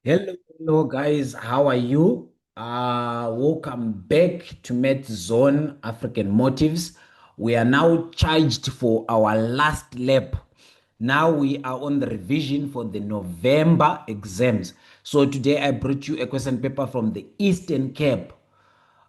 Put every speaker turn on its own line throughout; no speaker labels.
Hello guys, how are you? Welcome back to Met Zone African Motives. We are now charged for our last lap. Now we are on the revision for the November exams. So today I brought you a question paper from the Eastern Cape,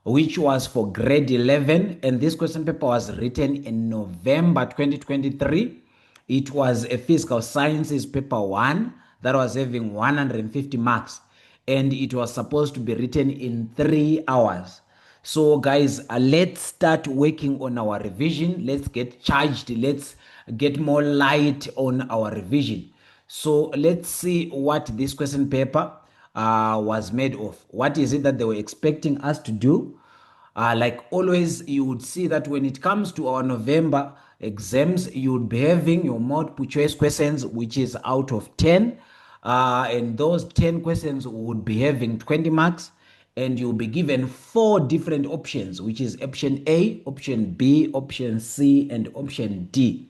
which was for grade 11, and this question paper was written in November 2023. It was a physical sciences paper 1 that was having 150 marks, and it was supposed to be written in 3 hours. So guys, let's start working on our revision. Let's get charged. Let's get more light on our revision. So let's see what this question paper was made of. What is it that they were expecting us to do? Like always, you would see that when it comes to our November exams, you would be having your multiple choice questions, which is out of 10. And those 10 questions would be having 20 marks. And you'll be given 4 different options, which is option A, option B, option C, and option D.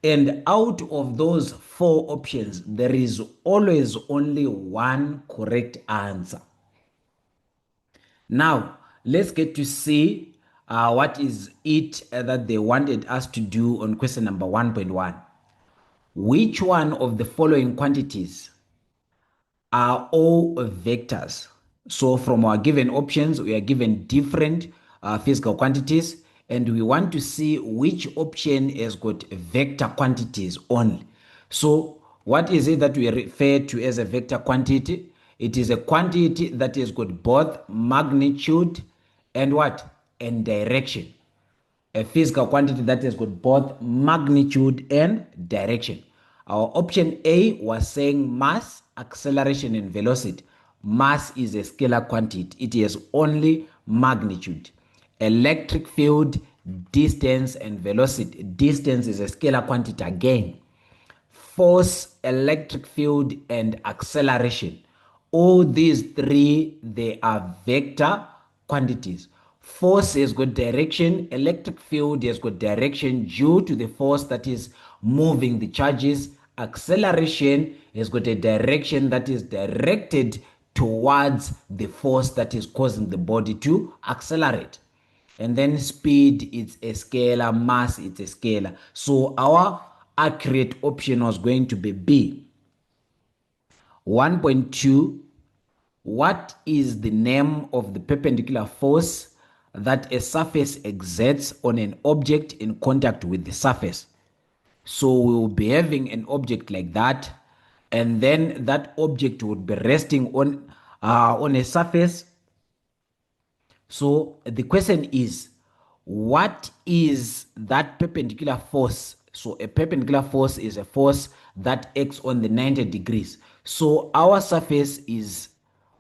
And out of those 4 options, there is always only one correct answer. Now, let's get to see what is it that they wanted us to do on question number 1.1. Which one of the following quantities are all vectors? So from our given options, we are given different physical quantities, and we want to see which option has got vector quantities only. So what is it that we refer to as a vector quantity? It is a quantity that has got both magnitude and what? And direction. A physical quantity that has got both magnitude and direction. Our option A was saying mass, acceleration, and velocity. Mass is a scalar quantity, it has only magnitude. Electric field, distance, and velocity. Distance is a scalar quantity again. Force, electric field, and acceleration. All these three, they are vector quantities. Force has got direction, electric field has got direction due to the force that is moving the charges. Acceleration has got a direction that is directed towards the force that is causing the body to accelerate. And then speed, it's a scalar. Mass, it's a scalar. So our accurate option was going to be B. 1.2. What is the name of the perpendicular force that a surface exerts on an object in contact with the surface? So we will be having an object like that, and then that object would be resting on a surface. So the question is, what is that perpendicular force? So a perpendicular force is a force that acts on the 90 degrees. So our surface is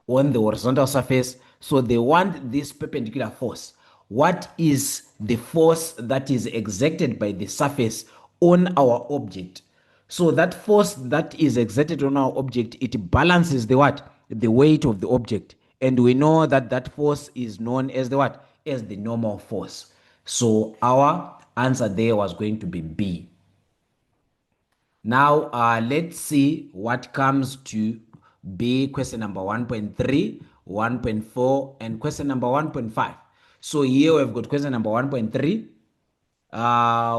on the horizontal surface. So they want this perpendicular force. What is the force that is exerted by the surface on our object? So that force that is exerted on our object, it balances the what? The weight of the object. And we know that that force is known as the what? As the normal force. So our answer there was going to be B. Now let's see what comes to be question number 1.3, 1.4, and question number 1.5. So here we've got question number 1.3.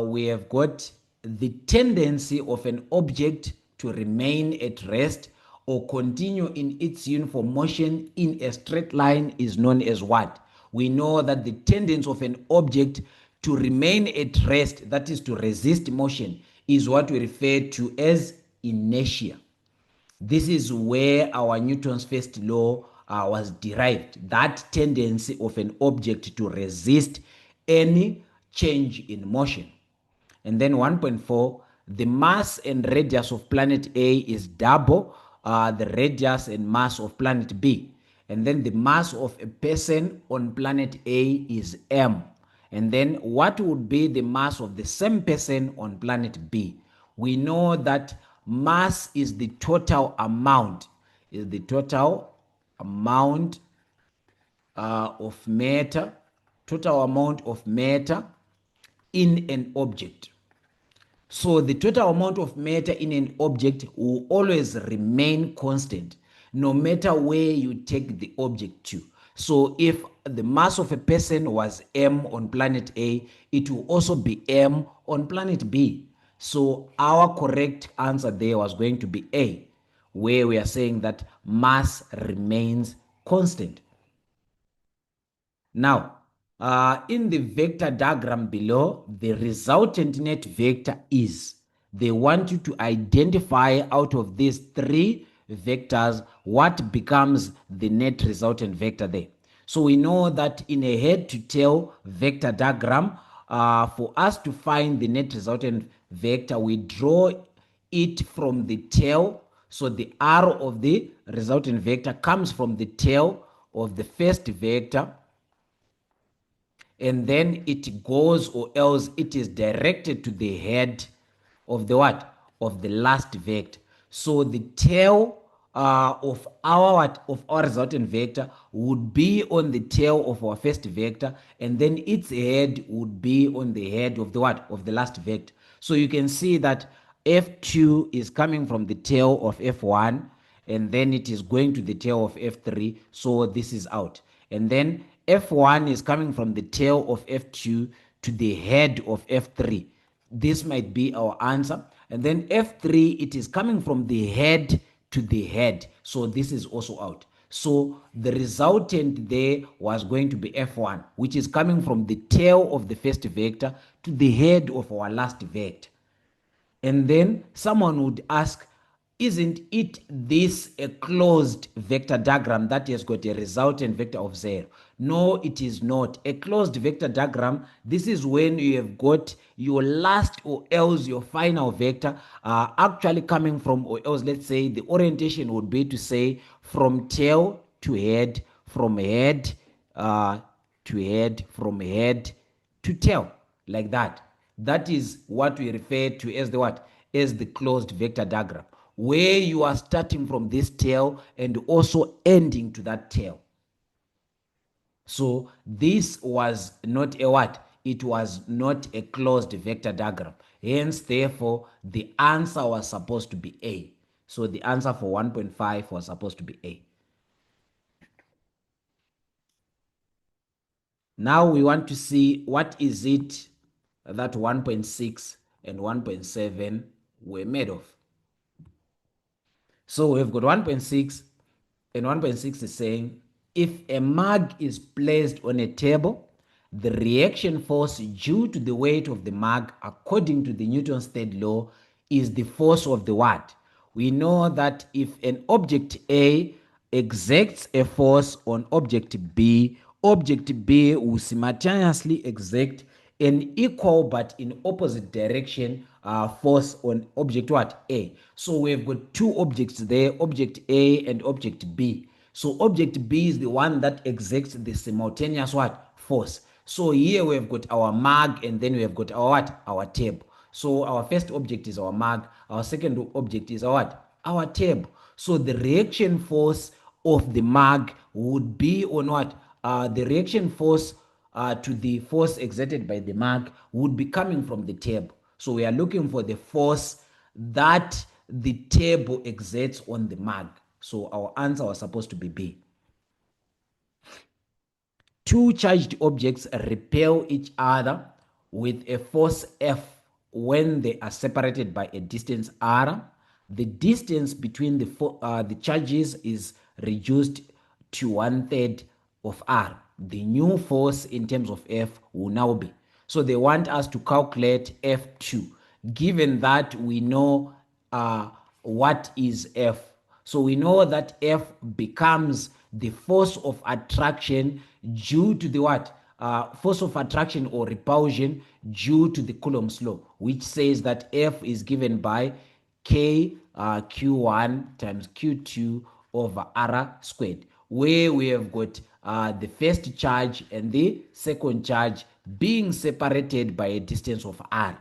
We have got the tendency of an object to remain at rest or continue in its uniform motion in a straight line is known as what? We know that the tendency of an object to remain at rest, that is to resist motion, is what we refer to as inertia. This is where our Newton's first law was derived. That tendency of an object to resist any change in motion. And then 1.4, the mass and radius of planet A is double the radius and mass of planet B. And then the mass of a person on planet A is m. And then what would be the mass of the same person on planet B? We know that mass is the total amount, of matter, total amount of matter in an object. So the total amount of matter in an object will always remain constant. no matter where you take the object to. So if the mass of a person was m on planet A, it will also be m on planet B. So our correct answer there was going to be A, where we are saying that mass remains constant. Now, in the vector diagram below, the resultant net vector is. They want you to identify out of these three vectors what becomes the net resultant vector there. So we know that in a head-to-tail vector diagram, for us to find the net resultant vector, we draw it from the tail. So the arrow of the resultant vector comes from the tail of the first vector, and then it goes, or else it is directed to the head of the what, of the last vector. So the tail of our what, of our resultant vector would be on the tail of our first vector, and then its head would be on the head of the what, of the last vector. So you can see that f2 is coming from the tail of f1, and then it is going to the tail of f3, so this is out. And then f1 is coming from the tail of f2 to the head of f3. This might be our answer. And then f3, it is coming from the head to the head, so this is also out. So the resultant there was going to be f1, which is coming from the tail of the first vector to the head of our last vector. And then someone would ask, isn't it this a closed vector diagram that has got a resultant vector of 0? No, it is not. A closed vector diagram, this is when you have got your last or else your final vector actually coming from, or else let's say the orientation would be to say from tail to head, from head to head, from head to tail, like that. That is what we refer to as the what? As the closed vector diagram, where you are starting from this tail and also ending to that tail. So this was not a what? It was not a closed vector diagram. Hence, therefore, the answer was supposed to be A. So the answer for 1.5 was supposed to be A. Now we want to see what is it that 1.6 and 1.7 were made of. So we've got 1.6, and 1.6 is saying if a mug is placed on a table, the reaction force due to the weight of the mug according to the Newton's third law is the force of the what? We know that if an object A exerts a force on object B will simultaneously exert an equal but in opposite direction force on object what? A. So we've got two objects there, object A and object B. So object B is the one that exerts the simultaneous what? Force. So here we've got our mug, and then we have got our what? Our table. So our first object is our mug, our second object is our what? Our table. So the reaction force of the mug would be on what? The reaction force to the force exerted by the mug would be coming from the table. So we are looking for the force that the table exerts on the mug. So our answer was supposed to be B. Two charged objects repel each other with a force F when they are separated by a distance R. The distance between the charges is reduced to 1/3 of R. The new force in terms of F will now be. So they want us to calculate F2, given that we know what is F. So we know that F becomes the force of attraction due to the what? Force of attraction or repulsion due to the Coulomb's law, which says that F is given by K Q1 times Q2 over R squared, where we have got the first charge and the second charge being separated by a distance of R.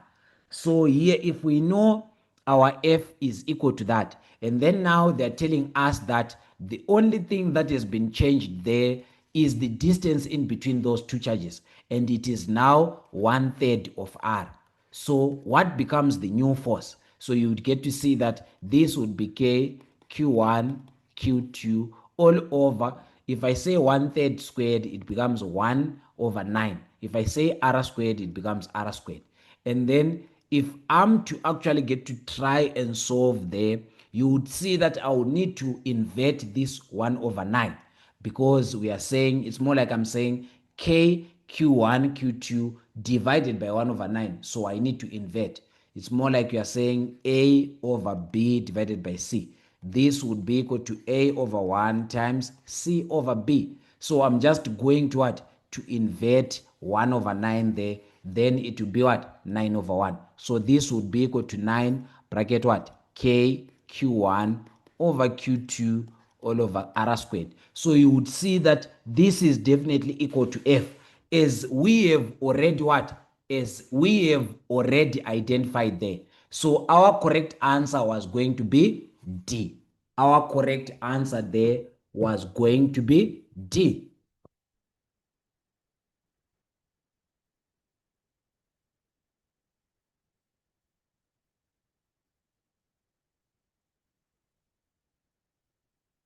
So here, if we know our F is equal to that, and then now they're telling us that the only thing that has been changed there is the distance in between those two charges, and it is now 1/3 of R. So what becomes the new force? So you would get to see that this would be K Q1 Q2 all over. If I say 1/3 squared, it becomes 1/9. If I say R squared, it becomes R squared. And then if I'm to actually get to try and solve there, you would see that I would need to invert this 1/9, because we are saying it's more like I'm saying K Q1 Q2 divided by 1/9. So I need to invert. It's more like you are saying A over B divided by C. This would be equal to A over 1 times C over B. So I'm just going to what? To invert 1/9 there. Then it will be what? 9/1. So this would be equal to 9 bracket what? K Q1 over Q2 all over R squared. So you would see that this is definitely equal to F, as we have already what? As we have already identified there. So our correct answer was going to be D. Our correct answer there was going to be D.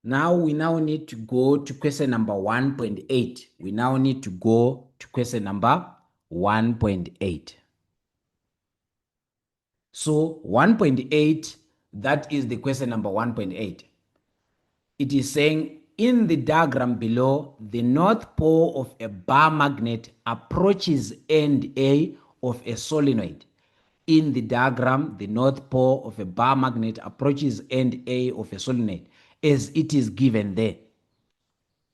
Now we need to go to question number 1.8. We now need to go to question number 1.8. So 1.8, that is the question number 1.8. It is saying in the diagram below, the north pole of a bar magnet approaches end A of a solenoid. In the diagram, the north pole of a bar magnet approaches end A of a solenoid, as it is given there.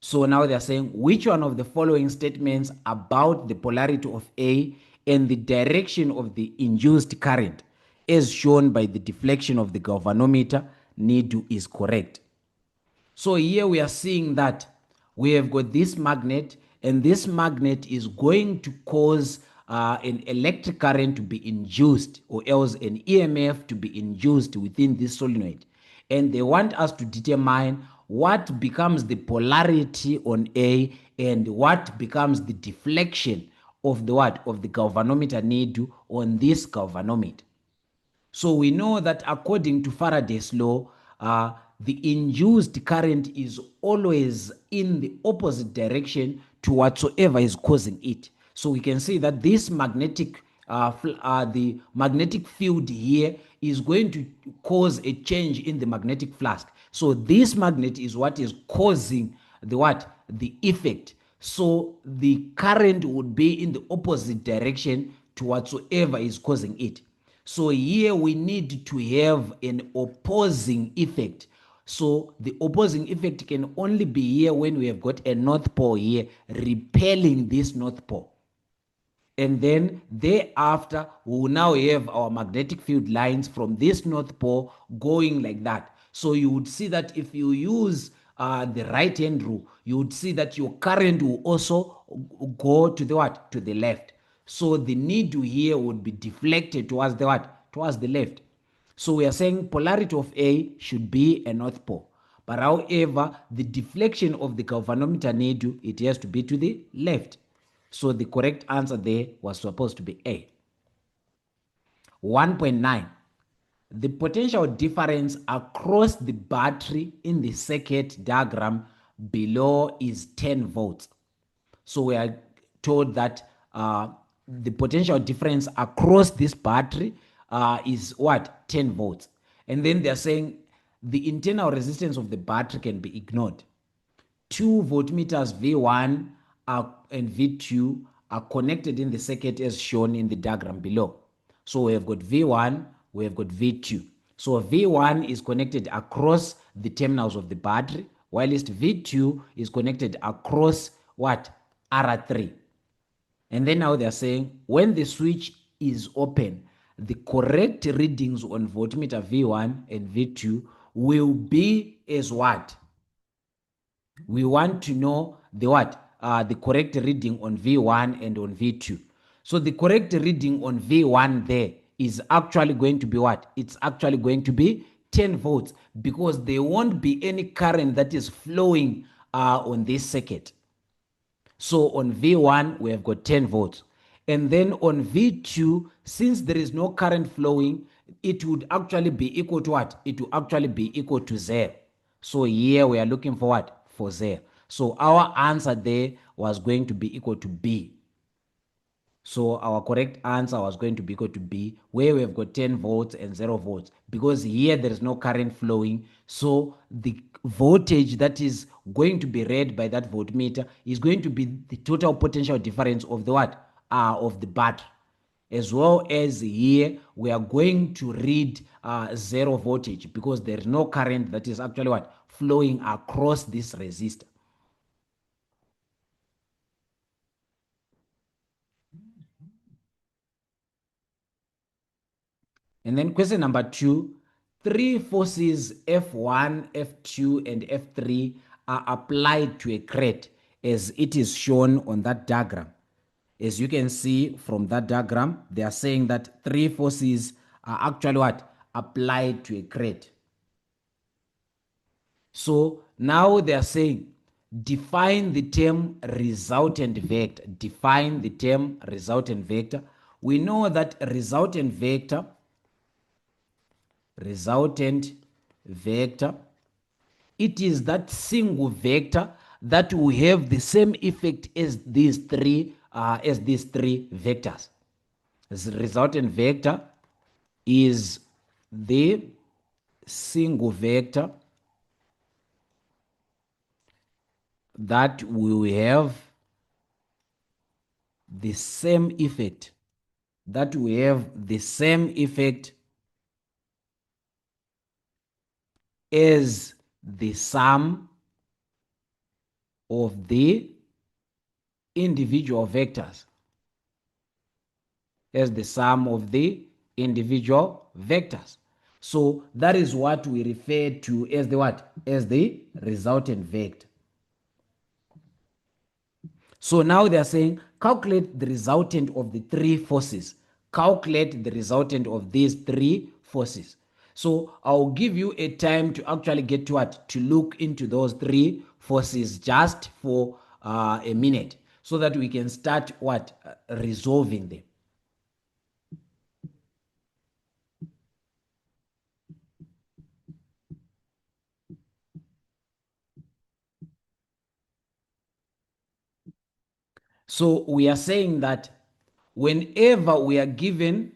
So now they're saying which one of the following statements about the polarity of A and the direction of the induced current, as shown by the deflection of the galvanometer needle, is correct. So here we are seeing that we have got this magnet, and this magnet is going to cause an electric current to be induced, or else an EMF to be induced within this solenoid. And they want us to determine what becomes the polarity on A and what becomes the deflection of the what? Of the galvanometer needle on this galvanometer. So we know that according to Faraday's law, the induced current is always in the opposite direction to whatsoever is causing it. So we can see that this magnetic, the magnetic field here is going to cause a change in the magnetic flux. So this magnet is what is causing the what? The effect. So the current would be in the opposite direction to whatsoever is causing it. So here we need to have an opposing effect. So the opposing effect can only be here when we have got a north pole here repelling this north pole. And then thereafter, we will now have our magnetic field lines from this north pole going like that. So you would see that if you use the right hand rule, you would see that your current will also go to the what? To the left. So the needle here would be deflected towards the what? Towards the left. So we are saying polarity of A should be a north pole. But however, the deflection of the galvanometer needle, it has to be to the left. So the correct answer there was supposed to be A. 1.9. The potential difference across the battery in the circuit diagram below is 10 volts. So we are told that the potential difference across this battery is what? 10 volts. And then they're saying the internal resistance of the battery can be ignored. 2 voltmeters V1 and V2 are connected in the circuit as shown in the diagram below. So we have got V1, we have got V2. So V1 is connected across the terminals of the battery, whilst V2 is connected across what? R3. And then now they're saying when the switch is open, the correct readings on voltmeter V1 and V2 will be as what? We want to know the what? The correct reading on V1 and on V2. So the correct reading on V1 there is actually going to be what? It's actually going to be 10 volts, because there won't be any current that is flowing on this circuit. So on V1, we have got 10 volts. And then on V2, since there is no current flowing, it would actually be equal to what? It will actually be equal to 0. So here we are looking for what? For Z. So our answer there was going to be equal to B. So our correct answer was going to be equal to B, where we have got 10 volts and 0 volts. Because here there is no current flowing, so the voltage that is going to be read by that voltmeter is going to be the total potential difference of the what? Of the battery. As well as here we are going to read zero voltage, because there is no current that is actually what? Flowing across this resistor. And then question number 2, three forces F1, F2, and F3 are applied to a crate as it is shown on that diagram. As you can see from that diagram, they are saying that three forces are actually what? Applied to a crate. So now they are saying define the term resultant vector. Define the term resultant vector. We know that resultant vector, it is that single vector that will have the same effect as these three vectors. The resultant vector is the single vector that will have the same effect, as the sum of the individual vectors, So that is what we refer to as the what? As the resultant vector. So now they are saying calculate the resultant of the three forces. Calculate the resultant of these three forces. So I'll give you a time to actually get to what? To look into those three forces just for a minute, so that we can start what? Resolving them. So we are saying that whenever we are given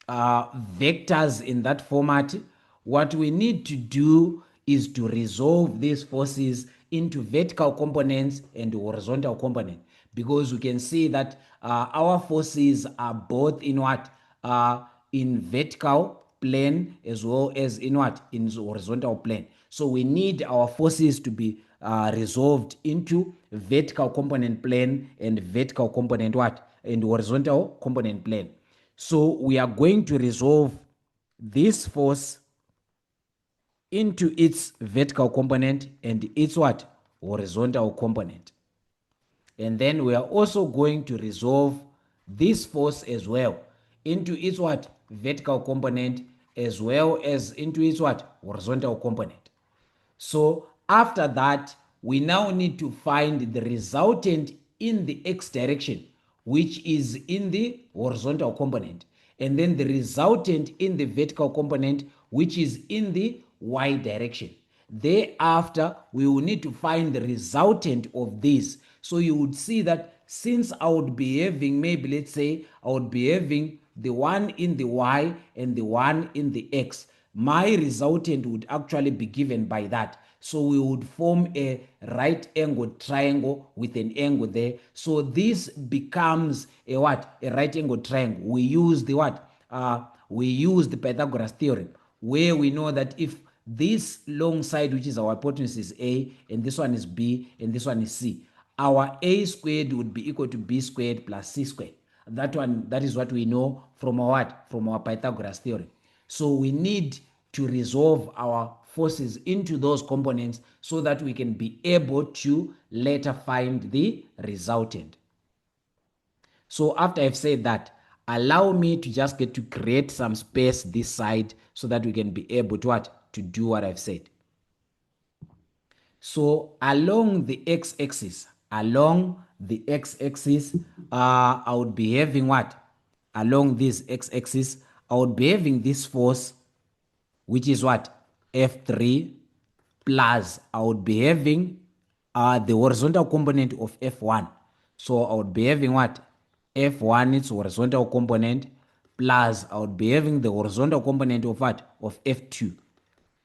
vectors in that format, what we need to do is to resolve these forces into vertical components and horizontal components, because we can see that our forces are both in what? In vertical plane as well as in what? In horizontal plane. So we need our forces to be resolved into vertical component plane and vertical component what? And horizontal component plane. So we are going to resolve this force into its vertical component and its what? Horizontal component. And then we are also going to resolve this force as well into its what? Vertical component, as well as into its what? Horizontal component. So after that, we now need to find the resultant in the x direction, which is in the horizontal component, and then the resultant in the vertical component, which is in the y direction. Thereafter, we will need to find the resultant of this. So you would see that since I would be having, maybe let's say I would be having the one in the y and the one in the x, my resultant would actually be given by that. So we would form a right angled triangle with an angle there. So this becomes a what? A right angled triangle. We use the what? We use the Pythagoras theorem, where we know that if this long side, which is our hypotenuse, is A, and this one is B, and this one is C, our A squared would be equal to B squared plus C squared. That is what we know from our what? From our Pythagoras theorem. So we need to resolve our forces into those components so that we can be able to later find the resultant. So after I've said that, allow me to just get to create some space this side so that we can be able to what? To do what I've said. So along the x-axis, I would be having what? Along this x-axis, I would be having this force, which is what? F3, plus I would be having the horizontal component of F1. So I would be having what? F1 its horizontal component plus I would be having the horizontal component of what? Of F2.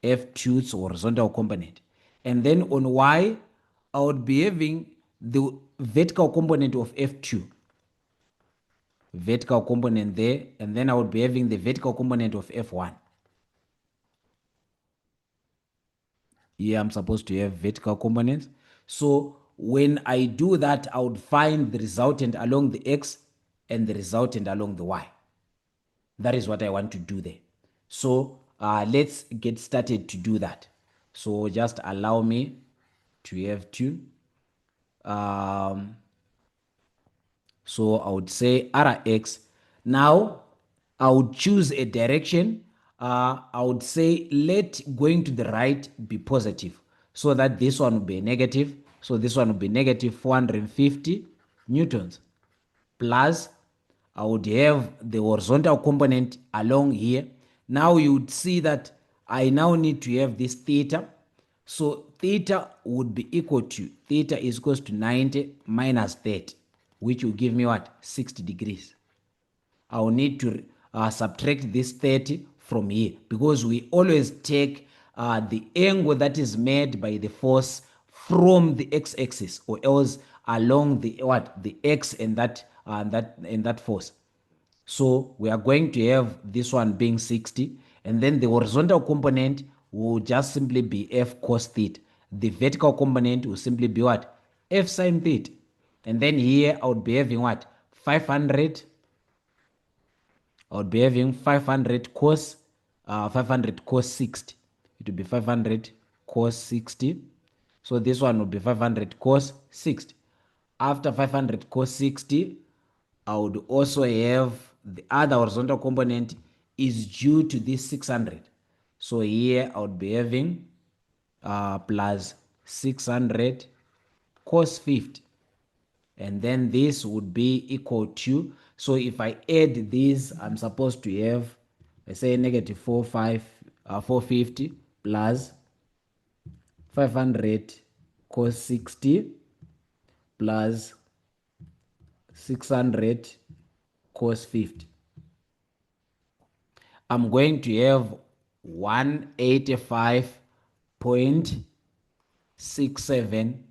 F2 its horizontal component. And then on Y, I would be having the vertical component of F2. Vertical component there. And then I would be having the vertical component of F1. Here I'm supposed to have vertical components. So when I do that, I would find the resultant along the X and the resultant along the Y. That is what I want to do there. So let's get started to do that. So just allow me to have to. So I would say Rx. Now I would choose a direction. I would say let going to the right be positive so that this one will be negative. So this one will be negative 450 newtons plus I would have the horizontal component along here. Now you would see that I now need to have this theta. So theta would be equal to, theta is equals to 90 minus 30, which will give me what? 60 degrees. I will need to subtract this 30 from here because we always take the angle that is made by the force from the x-axis or else along the what? The x and that force. So we are going to have this one being 60, and then the horizontal component will just simply be F cos theta. The vertical component will simply be what? F sin theta. And then here I would be having what? 500. I would be having 500 cos 60. It would be 500 cos 60. So this one would be 500 cos 60. After 500 cos 60, I would also have the other horizontal component is due to this 600. So here I would be having plus 600 cos 50. And then this would be equal to, so if I add these, I'm supposed to have, let's say negative 450 plus 500 cos 60 plus 600 cos 50. I'm going to have 185.67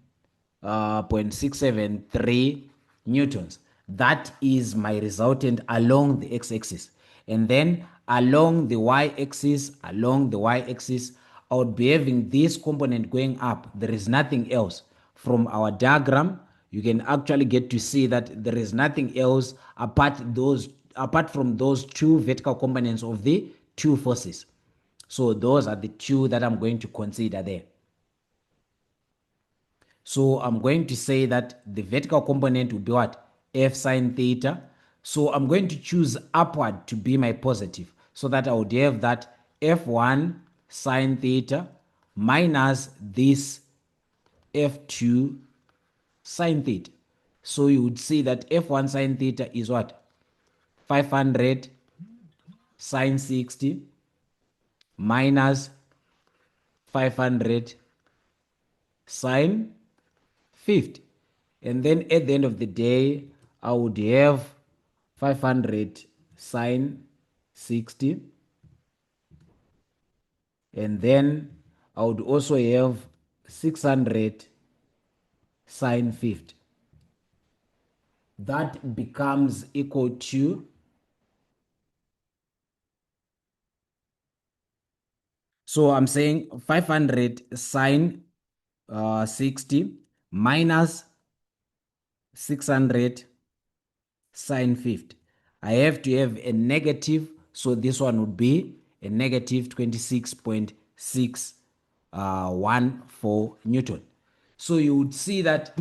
0.673 newtons. That is my resultant along the x-axis. And then along the y-axis, I would be having this component going up. There is nothing else. From our diagram, you can actually get to see that there is nothing else apart from those two vertical components of the two forces. So those are the two that I'm going to consider there. So I'm going to say that the vertical component will be what? F sine theta. So I'm going to choose upward to be my positive so that I would have that F1 sine theta minus this F2 sine theta. So you would see that F1 sine theta is what? 500 sine 60 minus 500 sine 50. And then at the end of the day, I would have 500 sine 60. And then I would also have 600 sine 50. That becomes equal to, so I'm saying 500 sine 60 minus 600 sine 50. I have to have a negative, so this one would be a negative 26.614 Newton. So you would see that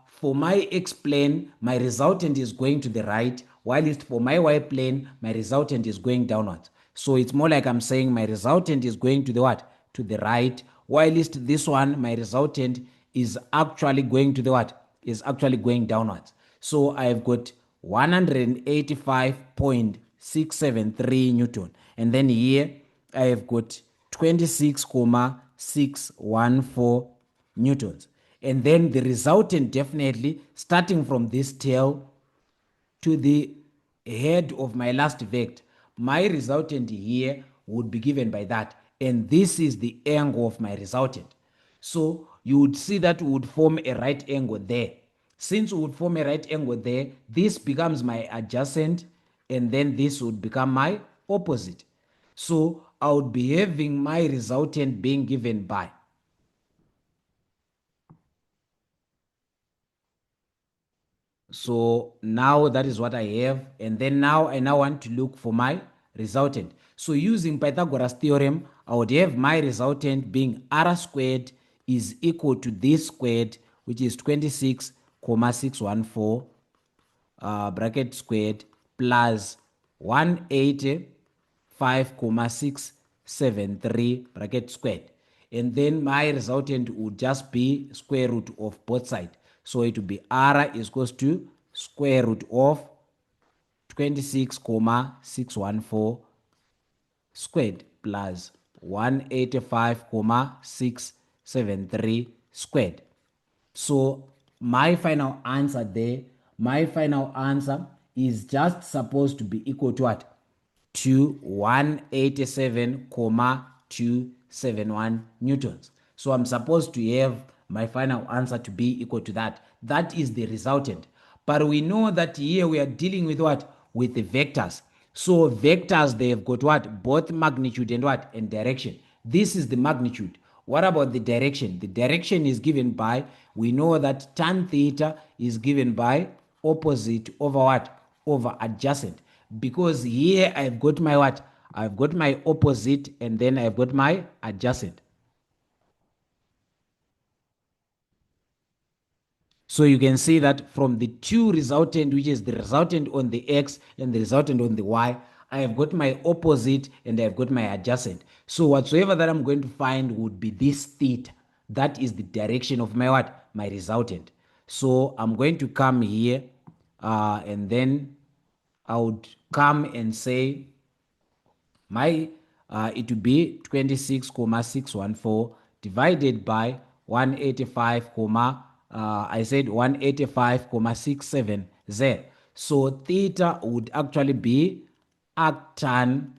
for my x plane, my resultant is going to the right, while for my y plane, my resultant is going downwards. So it's more like I'm saying my resultant is going to the what? To the right, while this one, my resultant is actually going to the what? Is actually going downwards. So I've got 185.673 Newton. And then here I have got 26, 0.614 newtons. And then the resultant, definitely starting from this tail to the head of my last vector, my resultant here would be given by that. And this is the angle of my resultant. So you would see that we would form a right angle there. Since we would form a right angle there, this becomes my adjacent, and then this would become my opposite. So I would be having my resultant being given by. So now that is what I have. And then now I now want to look for my resultant. So using Pythagoras theorem, I would have my resultant being r squared is equal to this squared, which is 26,614 bracket squared plus 185,673 bracket squared. And then my resultant would just be square root of both sides. So it would be r is equals to square root of 26,614 squared plus 185,673 squared. So my final answer there, my final answer is just supposed to be equal to what? To 187,271 newtons. So I'm supposed to have my final answer to be equal to that. That is the resultant. But we know that here we are dealing with what? With the vectors. So vectors, they've got what? Both magnitude and what? And direction. This is the magnitude. What about the direction? The direction is given by, we know that tan theta is given by opposite over what? Over adjacent. Because here I've got my what? I've got my opposite, and then I've got my adjacent. So you can see that from the two resultant, which is the resultant on the x and the resultant on the y, I have got my opposite and I've got my adjacent. So whatsoever that I'm going to find would be this theta. That is the direction of my what? My resultant. So I'm going to come here and then I would come and say my it would be 26,614 divided by 185, I said 185,670. So theta would actually be arctan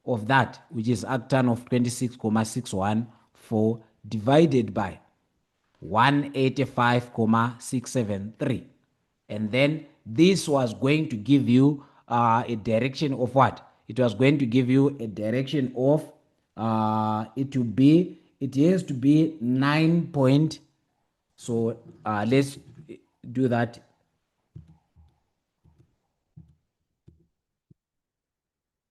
of that, which is arctan of 26,614 divided by 185,673. And then this was going to give you a direction of what? It was going to give you a direction of it has to be 9 point. So let's do that.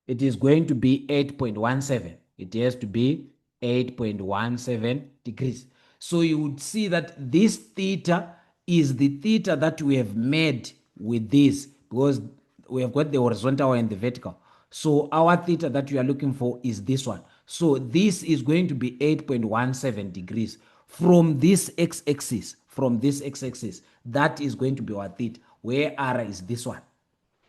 It is going to be 8.17. It has to be 8.17 degrees. So you would see that this theta is the theta that we have made with this, because we have got the horizontal and the vertical. So our theta that we are looking for is this one. So this is going to be 8.17 degrees from this x-axis. From this x-axis, that is going to be our theta, where r is this one.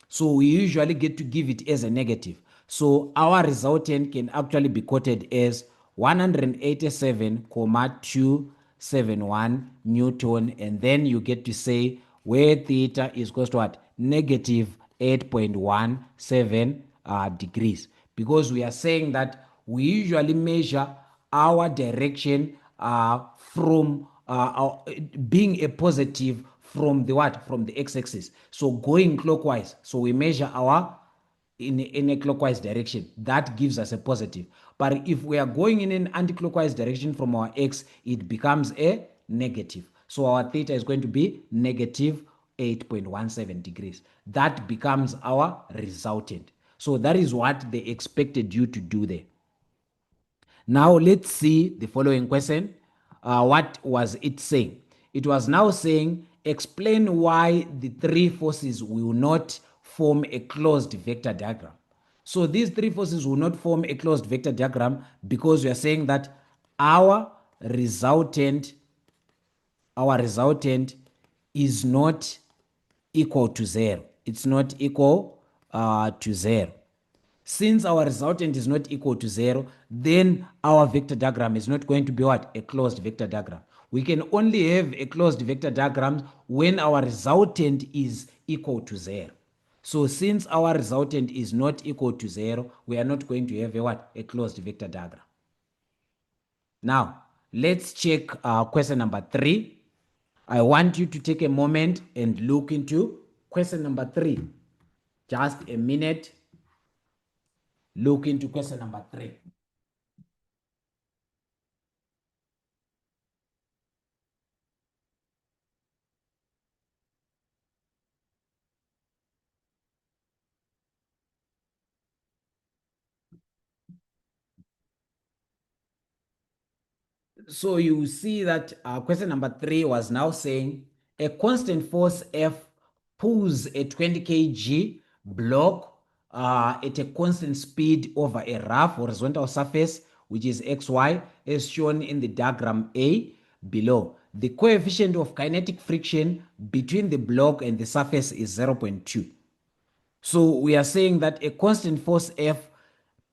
So we usually get to give it as a negative. So our resultant can actually be quoted as 187,271 Newton. And then you get to say where theta is equal to what? Negative 8.17 degrees. Because we are saying that we usually measure our direction from being a positive from the what? From the x-axis. So going clockwise. So we measure our in a clockwise direction. That gives us a positive. But if we are going in an anti-clockwise direction from our x, it becomes a negative. So our theta is going to be negative 8.17 degrees. That becomes our resultant. So that is what they expected you to do there. Now let's see the following question. What was it saying? It was now saying, explain why the three forces will not form a closed vector diagram. So these three forces will not form a closed vector diagram because we are saying that our resultant is not equal to zero. It's not equal to zero. Since our resultant is not equal to 0, then our vector diagram is not going to be what? A closed vector diagram. We can only have a closed vector diagram when our resultant is equal to 0. So since our resultant is not equal to 0, we are not going to have a what? A closed vector diagram. Now, let's check question number 3. I want you to take a moment and look into question number 3. Just a minute. Look into question number 3. So you see that question number 3 was now saying a constant force F pulls a 20 kg block at a constant speed over a rough horizontal surface, which is xy, as shown in the diagram A below. The coefficient of kinetic friction between the block and the surface is 0.2. So we are saying that a constant force F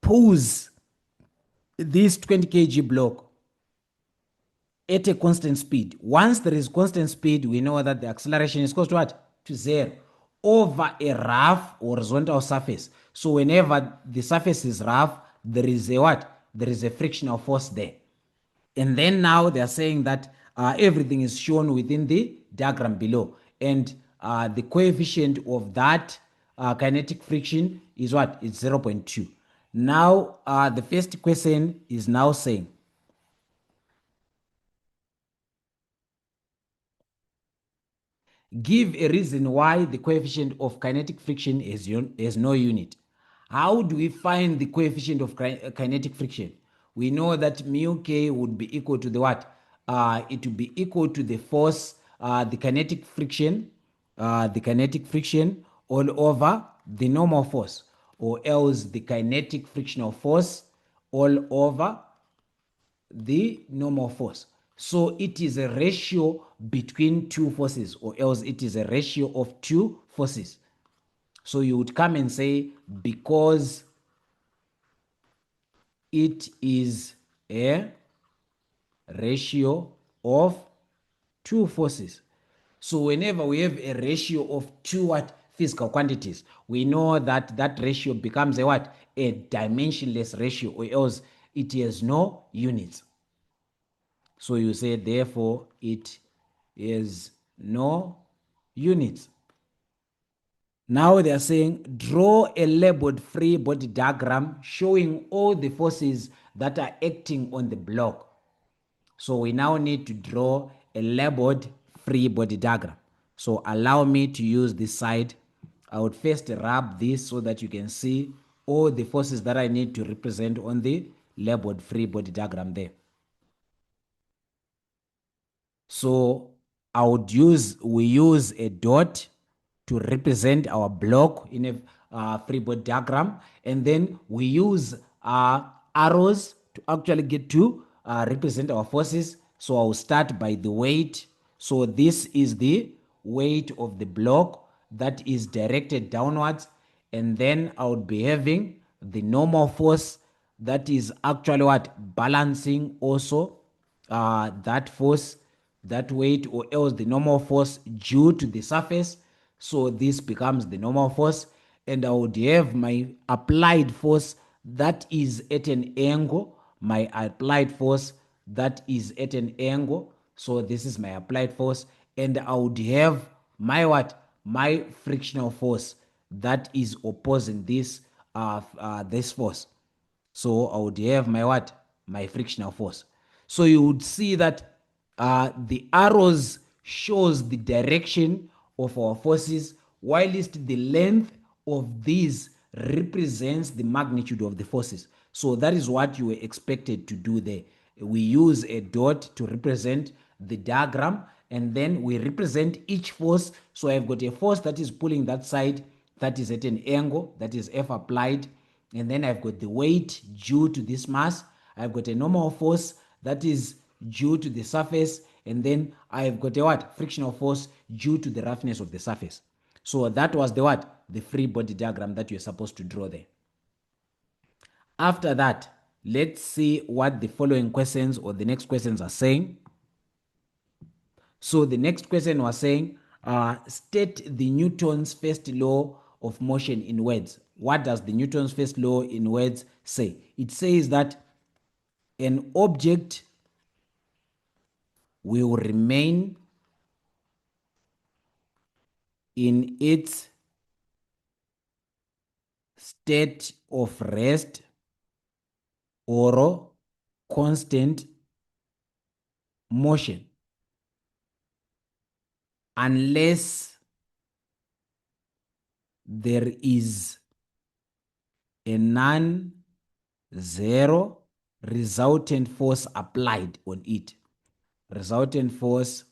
pulls this 20 kg block at a constant speed. Once there is constant speed, we know that the acceleration is equal to what? To 0 over a rough horizontal surface. So whenever the surface is rough, there is a what? There is a frictional force there. And then now they are saying that everything is shown within the diagram below. And the coefficient of that kinetic friction is what? It's 0.2. Now, the first question is now saying, give a reason why the coefficient of kinetic friction is no unit. How do we find the coefficient of kinetic friction? We know that mu k would be equal to the what? It would be equal to the force, the kinetic friction all over the normal force, or else the kinetic frictional force all over the normal force. So it is a ratio between two forces, or else it is a ratio of two forces. So you would come and say, because it is a ratio of two forces. So whenever we have a ratio of two what physical quantities, we know that that ratio becomes a what? A dimensionless ratio, or else it has no units. So you say, therefore, it is no units. Now they are saying, draw a labeled free body diagram showing all the forces that are acting on the block. So we now need to draw a labeled free body diagram. So allow me to use this side. I would first rub this so that you can see all the forces that I need to represent on the labeled free body diagram there. So we use a dot to represent our block in a free body diagram, and then we use arrows to actually get to represent our forces. So I'll start by the weight. So this is the weight of the block that is directed downwards, and then I would be having the normal force that is actually what? Balancing also that force, that weight, or else the normal force due to the surface. So this becomes the normal force, and I would have my applied force that is at an angle, my applied force that is at an angle. So this is my applied force, and I would have my what? My frictional force that is opposing this force. So I would have my what? My frictional force. So you would see that the arrows shows the direction of our forces, whilst the length of these represents the magnitude of the forces. So that is what you were expected to do there. We use a dot to represent the diagram, and then we represent each force. So I've got a force that is pulling that side, that is at an angle, that is F applied, and then I've got the weight due to this mass. I've got a normal force that is due to the surface, and then I've got a what? Frictional force due to the roughness of the surface. So that was the what? The free body diagram that you're supposed to draw there. After that, let's see what the following questions or the next questions are saying. So the next question was saying, state the Newton's first law of motion in words. What does the Newton's first law in words say? It says that an object will remain in its state of rest or constant motion unless there is a non-zero resultant force applied on it. Resultant force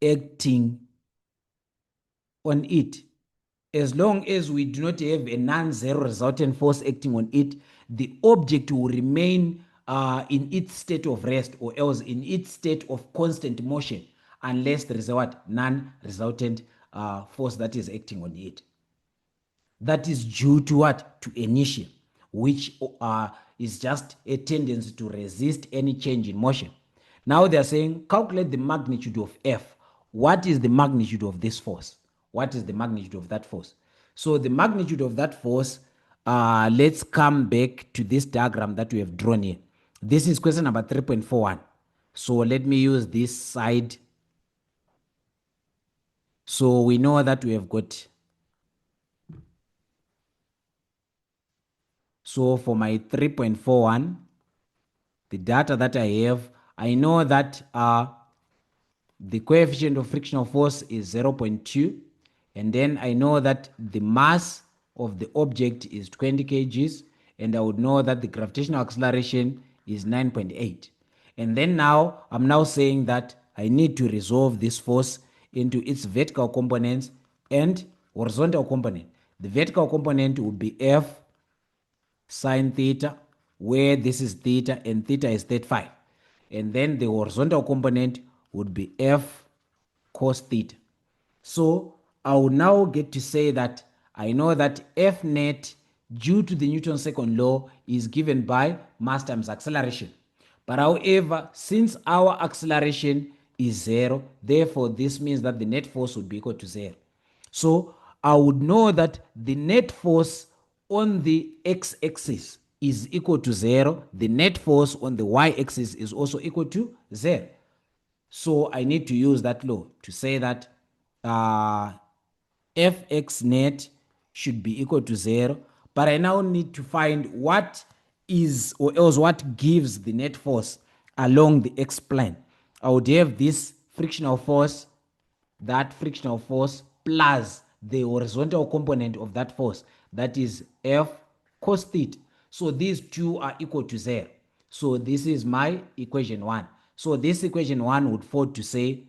acting on it. As long as we do not have a non-zero resultant force acting on it, the object will remain in its state of rest, or else in its state of constant motion, unless there is a what? Non-resultant force that is acting on it. That is due to what? To inertia, which is just a tendency to resist any change in motion. Now they are saying calculate the magnitude of F. What is the magnitude of this force? What is the magnitude of that force? So the magnitude of that force, let's come back to this diagram that we have drawn here. This is question number 3.41. So let me use this side. So we know that we have got, so for my 3.41, the data that I have, I know that the coefficient of frictional force is 0.2, and then I know that the mass of the object is 20 kgs, and I would know that the gravitational acceleration is 9.8. And then now I'm now saying that I need to resolve this force into its vertical components and horizontal component. The vertical component would be F sine theta, where this is theta and theta is 35. And then the horizontal component would be F cos theta. So I will now get to say that I know that F net, due to the Newton's second law, is given by mass times acceleration. But however, since our acceleration is 0, therefore this means that the net force would be equal to 0. So I would know that the net force on the x-axis is equal to 0. The net force on the y-axis is also equal to 0. So I need to use that law to say that Fx net should be equal to 0. But I now need to find what is, or else what gives the net force along the x-plane. I would have this frictional force, that frictional force plus the horizontal component of that force, that is F cos theta. So these two are equal to 0. So this is my equation 1. So this equation 1 would fall to say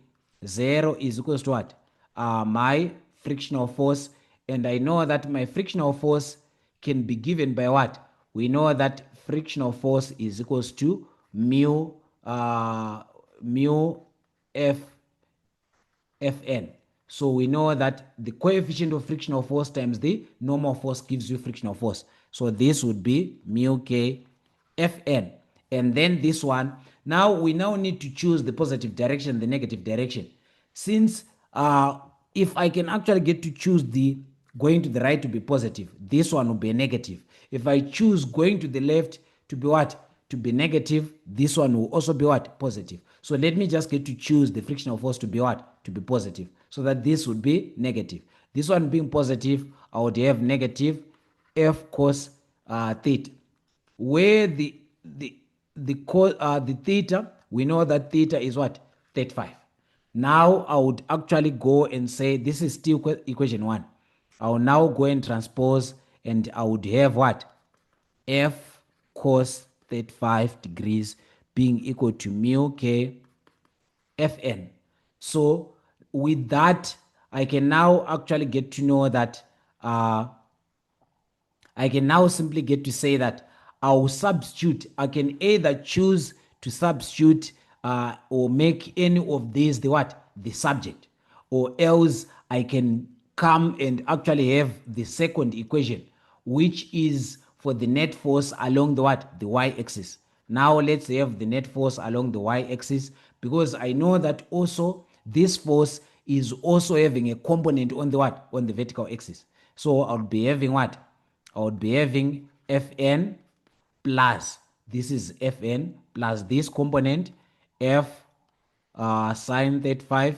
0 is equals to what? My frictional force. And I know that my frictional force can be given by what? We know that frictional force is equals to mu F Fn. So we know that the coefficient of frictional force times the normal force gives you frictional force. So this would be mu k Fn. And then this one, now we now need to choose the positive direction, the negative direction. Since if I can actually get to choose the going to the right to be positive, this one will be a negative. If I choose going to the left to be what? To be negative, this one will also be what? Positive. So let me just get to choose the frictional force to be what? To be positive. So that this would be negative. This one being positive, I would have negative F cos theta. Where the theta, we know that theta is what? 35. Now I would actually go and say this is still equation 1. I will now go and transpose, and I would have what? F cos 35 degrees being equal to mu k Fn. So with that, I can now actually get to know that I can now simply get to say that I'll substitute. I can either choose to substitute or make any of these the what? The subject. Or else I can come and actually have the second equation, which is for the net force along the what? The y-axis. Now let's have the net force along the y-axis, because I know that also this force is also having a component on the what? On the vertical axis. So I would be having what? I would be having Fn plus, this is Fn plus this component F sine 35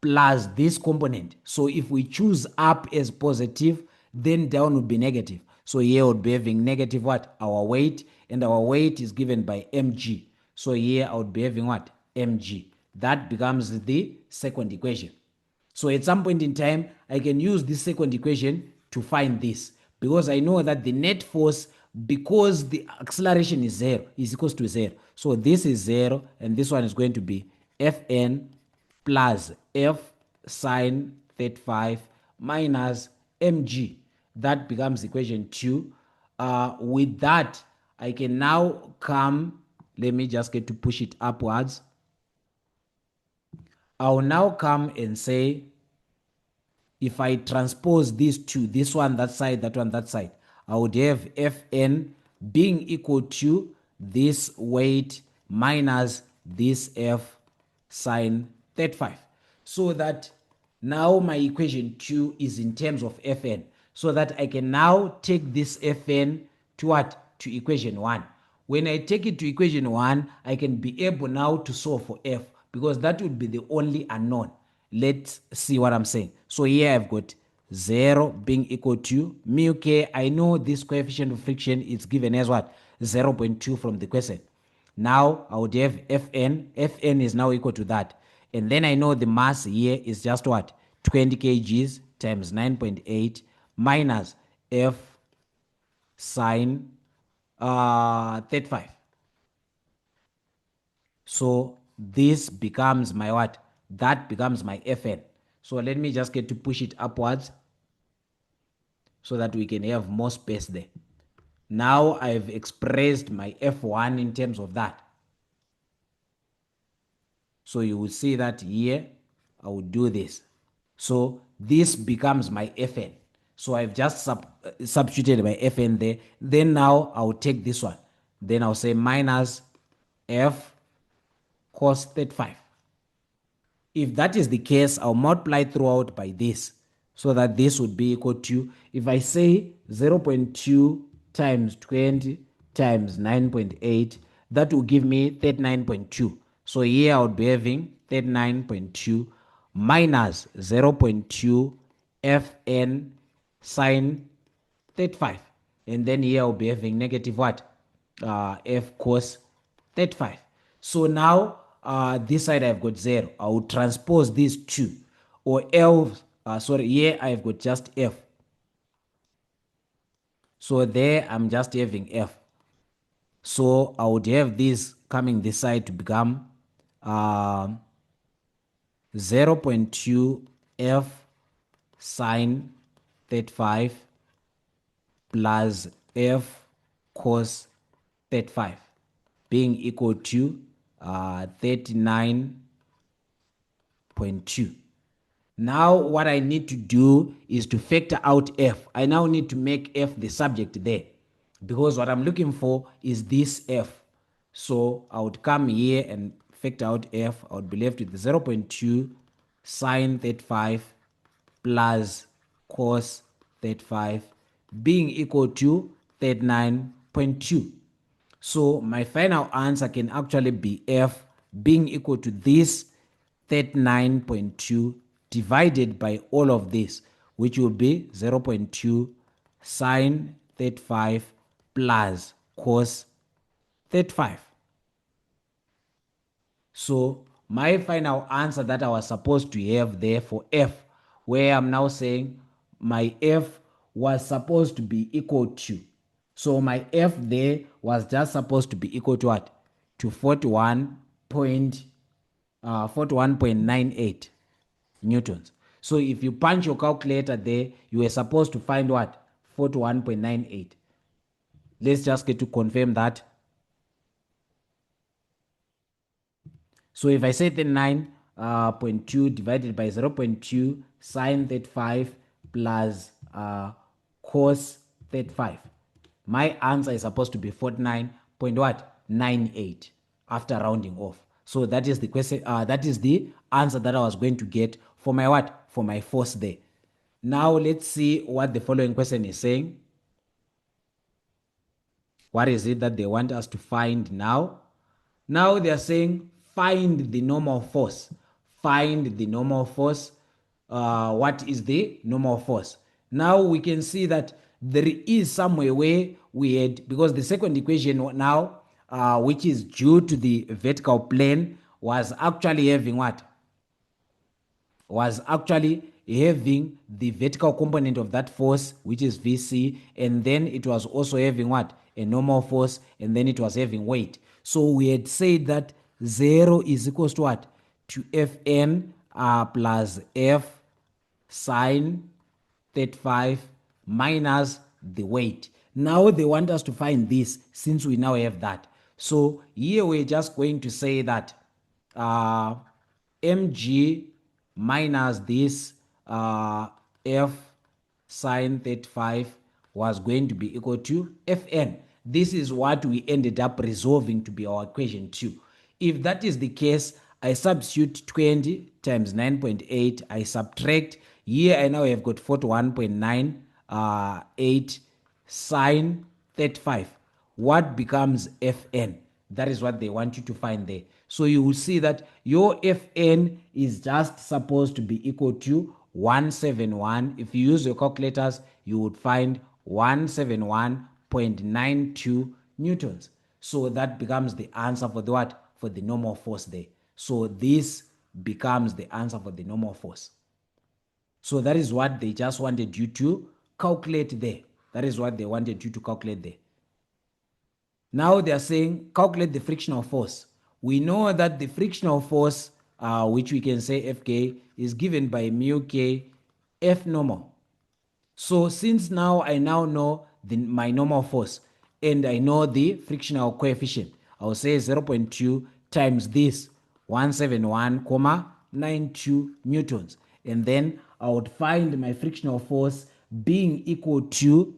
plus this component. So if we choose up as positive, then down would be negative. So here would be having negative what? Our weight, and our weight is given by mg. So here I would be having what? Mg. That becomes the second equation. So at some point in time, I can use this second equation to find this, because I know that the net force, because the acceleration is zero, is equals to zero. So this is zero, and this one is going to be Fn plus F sine 35 minus mg. That becomes equation 2. With that, I can now come, let me just get to push it upwards. I'll now come and say, if I transpose these two, this one that side, that one that side, I would have Fn being equal to this weight minus this F sine 35. So that now my equation 2 is in terms of Fn. So that I can now take this Fn to what? To equation 1. When I take it to equation 1, I can be able now to solve for F, because that would be the only unknown. Let's see what I'm saying. So here I've got 0 being equal to mu k. I know this coefficient of friction is given as what? 0.2 from the question. Now I would have Fn. Fn is now equal to that. And then I know the mass here is just what? 20 kgs times 9.8 minus F sine 35. So this becomes my what? That becomes my Fn. So let me just get to push it upwards so that we can have more space there. Now I've expressed my F1 in terms of that. So you will see that here I will do this. So this becomes my Fn. So I've just substituted my Fn there. Then now I'll take this one. Then I'll say minus F cos 35. If that is the case, I'll multiply throughout by this, so that this would be equal to, if I say 0.2 times 20 times 9.8, that will give me 39.2. So here I would be having 39.2 minus 0.2 Fn sine 35. And then here I'll be having negative what? F cos 35. So now this side I've got 0. I will transpose these two. Or else, sorry, here I've got just F. So there I'm just having F. So I would have this coming this side to become 0.2 F sine 35 plus F cos 35 being equal to 39.2. Now what I need to do is to factor out F. I now need to make F the subject there, because what I'm looking for is this F. So I would come here and factor out F. I would be left with 0.2 sine 35 plus cos 35 being equal to 39.2. So my final answer can actually be F being equal to this 39.2 divided by all of this, which will be 0.2 sine 35 plus cos 35. So my final answer that I was supposed to have there for F, where I'm now saying my F was supposed to be equal to. So my F there was just supposed to be equal to what? To 41.98 newtons. So if you punch your calculator there, you were supposed to find what? 41.98. Let's just get to confirm that. So if I say 39.2 divided by 0.2 sine 35 plus cos 35, My answer is supposed to be 49.98 after rounding off. So that is the question. That is the answer that I was going to get for my what? For my force there. Now let's see what the following question is saying. What is it that they want us to find now? Now they are saying find the normal force. Find the normal force. What is the normal force? Now we can see that there is somewhere where we had, because the second equation now, which is due to the vertical plane, was actually having what? Was actually having the vertical component of that force, which is Vc, and then it was also having what? A normal force, and then it was having weight. So we had said that 0 is equals to what? To Fn plus F sine 35 minus the weight. Now they want us to find this since we now have that. So here we're just going to say that mg minus this f sine 35 was going to be equal to Fn. This is what we ended up resolving to be our equation 2. If that is the case, I substitute 20 times 9.8. I subtract. Here I now have got 41.98 sine 35. What becomes Fn? That is what they want you to find there. So you will see that your Fn is just supposed to be equal to 171. If you use your calculators, you would find 171.92 newtons. So that becomes the answer for the what? For the normal force there. So this becomes the answer for the normal force. So that is what they just wanted you to calculate there. That is what they wanted you to calculate there. Now they are saying calculate the frictional force. We know that the frictional force, which we can say Fk, is given by mu k F normal. So since now I now know my normal force and I know the frictional coefficient, I will say 0.2 times this 171.92 newtons. And then I would find my frictional force being equal to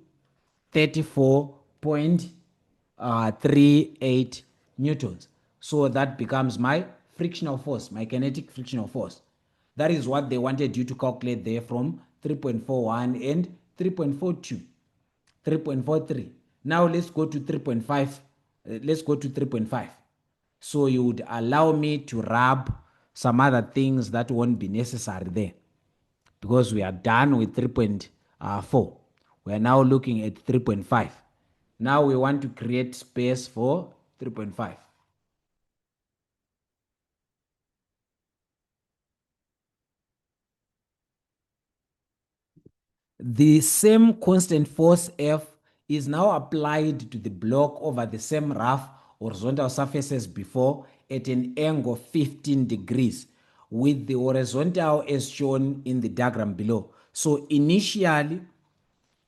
34.38 newtons. So that becomes my frictional force, my kinetic frictional force. That is what they wanted you to calculate there from 3.41 and 3.42, 3.43. Now let's go to 3.5. Let's go to 3.5. So you would allow me to rub some other things that won't be necessary there, because we are done with 3.4. We are now looking at 3.5. Now we want to create space for 3.5. The same constant force F is now applied to the block over the same rough horizontal surface as before at an angle 15 degrees, with the horizontal as shown in the diagram below. So initially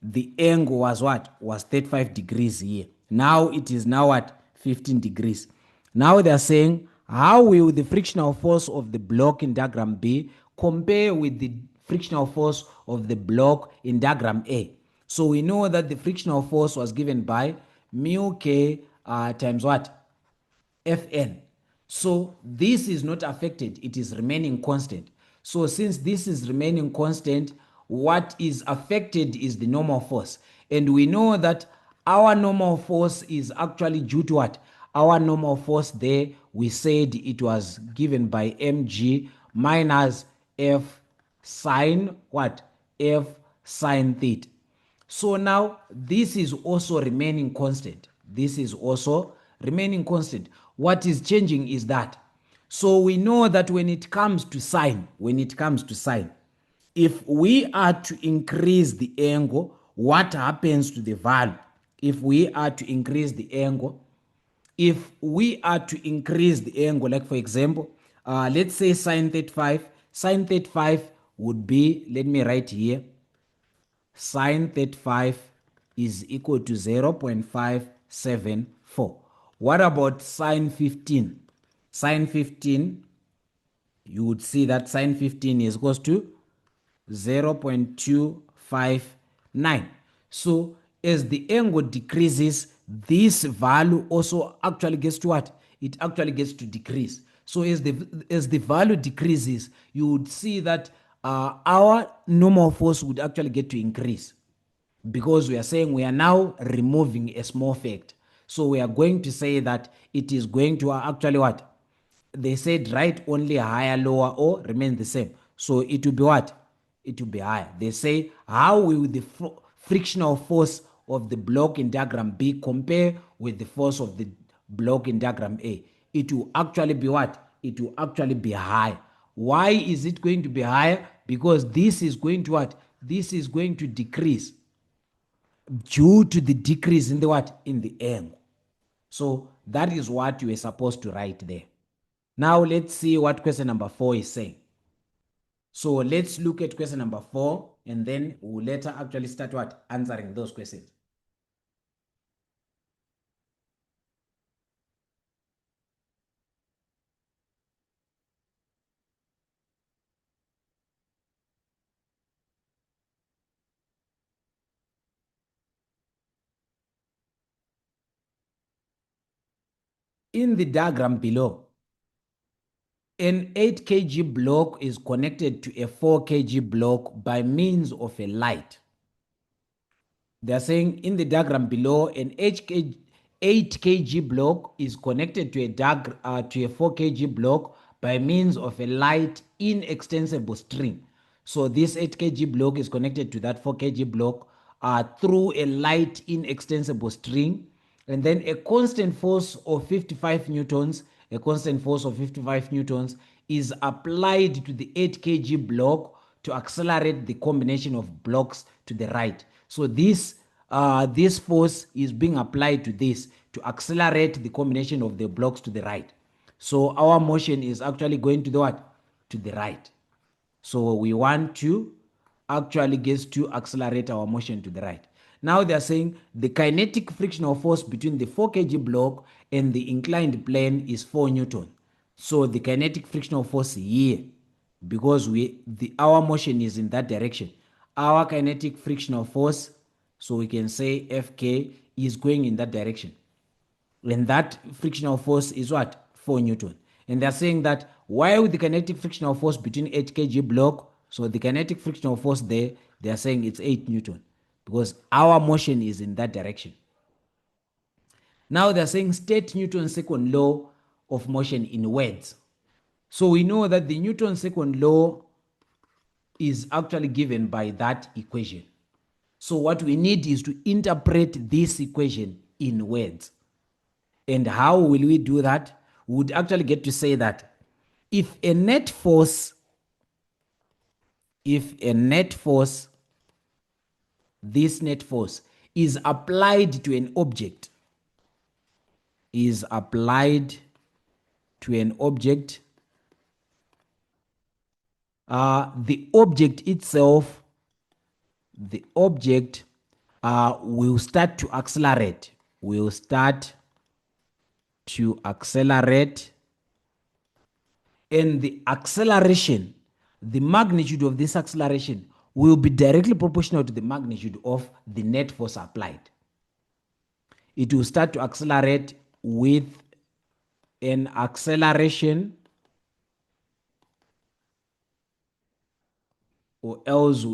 the angle was what? Was 35 degrees here. Now it is now at 15 degrees. Now they are saying, how will the frictional force of the block in diagram B compare with the frictional force of the block in diagram A? So we know that the frictional force was given by mu k times what? Fn. So this is not affected, it is remaining constant. So since this is remaining constant, what is affected is the normal force. And we know that our normal force is actually due to what? Our normal force there, we said it was given by mg minus F sine what? F sine theta. So now this is also remaining constant. This is also remaining constant. What is changing is that. So we know that when it comes to sine, if we are to increase the angle, what happens to the value? If we are to increase the angle, like for example, let's say sine 35 would be, let me write here, sine 35 is equal to 0.574. What about sine 15? Sine 15, you would see that sine 15 is equals to 0.259. So as the angle decreases, this value also actually gets to what? It actually gets to decrease. So as the value decreases, you would see that our normal force would actually get to increase, because we are saying we are now removing a small factor. So we are going to say that it is going to actually what? They said write only higher, lower, or remain the same. So it will be what? It will be higher. They say how will the frictional force of the block in diagram B compare with the force of the block in diagram A? It will actually be what? It will actually be higher. Why is it going to be higher? Because this is going to what? This is going to decrease due to the decrease in the what? In the angle. So that is what you are supposed to write there. Now let's see what question number 4 is saying. So let's look at question number 4, and then we'll later actually start what? Answering those questions. In the diagram below, an 8 kg block is connected to a 4 kg block by means of a light. They're saying in the diagram below, an 8 kg block is connected to a 4 kg block by means of a light inextensible string. So this 8 kg block is connected to that 4 kg block through a light inextensible string, and then a constant force of 55 newtons, is applied to the 8 kg block to accelerate the combination of blocks to the right. So this force is being applied to this to accelerate the combination of the blocks to the right. So our motion is actually going to the what? To the right. So we want to actually get to accelerate our motion to the right. Now they are saying the kinetic frictional force between the 4 kg block and the inclined plane is 4 Newton. So the kinetic frictional force here, because our motion is in that direction, our kinetic frictional force, so we can say Fk is going in that direction. And that frictional force is what? 4 Newton. And they're saying that while the kinetic frictional force between 8 kg block, so the kinetic frictional force there, they're saying it's 8 Newton, because our motion is in that direction. Now they're saying state Newton's second law of motion in words. So we know that the Newton's second law is actually given by that equation. So what we need is to interpret this equation in words. And how will we do that? We would actually get to say that if a net force, this net force is applied to an object, the object itself, will start to accelerate, and the magnitude of this acceleration will be directly proportional to the magnitude of the net force applied. It will start to accelerate with an acceleration, or else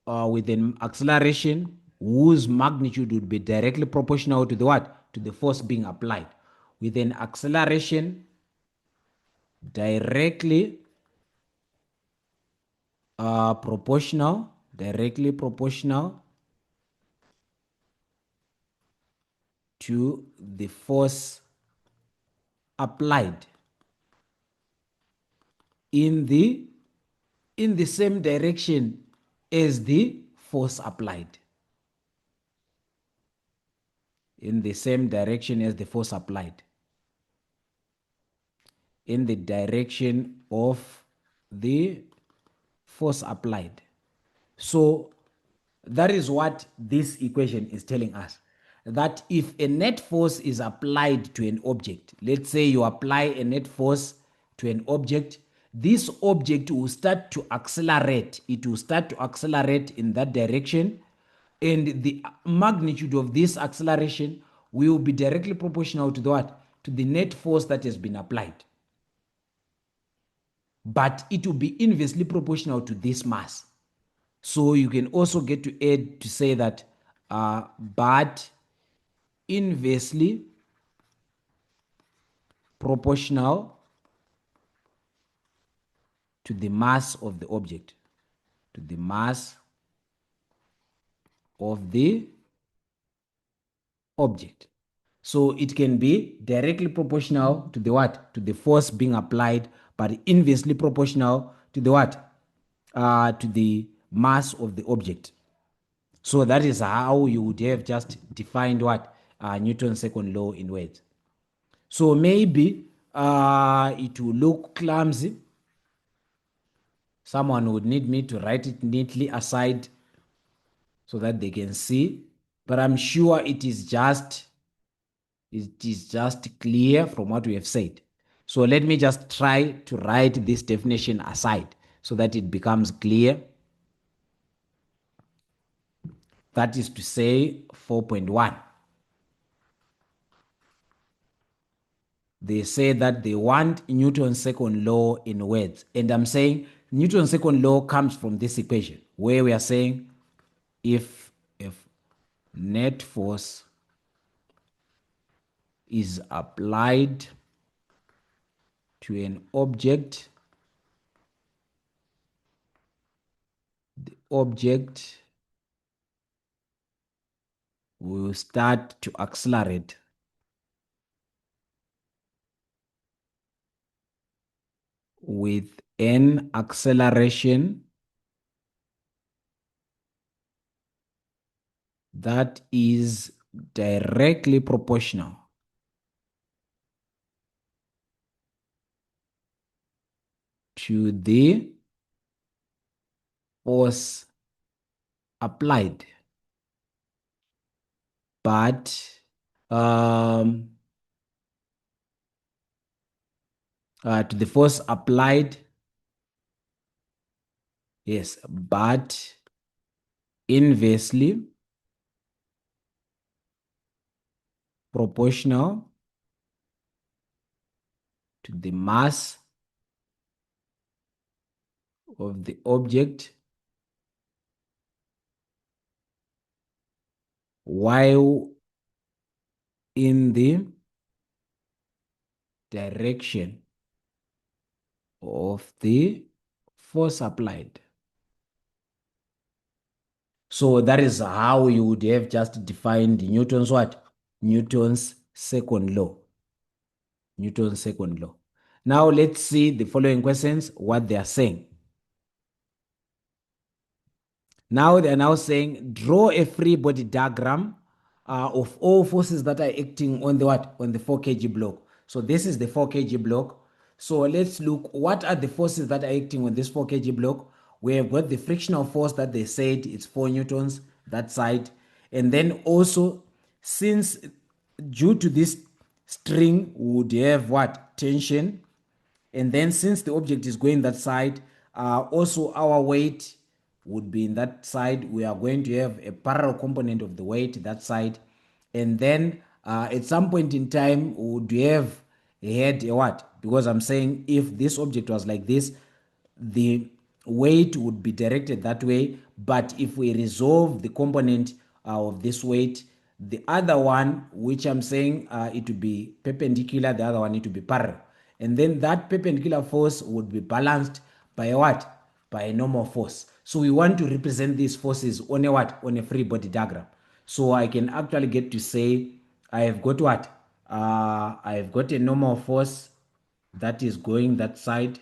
with an acceleration whose magnitude would be directly proportional to the what? To the force being applied. With an acceleration directly proportional to the force applied in the same direction as the force applied. In the same direction as the force applied. In the direction of the force applied. So that is what this equation is telling us. That if a net force is applied to an object, let's say you apply a net force to an object, this object will start to accelerate. It will start to accelerate in that direction And the magnitude of this acceleration will be directly proportional to the what? To the net force that has been applied. But it will be inversely proportional to this mass. So you can also get to add to say that but inversely proportional to the mass of the object, to the mass of the object. So it can be directly proportional to the what? To the force being applied, but inversely proportional to the what? To the mass of the object. So that is how you would have just defined what? Newton's second law in words. So maybe it will look clumsy. Someone would need me to write it neatly aside so that they can see. But I'm sure it is just clear from what we have said. So let me just try to write this definition aside so that it becomes clear. That is to say 4.1. They say that they want Newton's second law in words. And I'm saying Newton's second law comes from this equation where we are saying if net force is applied to an object, the object will start to accelerate with an acceleration that is directly proportional to the force applied. But to the force applied, yes, but inversely proportional to the mass of the object while in the direction of the force applied. So that is how you would have just defined Newton's what? Newton's second law. Newton's second law. Now let's see the following questions, what they are saying. Now they are now saying, draw a free body diagram of all forces that are acting on the what? On the 4 kg block. So this is the 4 kg block. So let's look, what are the forces that are acting on this 4 kg block? We have got the frictional force that they said it's 4 newtons, that side. And then also, since due to this string, we would have what? Tension. And then since the object is going that side, also our weight would be in that side. We are going to have a parallel component of the weight that side. And then at some point in time, would have had a what? Because I'm saying if this object was like this, the weight would be directed that way. But if we resolve the component of this weight, the other one, which I'm saying it would be perpendicular, the other one it would be parallel. And then that perpendicular force would be balanced by a what? By a normal force. So we want to represent these forces on a what? On a free body diagram. So I can actually get to say I have got what? I have got a normal force that is going that side,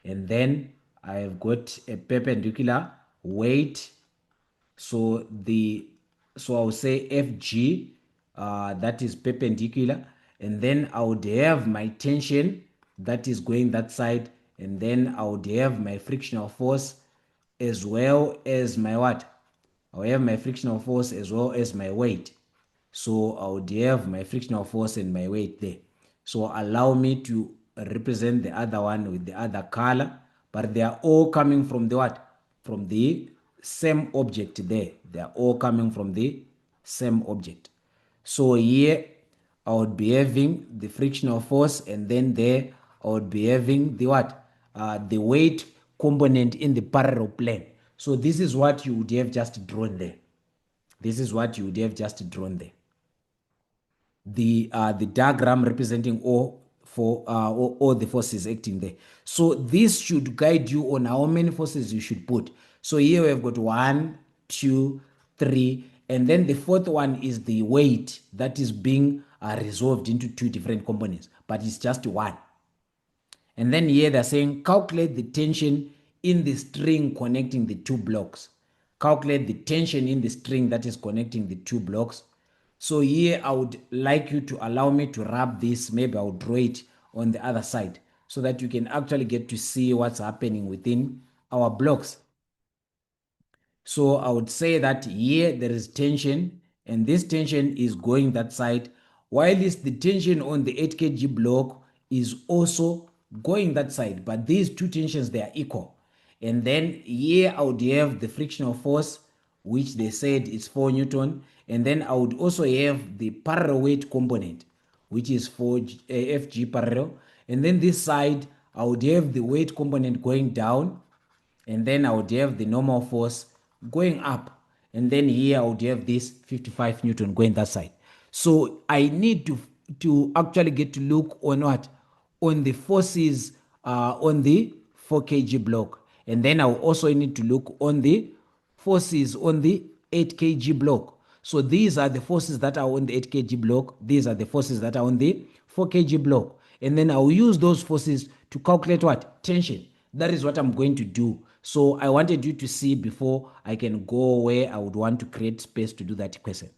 and then I have got a perpendicular weight. So I'll say FG, that is perpendicular, and then I would have my tension that is going that side, and then I would have my frictional force as well as my what? I'll have my frictional force as well as my weight. So I would have my frictional force and my weight there. So allow me to represent the other one with the other color, but they are all coming from the what? From the same object there. They are all coming from the same object. So here I would be having the frictional force, and then there I would be having the what? The weight component in the parallel plane. So this is what you would have just drawn there. This is what you would have just drawn there. The diagram representing all the forces acting there. So this should guide you on how many forces you should put. So here we have got 1, 2, 3, and then the fourth one is the weight that is being resolved into two different components, but it's just one. And then here they're saying calculate the tension in the string connecting the two blocks. Calculate the tension in the string that is connecting the two blocks. So here I would like you to allow me to wrap this. Maybe I'll draw it on the other side so that you can actually get to see what's happening within our blocks. So I would say that here there is tension, and this tension is going that side, while this the tension on the 8 kg block is also going that side. But these two tensions, they are equal. And then here I would have the frictional force, which they said is 4 Newton. And then I would also have the parallel weight component, which is 4 Fg parallel. And then this side, I would have the weight component going down, and then I would have the normal force going up, and then here I would have this 55 Newton going that side. So I need to actually get to look on what? On the forces on the 4 kg block, and then I will also need to look on the forces on the 8 kg block. So these are the forces that are on the 8 kg block, these are the forces that are on the 4 kg block, and then I will use those forces to calculate what? Tension. That is what I'm going to do. So I wanted you to see before I can go where I would want to create space to do that equation.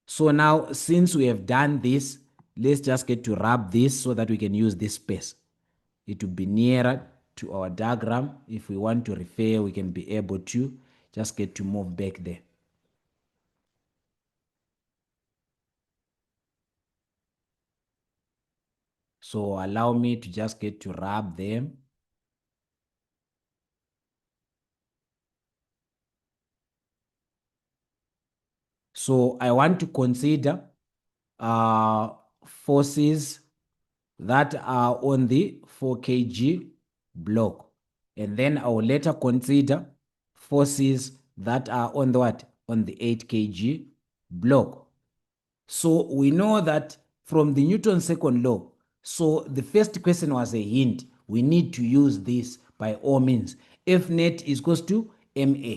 So now, since we have done this, let's just get to wrap this so that we can use this space. It will be nearer to our diagram. If we want to refer, we can be able to just get to move back there. So allow me to just get to wrap them. So I want to consider forces that are on the 4 kg block. And then I will later consider forces that are on the what? On the 8 kg block. So we know that from the Newton's second law, so the first question was a hint. We need to use this by all means. F net is equals to ma.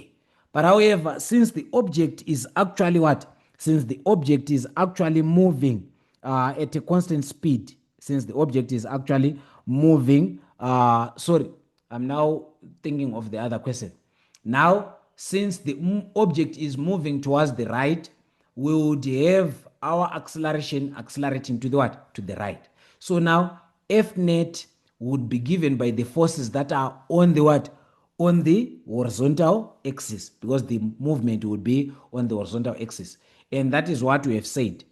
But however, since the object is actually what? Since the object is actually moving at a constant speed, since the object is actually moving, sorry, I'm now thinking of the other question. Now, since the object is moving towards the right, we would have our acceleration accelerating to the what? To the right. So now F net would be given by the forces that are on the what? On the horizontal axis, because the movement would be on the horizontal axis. And that is what we have said,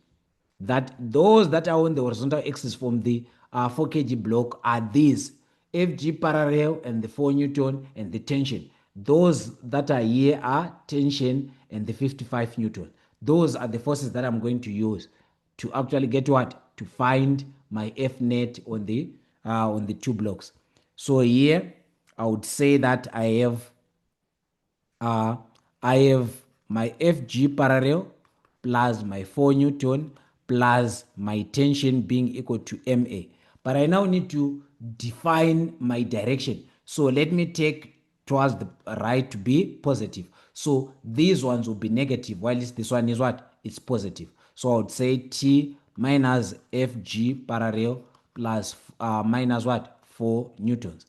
that those that are on the horizontal axis from the 4 kg block are these Fg parallel and the 4 Newton and the tension. Those that are here are tension and the 55 Newton. Those are the forces that I'm going to use to actually get what? To find my F net on the two blocks. So here I would say that I have my Fg parallel plus my 4 Newton plus my tension being equal to ma. But I now need to define my direction. So let me take towards the right to be positive. So these ones will be negative, while this one is what? It's positive. So I would say T minus Fg parallel plus minus what? 4 Newtons,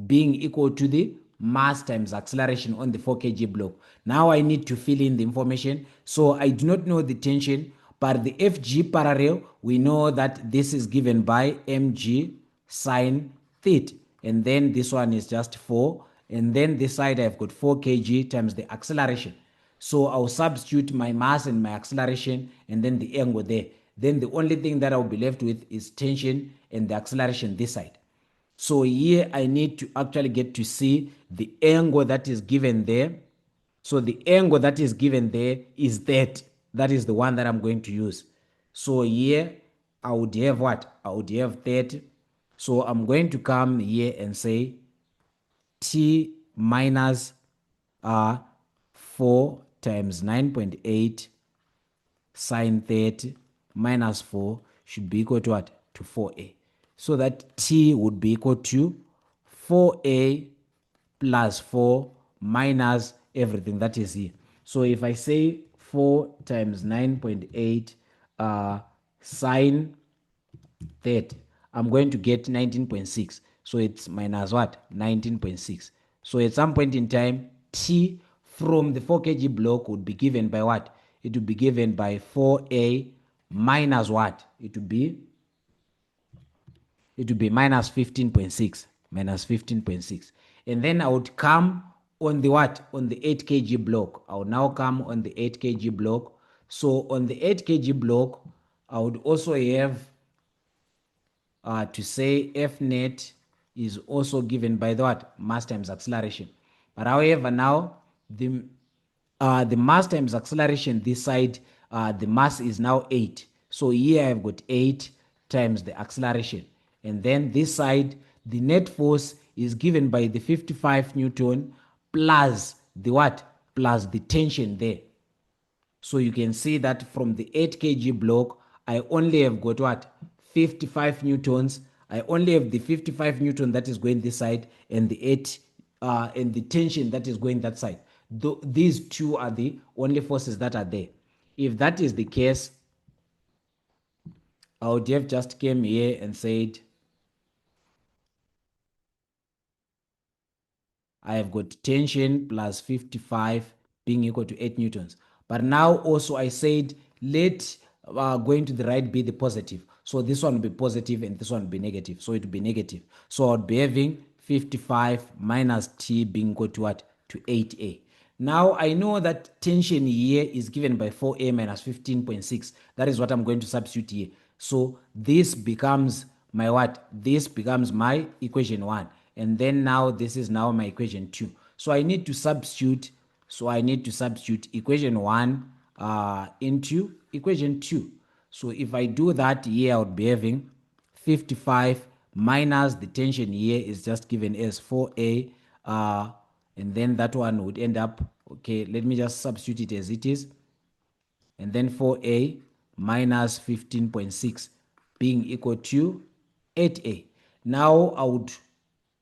being equal to the mass times acceleration on the 4 kg block. Now I need to fill in the information. So I do not know the tension, but the Fg parallel, we know that this is given by mg sine theta. And then this one is just 4. And then this side I've got 4 kg times the acceleration. So I'll substitute my mass and my acceleration and then the angle there. Then the only thing that I'll be left with is tension and the acceleration this side. So here I need to actually get to see the angle that is given there. So the angle that is given there is that. That is the one that I'm going to use. So here I would have what? I would have 30. So I'm going to come here and say t minus 4 times 9.8 sine 30 minus 4 should be equal to what? To 4a. So that t would be equal to 4a plus 4 minus everything that is here. So if I say 4 times 9.8 sine 30, I'm going to get 19.6. So it's minus what? 19.6. So at some point in time, T from the 4 kg block would be given by what? It would be given by 4A minus what? It would be minus 15.6. Minus 15.6. And then I would come on the what? On the 8 kg block. I would now come on the 8 kg block. So on the 8 kg block, I would also have to say F net is also given by the what? Mass times acceleration. But however, now the mass times acceleration, this side, the mass is now 8. So here I've got 8 times the acceleration. And then this side, the net force is given by the 55 Newton plus the what? Plus the tension there. So you can see that from the 8 kg block, I only have got what? 55 newtons. I only have the 55 newton that is going this side and the 8 and the tension that is going that side. These two are the only forces that are there. If that is the case, I would have just came here and said I have got tension plus 55 being equal to 8 newtons. But now also I said let going to the right be the positive. So this one will be positive and this one will be negative. So it will be negative. So I would be having 55 minus T being equal to what? To 8A. Now I know that tension here is given by 4A minus 15.6. That is what I'm going to substitute here. So this becomes my what? This becomes my equation 1. And then now this is now my equation 2. So I need to substitute. So I need to substitute equation 1 into equation 2. So if I do that here, I would be having 55 minus the tension here is just given as 4A. And then that one would end up, okay, let me just substitute it as it is. And then 4A minus 15.6 being equal to 8A. Now I would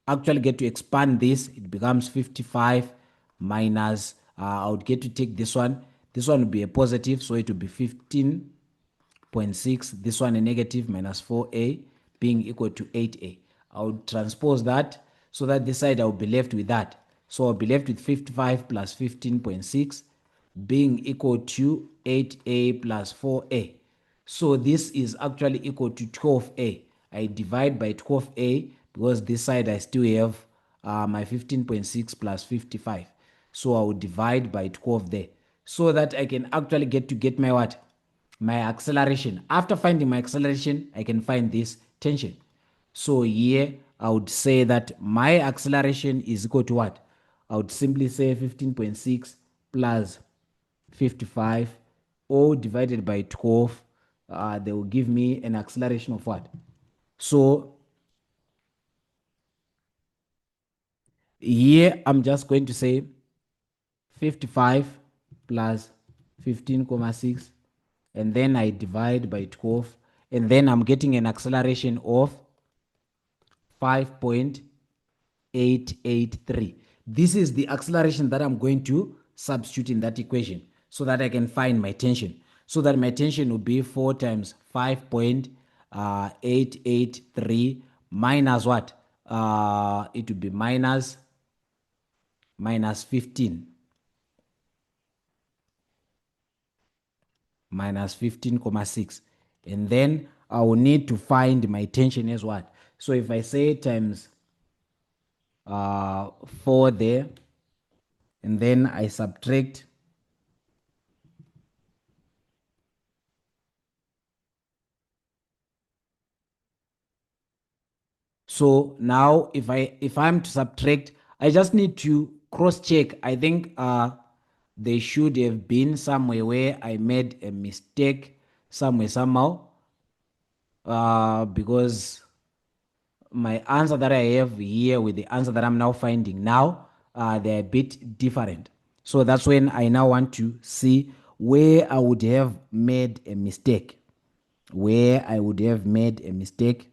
actually get to expand this. It becomes 55 minus, I would get to take this one. This one would be a positive, so it would be 15.6. This one a negative minus 4A being equal to 8A. I would transpose that so that this side I will be left with that. So I'll be left with 55 plus 15.6 being equal to 8A plus 4A. So this is actually equal to 12A. I divide by 12A because this side I still have my 15.6 plus 55. So I will divide by 12 there so that I can actually get my what? My acceleration. After finding my acceleration, I can find this tension. So here I would say that my acceleration is equal to what? I would simply say 15.6 plus 55 all divided by 12. They will give me an acceleration of what? So here I'm just going to say 55 plus 15.6 and then I divide by 12 and then I'm getting an acceleration of 5.883. This is the acceleration that I'm going to substitute in that equation so that I can find my tension. So that my tension will be 4 times 5.883 minus what? It would be minus 15. Minus 15.6. And then I will need to find my tension as what? So if I say times 4 there, and then I subtract, So now if I'm to subtract, I just need to cross check. I think there should have been somewhere where I made a mistake somewhere somehow, because my answer that I have here with the answer that I'm now finding now, they're a bit different. So that's when I now want to see where I would have made a mistake. Where I would have made a mistake.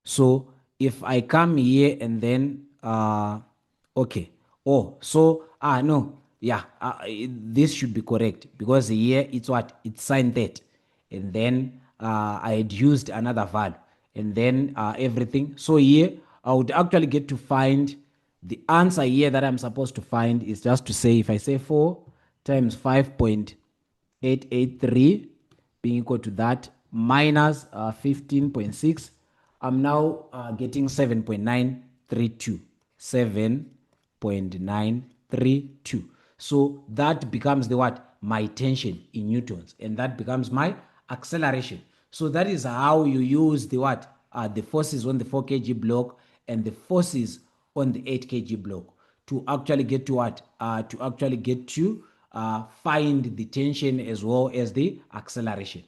So if I come here and then okay. Oh, so no, yeah, this should be correct because here it's what? It's sign that. And then I had used another value and then everything. So here I would actually get to find the answer here that I'm supposed to find is just to say if I say 4 times 5.883 being equal to that minus 15.6, I'm now getting 7.932. 7.932. So that becomes the what? My tension in newtons. And that becomes my acceleration. So that is how you use the what? The forces on the 4 kg block and the forces on the 8 kg block to actually get to what? To actually get to find the tension as well as the acceleration.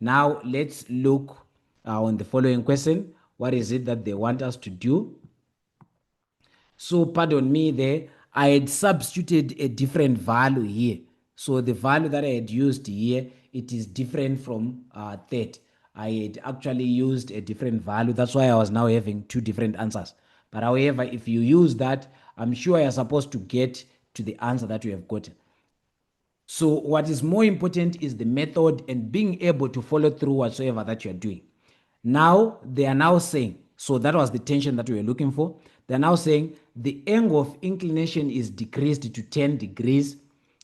Now let's look on the following question. What is it that they want us to do? So pardon me there, I had substituted a different value here. So the value that I had used here, it is different from that. I had actually used a different value. That's why I was now having two different answers. But however, if you use that, I'm sure you're supposed to get to the answer that you have gotten. So what is more important is the method and being able to follow through whatsoever that you're doing. Now they are now saying, so that was the tension that we were looking for. They're now saying the angle of inclination is decreased to 10 degrees.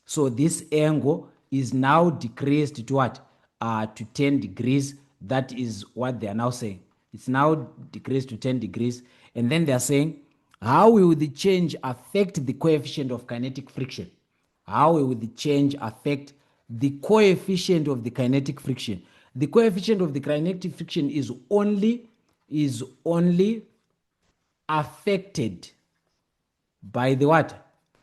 So this angle is now decreased to what? To 10 degrees. That is what they are now saying. It's now decreased to 10 degrees. And then they are saying, how will the change affect the coefficient of kinetic friction? How will the change affect the coefficient of the kinetic friction? The coefficient of the kinetic friction is only affected by the what?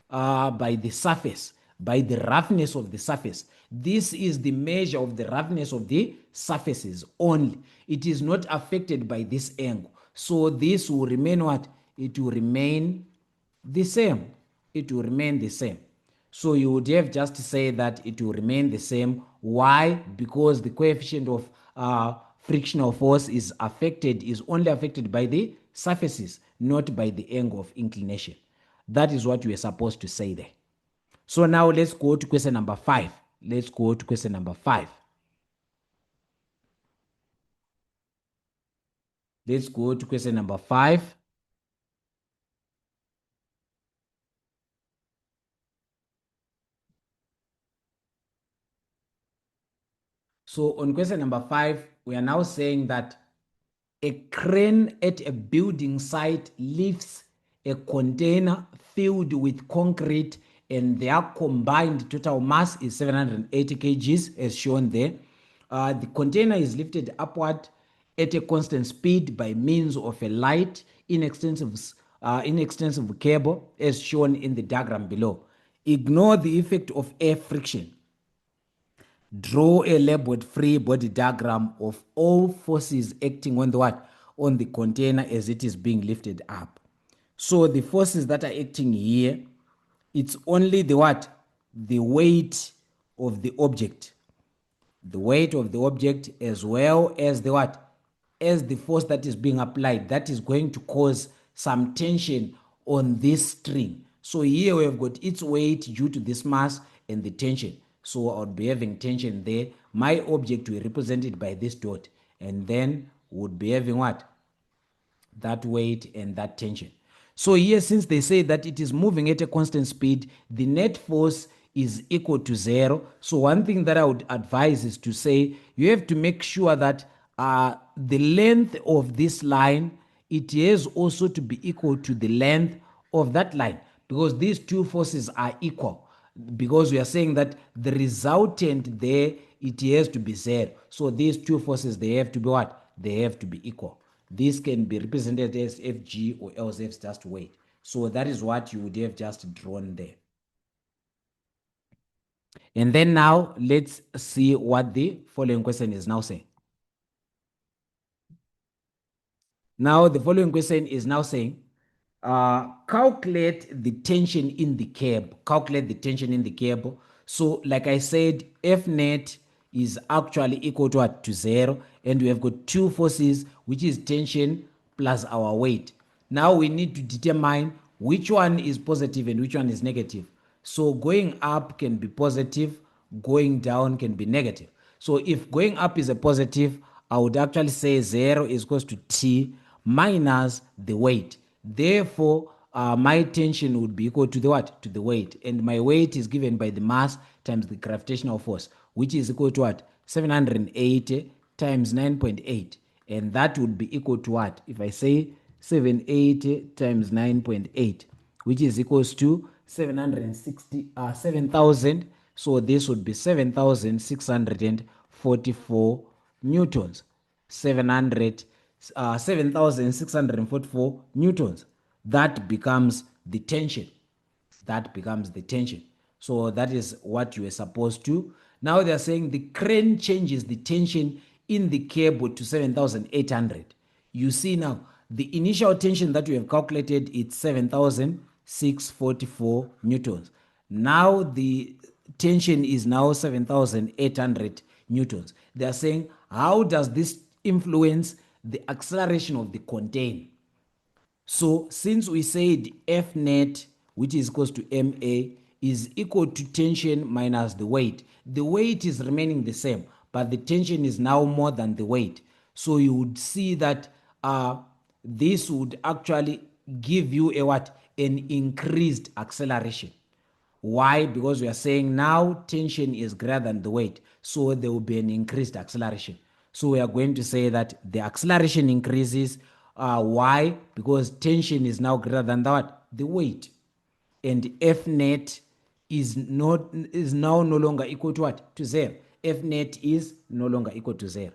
By the surface, by the roughness of the surface. This is the measure of the roughness of the surfaces only. It is not affected by this angle. So this will remain what? It will remain the same. It will remain the same. So you would have just to say that it will remain the same. Why? Because the coefficient of frictional force is only affected by the surfaces, not by the angle of inclination. That is what we are supposed to say there. So now let's go to question number 5. Let's go to question number 5. Let's go to question number 5. So on question number 5, we are now saying that a crane at a building site lifts a container filled with concrete and their combined total mass is 780 kgs as shown there. The container is lifted upward at a constant speed by means of a light inextensive cable as shown in the diagram below. Ignore the effect of air friction. Draw a labeled free body diagram of all forces acting on the what? On the container as it is being lifted up. So the forces that are acting here, it's only the what? The weight of the object. The weight of the object as well as the what? As the force that is being applied, that is going to cause some tension on this string. So here we have got its weight due to this mass and the tension. So I would be having tension there. My object will be represented by this dot, and then would be having what? That weight and that tension. So here, since they say that it is moving at a constant speed, the net force is equal to 0. So one thing that I would advise is to say you have to make sure that the length of this line, it has also to be equal to the length of that line, because these two forces are equal. because we are saying that the resultant there, it has to be zero. So these two forces, they have to be what? They have to be equal. This can be represented as Fg or else it's just weight. So that is what you would have just drawn there. And then now let's see what the following question is now saying. Now the following question is now saying, calculate the tension in the cable. Calculate the tension in the cable. So like I said, F net is actually equal to what? To zero. And we have got two forces, which is tension plus our weight. Now we need to determine which one is positive and which one is negative. So going up can be positive, going down can be negative. So if going up is a positive, I would actually say 0 is equals to T minus the weight. Therefore, my tension would be equal to the what? To the weight. And my weight is given by the mass times the gravitational force, which is equal to what? 780 times 9.8. And that would be equal to what? If I say 780 times 9.8, which is equals to 7,000. So this would be 7,644 newtons. 7,644 newtons. That becomes the tension. That becomes the tension. So that is what you are supposed to. Now they are saying the crane changes the tension in the cable to 7,800. You see now, the initial tension that we have calculated is 7,644 newtons. Now the tension is now 7,800 newtons. They are saying, how does this influence the acceleration of the container? So since we said F net, which is equals to MA, is equal to tension minus the weight is remaining the same, but the tension is now more than the weight. So you would see that this would actually give you a what? An increased acceleration. Why? Because we are saying now tension is greater than the weight, so there will be an increased acceleration. So we are going to say that the acceleration increases. Why? Because tension is now greater than the what? The weight. And F net is now no longer equal to what? To zero. F net is no longer equal to zero.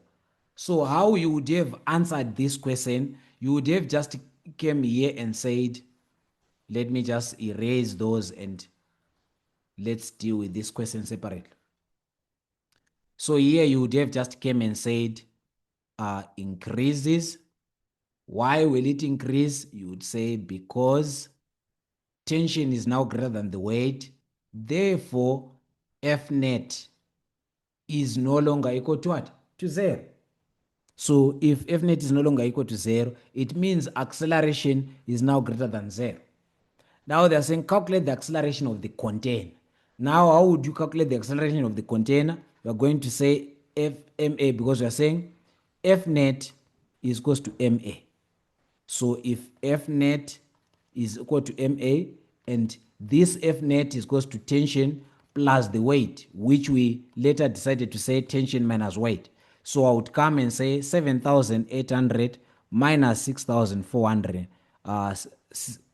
So how you would have answered this question, you would have just came here and said, let me just erase those and let's deal with this question separately. So here you would have just came and said increases. Why will it increase? You would say because tension is now greater than the weight. Therefore, F net is no longer equal to what? To zero. So if F net is no longer equal to zero, it means acceleration is now greater than zero. Now they're saying calculate the acceleration of the container. Now, how would you calculate the acceleration of the container? We are going to say FMA because we are saying F net is equals to MA. So if F net is equal to MA and this F net is equals to tension plus the weight, which we later decided to say tension minus weight. So I would come and say 7,800 minus 6,400,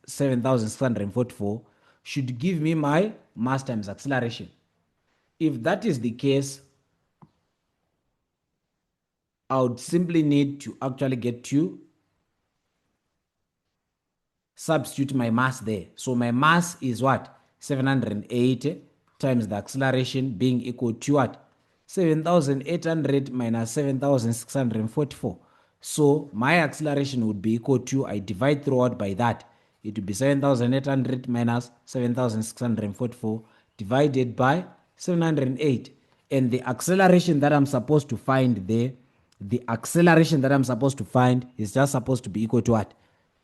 7,644 should give me my mass times acceleration. If that is the case, I would simply need to actually get to substitute my mass there. So my mass is what? 780 times the acceleration being equal to what? 7,800 minus 7,644. So my acceleration would be equal to, I divide throughout by that. It would be 7,800 minus 7,644 divided by 708. And the acceleration that I'm supposed to find there, the acceleration that I'm supposed to find is just supposed to be equal to what?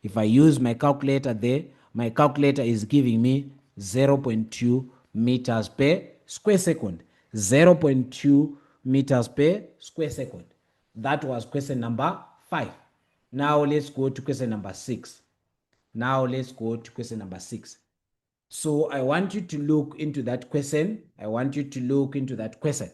If I use my calculator there, my calculator is giving me 0.2 meters per square second. 0.2 meters per square second. That was question number 5. Now let's go to question number 6. Now let's go to question number 6. So I want you to look into that question. I want you to look into that question.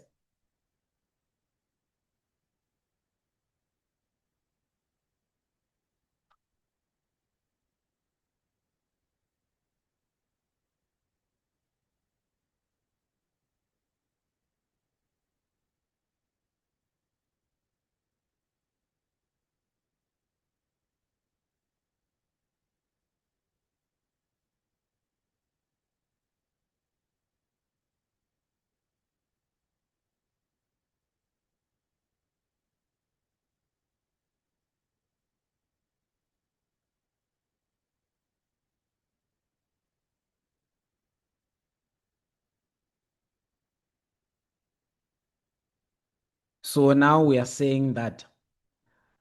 So now we are saying that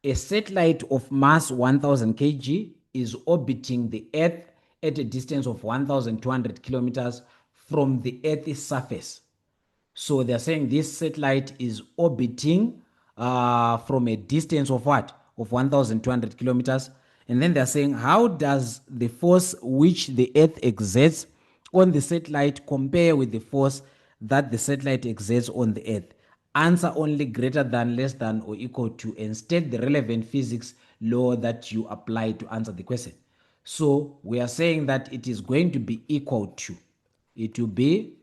a satellite of mass 1000 kg is orbiting the Earth at a distance of 1200 kilometers from the Earth's surface. So they're saying this satellite is orbiting from a distance of what? Of 1,200 kilometers. And then they're saying, how does the force which the Earth exerts on the satellite compare with the force that the satellite exerts on the Earth? Answer only greater than, less than, or equal to, and state the relevant physics law that you apply to answer the question. So we are saying that it is going to be equal to. It will be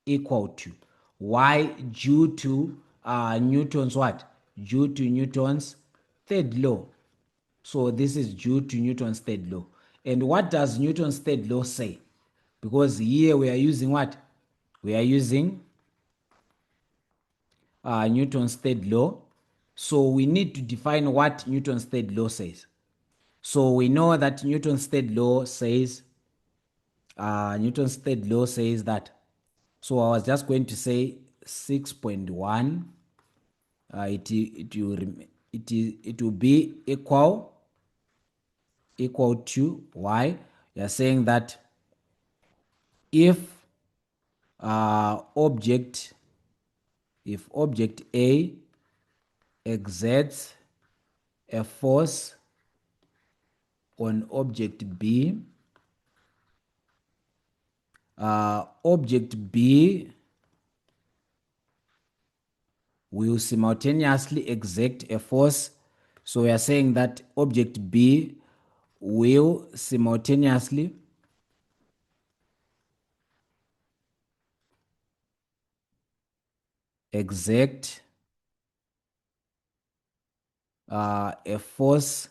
equal to. Why? Due to Newton's what? Due to Newton's third law. So this is due to Newton's third law. And what does Newton's third law say? Because here we are using what? We are using Newton's third law. So we need to define what Newton's third law says. So we know that Newton's third law says that. So I was just going to say 6.1. It will be equal to. Why? You're saying that if object A exerts a force on object B, object B will simultaneously exert a force. So we are saying that object B will simultaneously exert a force,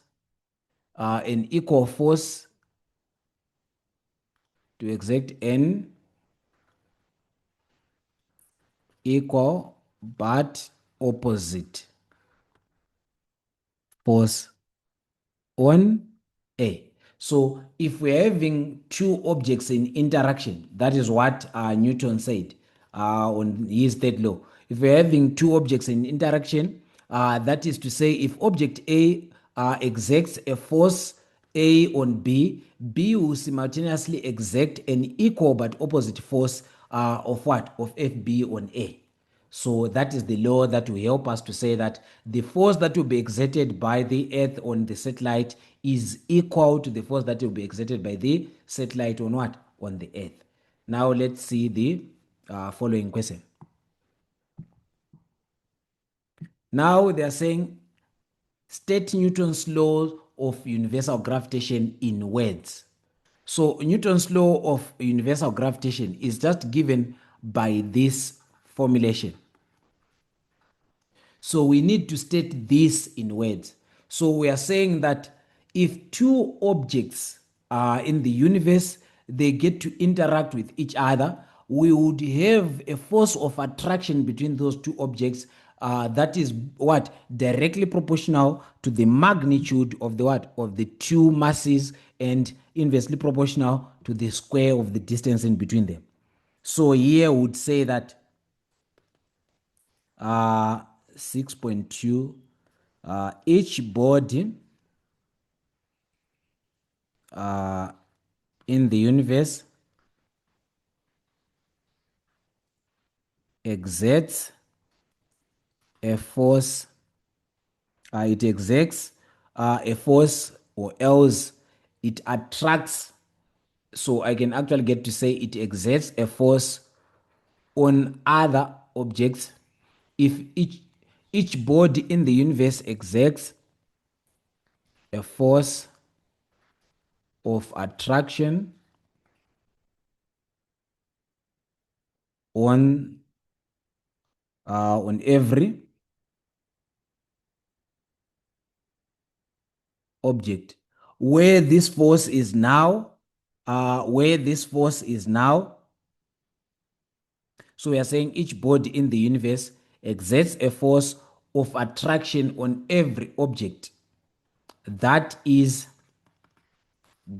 an equal force to exert an equal but opposite force on A. So if we're having two objects in interaction, that is what Newton said on his third law. If we're having two objects in interaction, that is to say, if object A exerts a force A on B, B will simultaneously exert an equal but opposite force of what? Of FB on A. So that is the law that will help us to say that the force that will be exerted by the Earth on the satellite is equal to the force that will be exerted by the satellite on what? On the Earth. Now let's see the following question. Now they are saying, state Newton's law of universal gravitation in words. So Newton's law of universal gravitation is just given by this formulation. So we need to state this in words. So we are saying that if two objects are in the universe, they get to interact with each other, we would have a force of attraction between those two objects that is what? Directly proportional to the magnitude of the what? Of the two masses, and inversely proportional to the square of the distance in between them. So here we would say that 6.2, each body in the universe exerts a force, it exerts a force, or else it attracts. So I can actually get to say it exerts a force on other objects. If each body in the universe exerts a force of attraction on every object, where this force is now, so we are saying each body in the universe exerts a force of attraction on every object that is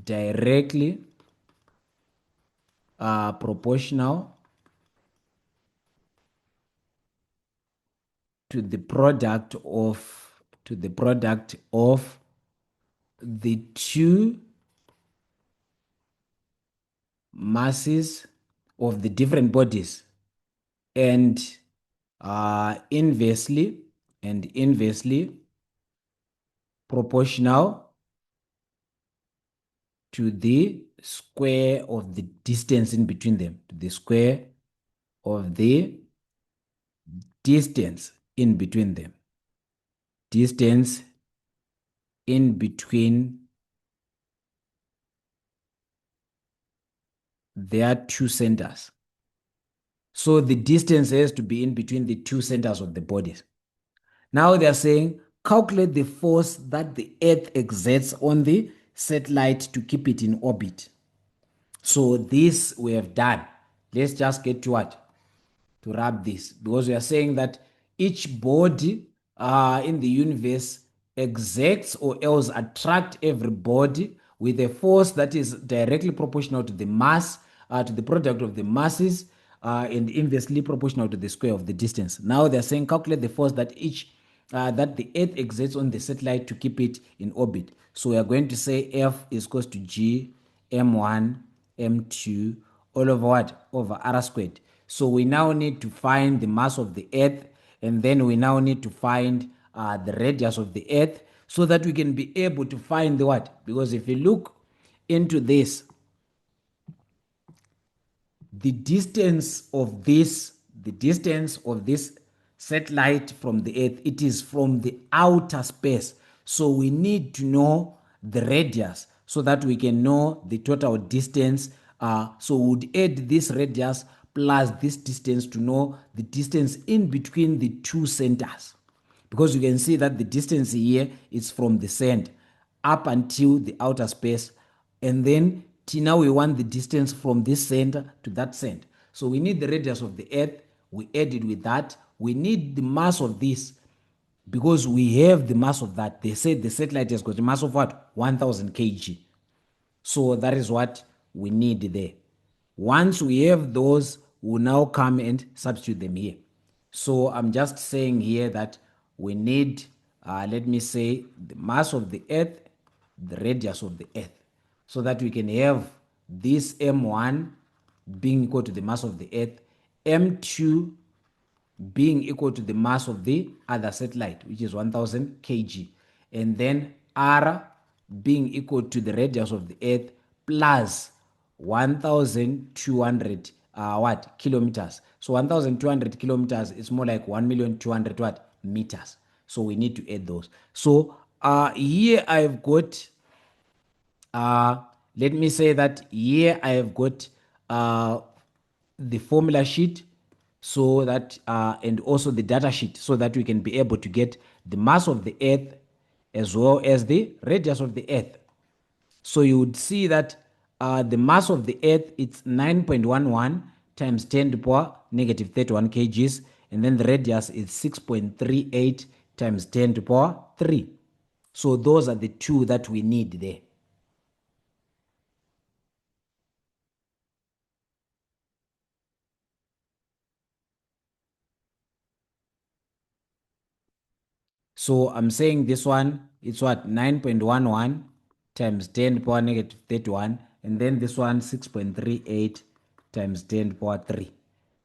directly proportional to the product of the two masses of the different bodies, and inversely proportional to the square of the distance in between them, to the square of the distance in between them, distance in between their two centers. So the distance has to be in between the two centers of the bodies. Now they're saying calculate the force that the Earth exerts on the satellite to keep it in orbit. So this we have done. Let's just get to what? To wrap this, because we are saying that each body in the universe exerts or else attract every body with a force that is directly proportional to the mass, to the product of the masses, and inversely proportional to the square of the distance. Now they're saying calculate the force that that the Earth exerts on the satellite to keep it in orbit. So we are going to say F is equals to G m1 m2 all over what? Over r squared. So we now need to find the mass of the Earth, and then we now need to find the radius of the Earth, so that we can be able to find the what? Because if you look into this, the distance of this satellite from the Earth, it is from the outer space. So we need to know the radius so that we can know the total distance. So we would add this radius plus this distance to know the distance in between the two centers, because you can see that the distance here is from the center up until the outer space, and then now we want the distance from this center to that center. So we need the radius of the Earth, we add it with that. We need the mass of this, because we have the mass of that. They said the satellite has got a mass of what? 1000 kg. So that is what we need there. Once we have those, we'll now come and substitute them here. So I'm just saying here that we need, let me say, the mass of the Earth, the radius of the Earth, so that we can have this m1 being equal to the mass of the Earth, m2 being equal to the mass of the other satellite, which is 1000 kg, and then r being equal to the radius of the Earth plus 1200 what kilometers. So 1200 kilometers is more like 1,200,000 what meters. So we need to add those. So here I've got uh let me say that here I have got the formula sheet, so that and also the data sheet, so that we can be able to get the mass of the Earth as well as the radius of the Earth. So you would see that the mass of the Earth, it's 9.11 times 10 to the power negative 31 kgs, and then the radius is 6.38 times 10 to the power 3. So those are the two that we need there. So I'm saying this one, it's what? 9.11 times 10 to the power negative 31. And then this one, 6.38 times 10 to the power 3.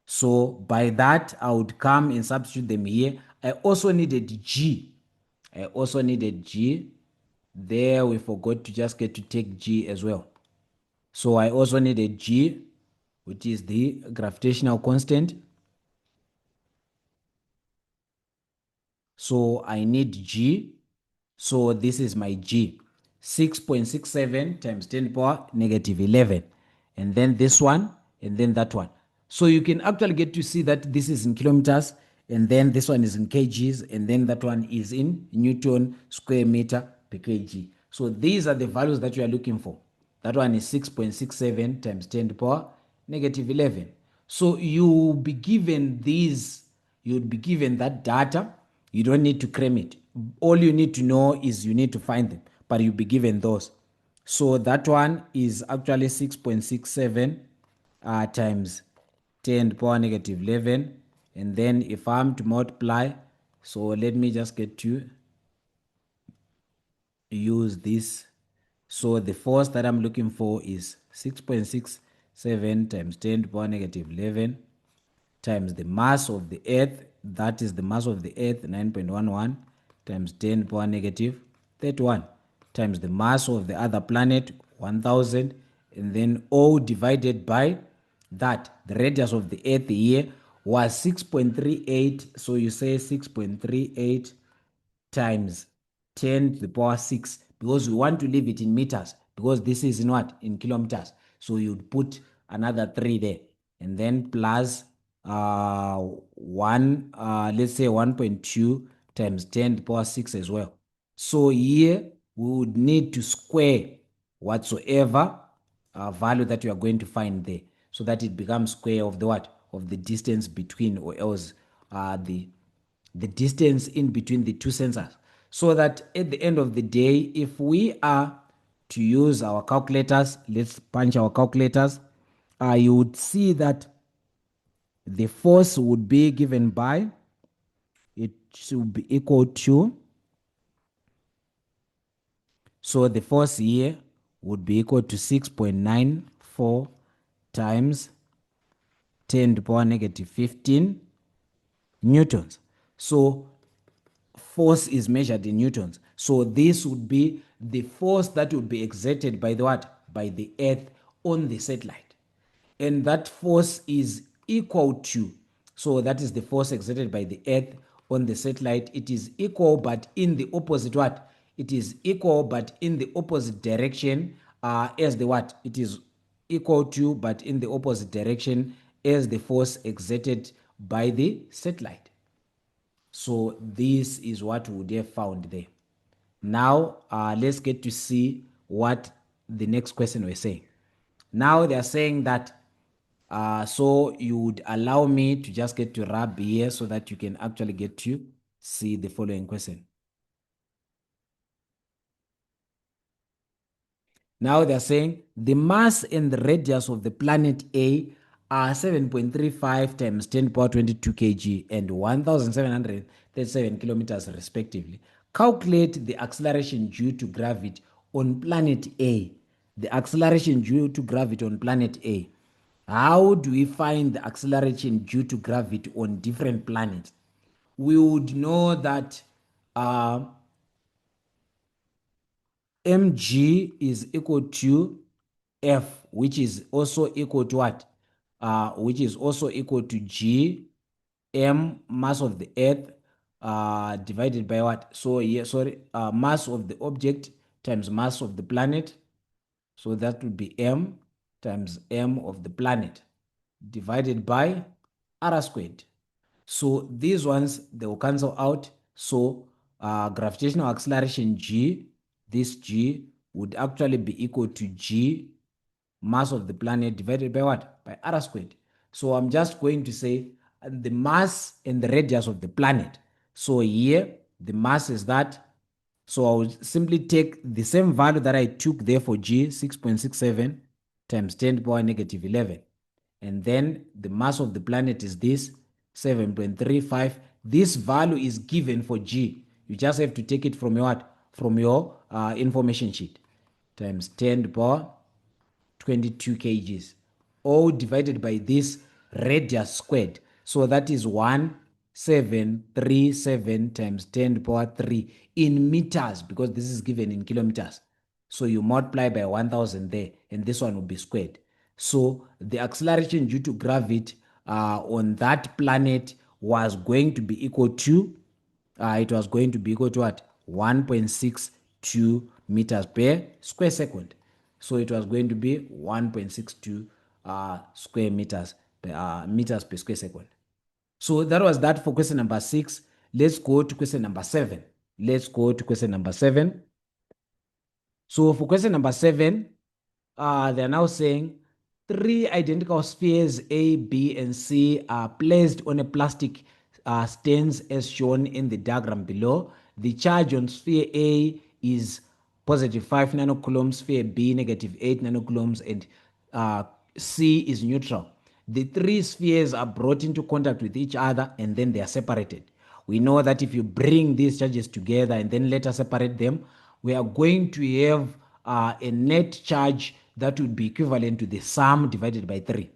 So by that, I would come and substitute them here. I also needed G. There we forgot to just get to take G as well. So I also needed G, which is the gravitational constant. So I need G. So this is my G. 6.67 times 10 to the power negative 11. And then this one, and then that one. So you can actually get to see that this is in kilometers, and then this one is in kgs, and then that one is in Newton square meter per kg. So these are the values that you are looking for. That one is 6.67 times 10 to the power negative 11. So you'll be given these, you'll be given that data. You don't need to cram it. All you need to know is you need to find them, but you'll be given those. So that one is actually 6.67 times 10 to the power negative 11. And then if I'm to multiply So let me just get to use this. So the force that I'm looking for is 6.67 times 10 to the power negative 11 times the mass of the earth, that is the mass of the earth, 9.11, times 10 to the power negative 31, times the mass of the other planet, 1000, and then all divided by that. The radius of the earth here was 6.38, so you say 6.38 times 10 to the power 6, because we want to leave it in meters, because this is in what, in kilometers. So you'd put another 3 there, and then plus 1, let's say 1.2 times 10 to the power 6 as well. So here we would need to square whatsoever value that you are going to find there, so that it becomes square of the what, of the distance between, or else the distance in between the two sensors, so that at the end of the day, if we are to use our calculators, let's punch our calculators, you would see that the force would be given by, it should be equal to, so the force here would be equal to 6.94 times 10 to the power negative 15 newtons. So force is measured in newtons. So this would be the force that would be exerted by the what? By the earth on the satellite. And that force is equal to, so that is the force exerted by the earth on the satellite. It is equal but in the opposite what? It is equal but in the opposite direction as the what? It is equal to but in the opposite direction as the force exerted by the satellite. So this is what we would have found there. Now let's get to see what the next question we're saying. Now they're saying that so you would allow me to just get to rub here so that you can actually get to see the following question. Now they're saying the mass and the radius of the planet A are 7.35 times 10 to the power 22 kg and 1,737 kilometers respectively. Calculate the acceleration due to gravity on planet A. The acceleration due to gravity on planet A. How do we find the acceleration due to gravity on different planets? We would know that mg is equal to f, which is also equal to what? Which is also equal to g m, mass of the earth, divided by what? So yeah, sorry, mass of the object times mass of the planet. So that would be m times m of the planet divided by r squared. So these ones, they will cancel out. So gravitational acceleration g, this g would actually be equal to g mass of the planet divided by what? By r squared. So I'm just going to say the mass and the radius of the planet. So here the mass is that. So I will simply take the same value that I took there for g, 6.67 times 10 to the power negative 11. And then the mass of the planet is this, 7.35. This value is given for g. You just have to take it from your what? From your information sheet. Times 10 to the power 22 kgs, all divided by this radius squared. So that is 1737 times 10 to the power 3 in meters, because this is given in kilometers. So you multiply by 1000 there, and this one will be squared. So the acceleration due to gravity on that planet was going to be equal to, it was going to be equal to what? 1.62 meters per square second. So it was going to be 1.62 square meters per square second. So that was that for question number 6. Let's go to question number 7. Let's go to question number 7. So for question number 7, they're now saying 3 identical spheres A, B, and C are placed on a plastic stands as shown in the diagram below. The charge on sphere A is positive 5 nanocoulombs, sphere B negative 8 nanocoulombs, and C is neutral. The 3 spheres are brought into contact with each other and then they are separated. we know that if you bring these charges together and then later separate them, we are going to have a net charge that would be equivalent to the sum divided by 3.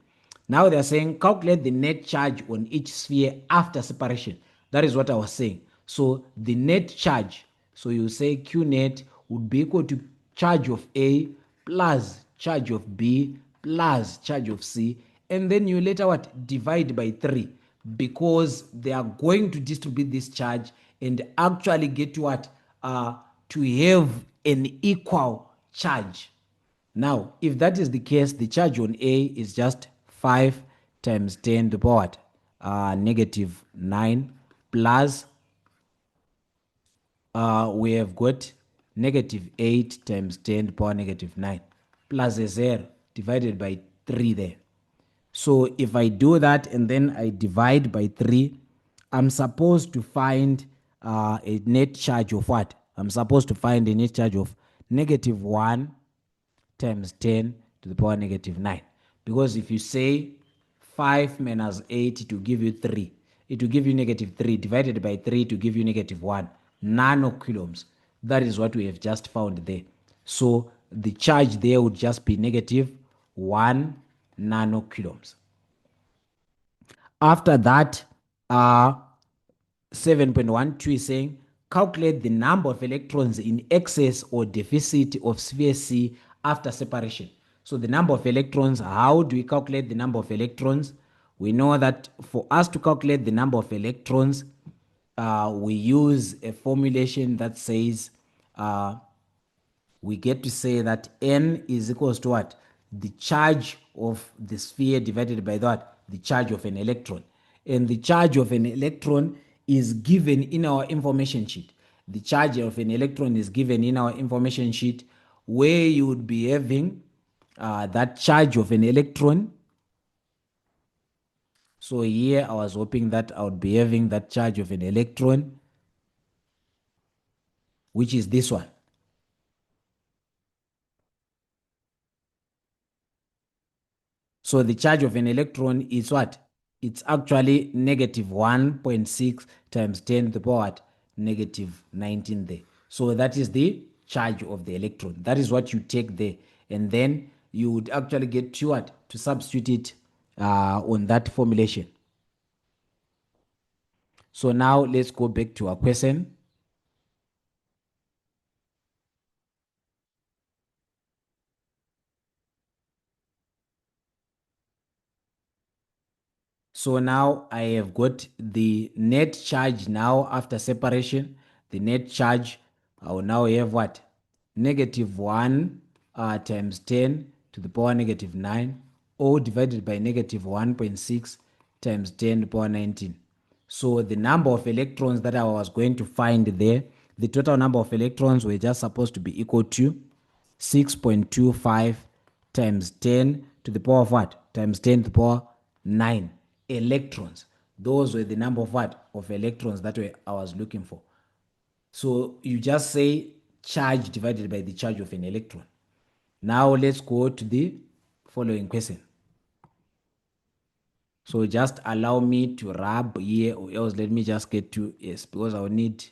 Now they are saying calculate the net charge on each sphere after separation. That is what I was saying. So the net charge, so you say Q net would be equal to charge of A plus charge of B plus charge of C, and then you later what, divide by 3, because they are going to distribute this charge and actually get what, to have an equal charge. Now if that is the case, the charge on A is just 5 times 10 to the power negative 9 plus we have got negative 8 times 10 to the power negative 9 plus a 0 divided by 3 there. So if I do that and then I divide by 3, I'm supposed to find a net charge of what? I'm supposed to find a net charge of negative 1 times 10 to the power negative 9. Because if you say 5 minus 8 to give you 3, it will give you negative 3 divided by 3 to give you negative 1 nanocoulombs. That is what we have just found there. So the charge there would just be negative 1 nanocoulombs. After that, 7.12 is saying calculate the number of electrons in excess or deficit of sphere C after separation. So the number of electrons, how do we calculate the number of electrons? We know that for us to calculate the number of electrons, we use a formulation that says we get to say that N is equals to what? The charge of the sphere divided by that, the charge of an electron. And the charge of an electron is given in our information sheet. The charge of an electron is given in our information sheet, where you would be having that charge of an electron. So here I was hoping that I would be having that charge of an electron, which is this one. So the charge of an electron is what? It's actually negative 1.6 times 10 to the power negative 19 there. So that is the charge of the electron. That is what you take there. And then you would actually get to what? To substitute it on that formulation. So now let's go back to our question. So now I have got the net charge now after separation. The net charge, I will now have what? Negative 1 times 10 to the power negative 9, or divided by negative 1.6 times 10 to the power 19. So the number of electrons that I was going to find there, the total number of electrons were just supposed to be equal to 6.25 times 10 to the power of what? Times 10 to the power 9 electrons. Those were the number of what? Of electrons that I was looking for. So you just say charge divided by the charge of an electron. Now let's go to the following question. So just allow me to rub here, or else let me just get to yes, because I will need.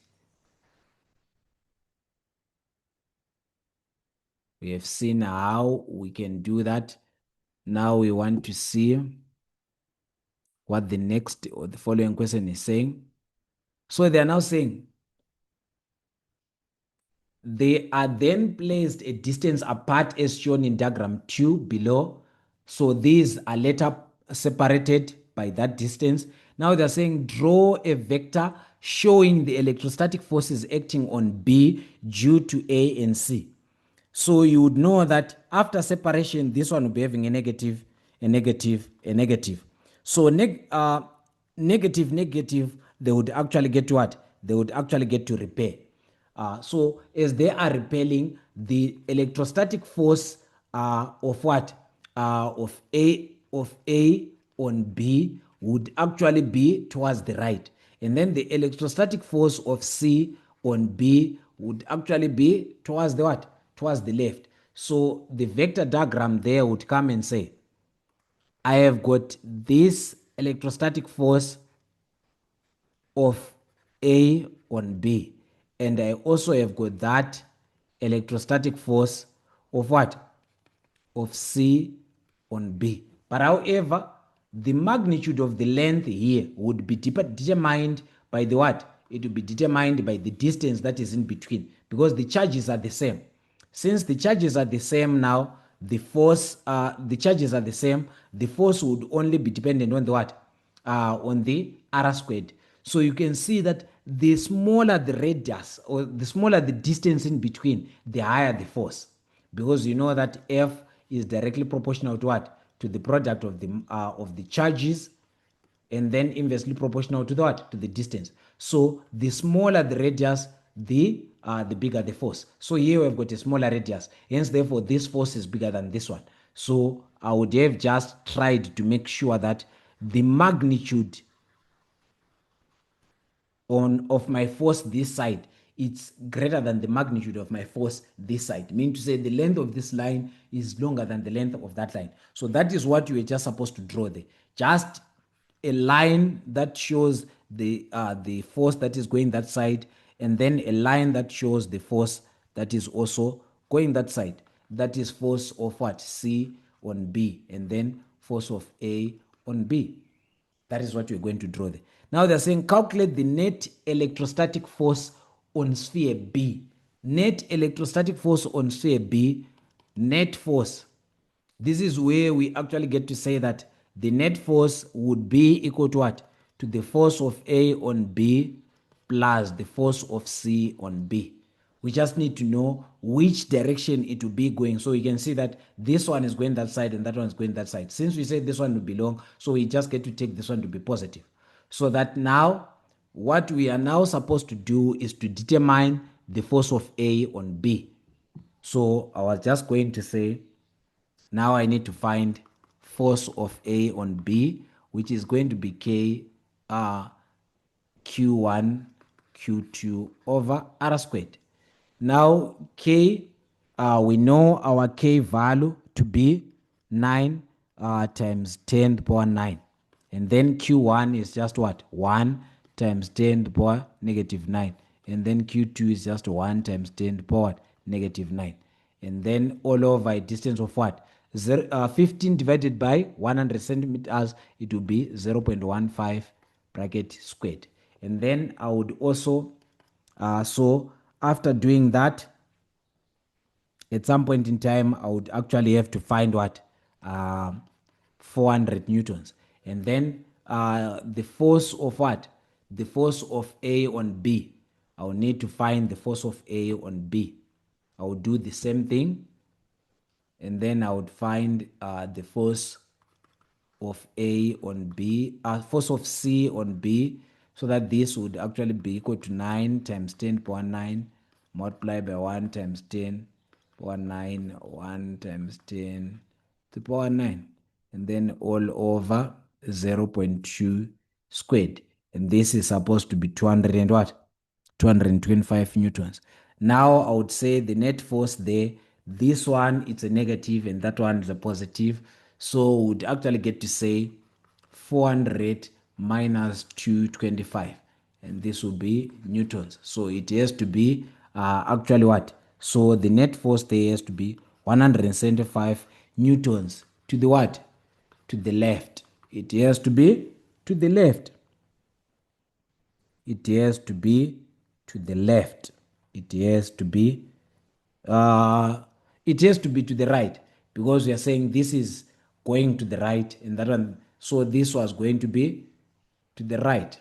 We have seen how we can do that. Now we want to see what the next or the following question is saying. So they are now saying they are then placed a distance apart as shown in diagram 2 below. So these are later separated by that distance. Now they're saying draw a vector showing the electrostatic forces acting on B due to A and C. So you would know that after separation, this one will be having a negative, a negative, a negative. So negative, negative, they would actually get to what? They would actually get to repel. So as they are repelling, the electrostatic force of what? Of A on B would actually be towards the right. And then the electrostatic force of C on B would actually be towards the what? Towards the left. So the vector diagram there would come and say, I have got this electrostatic force of A on B. And I also have got that electrostatic force of what? Of C on B. But however, the magnitude of the length here would be determined by the what? It will be determined by the distance that is in between, because the charges are the same. Since the charges are the same now, the charges are the same, the force would only be dependent on the what? On the r squared. So you can see that the smaller the radius, or the smaller the distance in between, the higher the force, because you know that F is directly proportional to what? To the product of the charges, and then inversely proportional to the what? To the distance. So the smaller the radius, the bigger the force. So here we've got a smaller radius, hence therefore this force is bigger than this one. So I would have just tried to make sure that the magnitude of my force this side, it's greater than the magnitude of my force this side, meaning to say the length of this line is longer than the length of that line. So that is what you were just supposed to draw there, just a line that shows the force that is going that side, and then a line that shows the force that is also going that side. That is force of what? C on B, and then force of A on B. That is what we're going to draw there. Now they're saying calculate the net electrostatic force on sphere B. Net electrostatic force on sphere B, net force. This is where we actually get to say that the net force would be equal to what? To the force of A on B plus the force of C on B. We just need to know which direction it will be going. So you can see that this one is going that side and that one is going that side. Since we said this one will be long, so we just get to take this one to be positive. So that now what we are now supposed to do is to determine the force of A on B. So I was just going to say, now I need to find force of A on B, which is going to be K Q1 Q2 over R squared. Now K, we know our K value to be 9 times 10 to the power 9. And then Q1 is just what? 1 times 10 to the power negative 9. And then Q2 is just 1 times 10 to the power negative 9. And then all over a distance of what? 15 divided by 100 centimeters, it will be 0.15 bracket squared. And then I would also, so after doing that, at some point in time, I would actually have to find what? 400 newtons. And then the force of what? The force of A on B. I will need to find the force of A on B. I will do the same thing. And then I would find the force of A on B, force of C on B, so that this would actually be equal to 9 times 10 to the power 9 multiplied by 1 times 10 to the power 9, 1 times 10 to the power 9, and then all over 0.2 squared. And this is supposed to be 200 and what? 225 newtons. Now I would say the net force there, this one it's a negative and that one is a positive. So we would actually get to say 400 minus 225, and this will be newtons. So it has to be actually what? So the net force there has to be 175 newtons to the what? To the left. It has to be to the left. It has to be to the left. It has to be to the right, because we are saying this is going to the right and that one, so this was going to be to the right,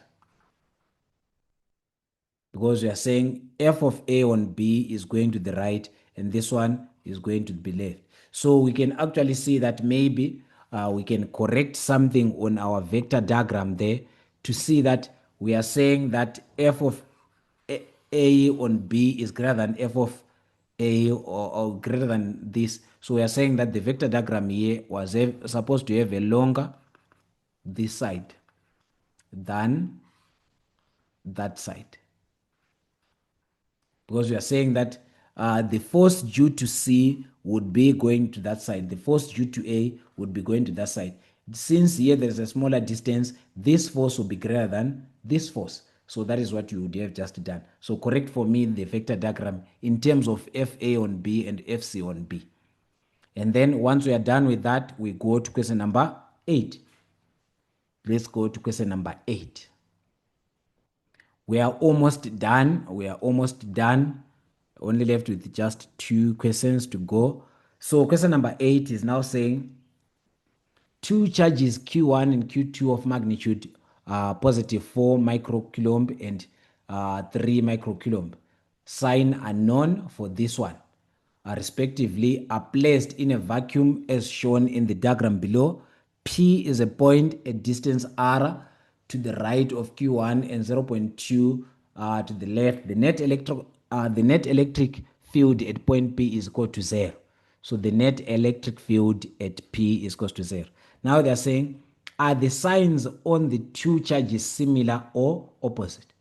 because we are saying F of A on B is going to the right and this one is going to be left. So we can actually see that maybe we can correct something on our vector diagram there to see that we are saying that F of A on B is greater than F of A, or greater than this. So we are saying that the vector diagram here was supposed to have a longer this side than that side, because we are saying that the force due to C would be going to that side, the force due to A would be going to that side. Since here there is a smaller distance, this force will be greater than this force. So that is what you would have just done. So correct for me the vector diagram in terms of FA on B and FC on B. And then once we are done with that, we go to question number 8. Let's go to question number 8. We are almost done. We are almost done. Only left with just 2 questions to go. So question number 8 is now saying two charges Q1 and Q2 of magnitude positive 4 microcoulomb and 3 microcoulomb, sign unknown for this one, respectively, are placed in a vacuum as shown in the diagram below. P is a point at distance r to the right of Q1 and 0.2 to the left. The net electric field at point P is equal to 0. So the net electric field at P is equal to 0. Now they're saying, are the signs on the two charges similar or opposite?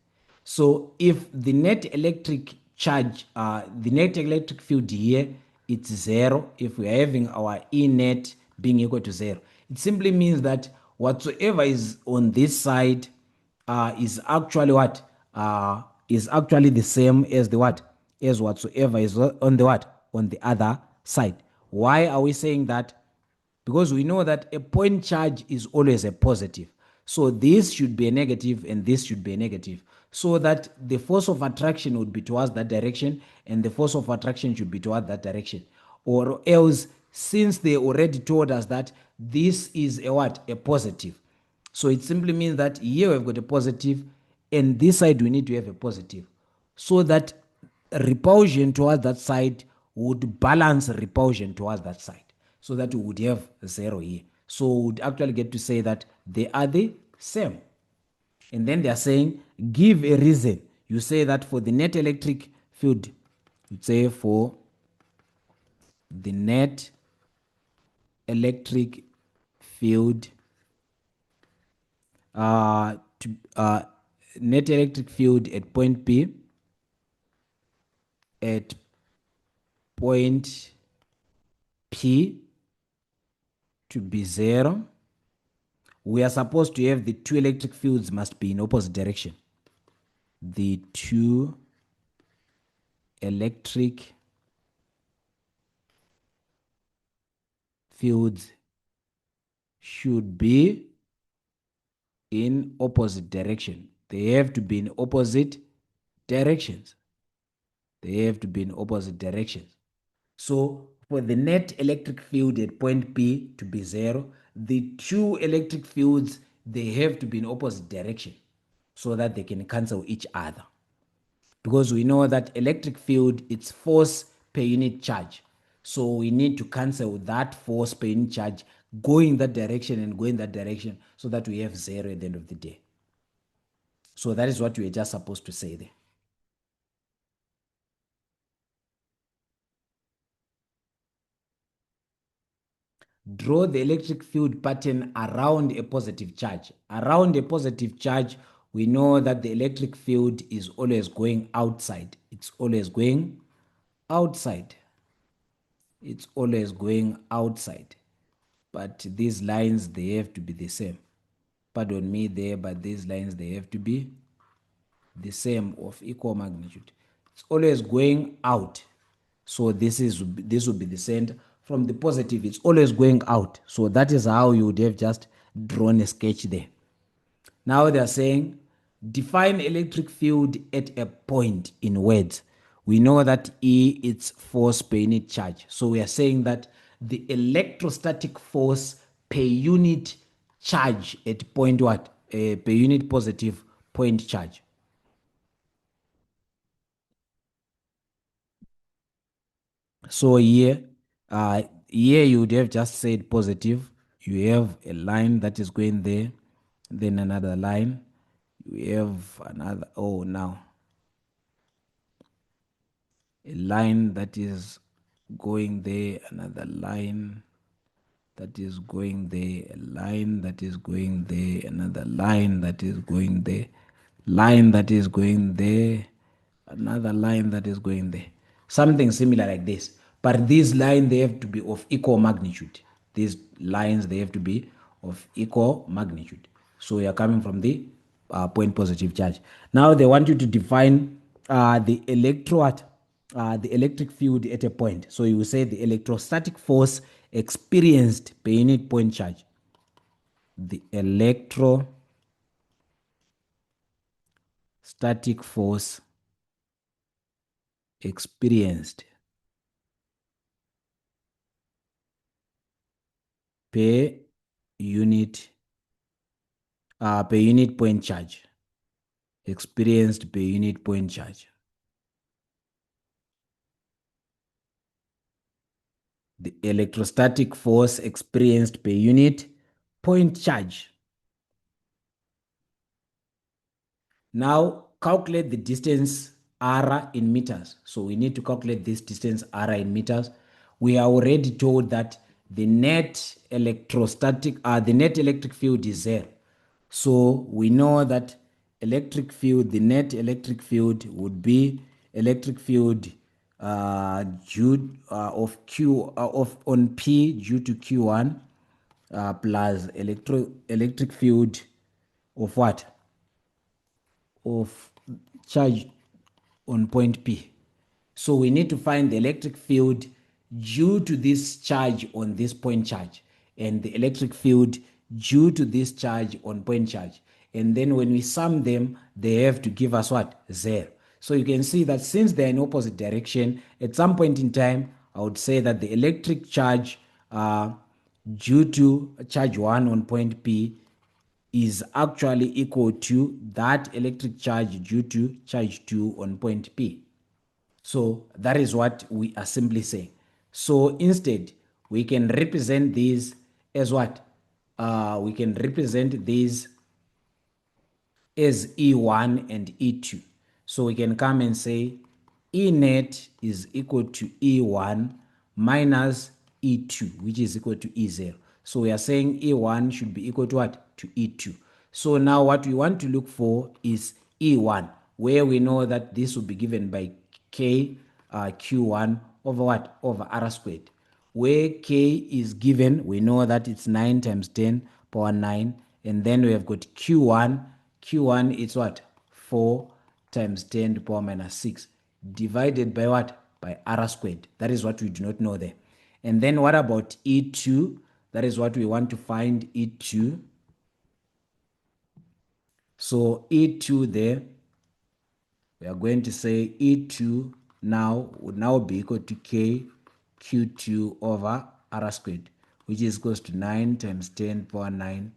So if the net electric charge, the net electric field here, it's 0. If we are having our E net being equal to 0, it simply means that whatsoever is on this side is actually what? Is actually the same as the what? As whatsoever is on the what? On the other side. Why are we saying that? Because we know that a point charge is always a positive. So this should be a negative and this should be a negative. So that the force of attraction would be towards that direction and the force of attraction should be towards that direction. Or else, since they already told us that this is a what? A positive. So it simply means that here we've got a positive and this side we need to have a positive. So that repulsion towards that side would balance repulsion towards that side. So that we would have 0 here. So we would actually get to say that they are the same. And then they are saying, give a reason. You say that for the net electric field, you say for the net electric field, net electric field at point P, at point P to be 0, we are supposed to have the two electric fields must be in opposite direction. The two electric fields should be in opposite direction. They have to be in opposite directions. They have to be in opposite directions. So for the net electric field at point P to be 0, the two electric fields, they have to be in opposite direction so that they can cancel each other. Because we know that electric field, it's force per unit charge. So we need to cancel that force per unit charge going that direction and going that direction so that we have 0 at the end of the day. So that is what we are just supposed to say there. Draw the electric field pattern around a positive charge. Around a positive charge, we know that the electric field is always going outside. It's always going outside. It's always going outside. But these lines, they have to be the same. Pardon me there, but these lines, they have to be the same of equal magnitude. It's always going out. So this will be the center. From the positive, it's always going out. So that is how you would have just drawn a sketch there. Now they are saying, define electric field at a point in words. We know that E is force per unit charge. So we are saying that the electrostatic force per unit charge at point what? Per unit positive point charge. So here you would have just said positive. You have a line that is going there, then another line. You have another, now a line that is going there, another line that is going there, a line that is going there, another line that is going there, line that is going there, another line that is going there. Something similar like this. But these lines, they have to be of equal magnitude. These lines, they have to be of equal magnitude. So we are coming from the point positive charge. Now they want you to define the the electric field at a point. So you will say the electrostatic force experienced per unit point charge. The electrostatic force experienced per unit point charge. Experienced per unit point charge. The electrostatic force experienced per unit point charge. Now calculate the distance r in meters. So we need to calculate this distance r in meters. We are already told that the net the net electric field is zero. So we know that the net electric field would be electric field due of Q of on P due to Q1 plus electric field of what? Of charge on point P. So we need to find the electric field due to this charge on this point charge and the electric field due to this charge on point charge. And then when we sum them, they have to give us what? Zero. So you can see that since they're in opposite direction, at some point in time, I would say that the electric charge due to charge 1 on point P is actually equal to that electric charge due to charge 2 on point P. So that is what we are simply saying. So instead, we can represent these as what? We can represent these as E1 and E2. So we can come and say E net is equal to E1 minus E2, which is equal to E0. So we are saying E1 should be equal to what? To E2. So now what we want to look for is E1, where we know that this will be given by K Q1 over what? Over R squared. Where K is given, we know that it's 9 times 10 power 9. And then we have got Q1. Q1 is what? 4 times 10 to the power minus 6 divided by what? By R squared. That is what we do not know there. And then what about E2? That is what we want to find, E2. So E2 there, we are going to say E2 now would now be equal to K Q2 over R squared, which is equals to 9 times 10 power 9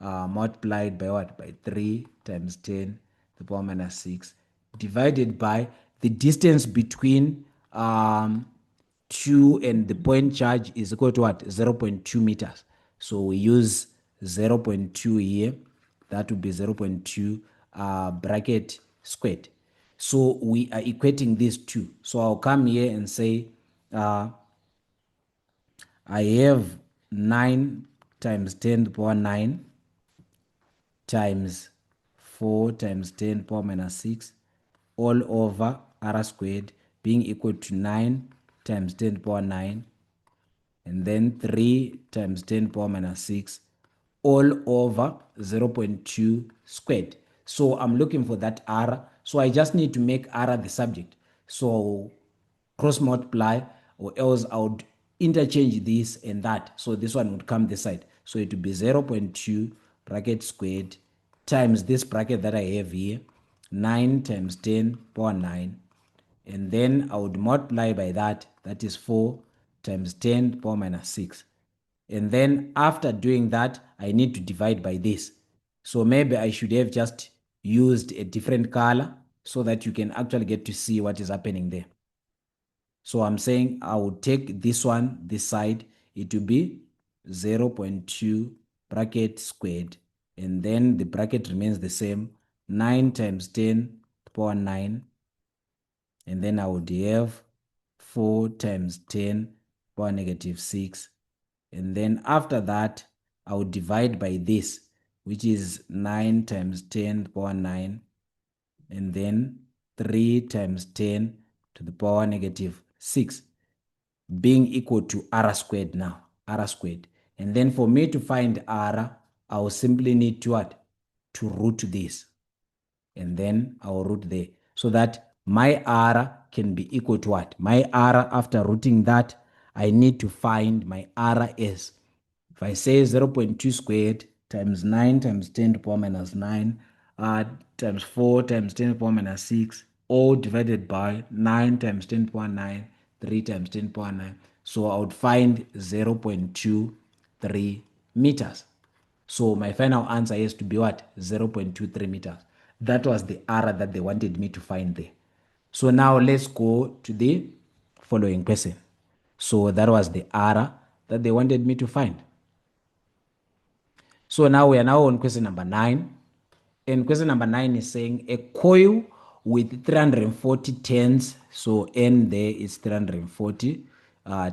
multiplied by what? By 3 times 10 to the power minus 6 divided by the distance between 2 and the point charge is equal to what? 0.2 meters. So we use 0.2 here. That would be 0.2 bracket squared. So we are equating these two. So I'll come here and say I have 9 times 10 to the power 9 times 4 times 10 to the power minus 6 all over R squared being equal to 9 times 10 to the power 9 and then 3 times 10 to the power minus 6 all over 0.2 squared. So I'm looking for that R. So I just need to make R the subject. So cross multiply, or else I would interchange this and that. So this one would come this side. So it would be 0.2 bracket squared times this bracket that I have here, 9 times 10 power 9. And then I would multiply by that. That is 4 times 10 power minus 6. And then after doing that, I need to divide by this. So maybe I should have just used a different color so that you can actually get to see what is happening there. So I'm saying I would take this one, this side, it will be 0.2 bracket squared. And then the bracket remains the same, 9 times 10 to the power 9. And then I would have 4 times 10 power negative 6. And then after that, I would divide by this, which is 9 times 10 to the power 9. And then 3 times 10 to the power negative 6 being equal to R squared now, R squared. And then for me to find R, I will simply need to what? To root this. and then I'll root there so that my R can be equal to what? My R, after rooting that, I need to find my RS. If I say 0.2 squared times 9 times 10 to the power minus 9 times 4 times 10 to the power minus 6, all divided by 9 times 10 to the power 9, 3 times 10 to the power 9. So I would find 0.23 meters. So my final answer has to be what? 0.23 meters. That was the R that they wanted me to find there. So now let's go to the following question. So that was the R that they wanted me to find. So now we are now on question number 9. And question number 9 is saying a coil with 340 turns. So N there is 340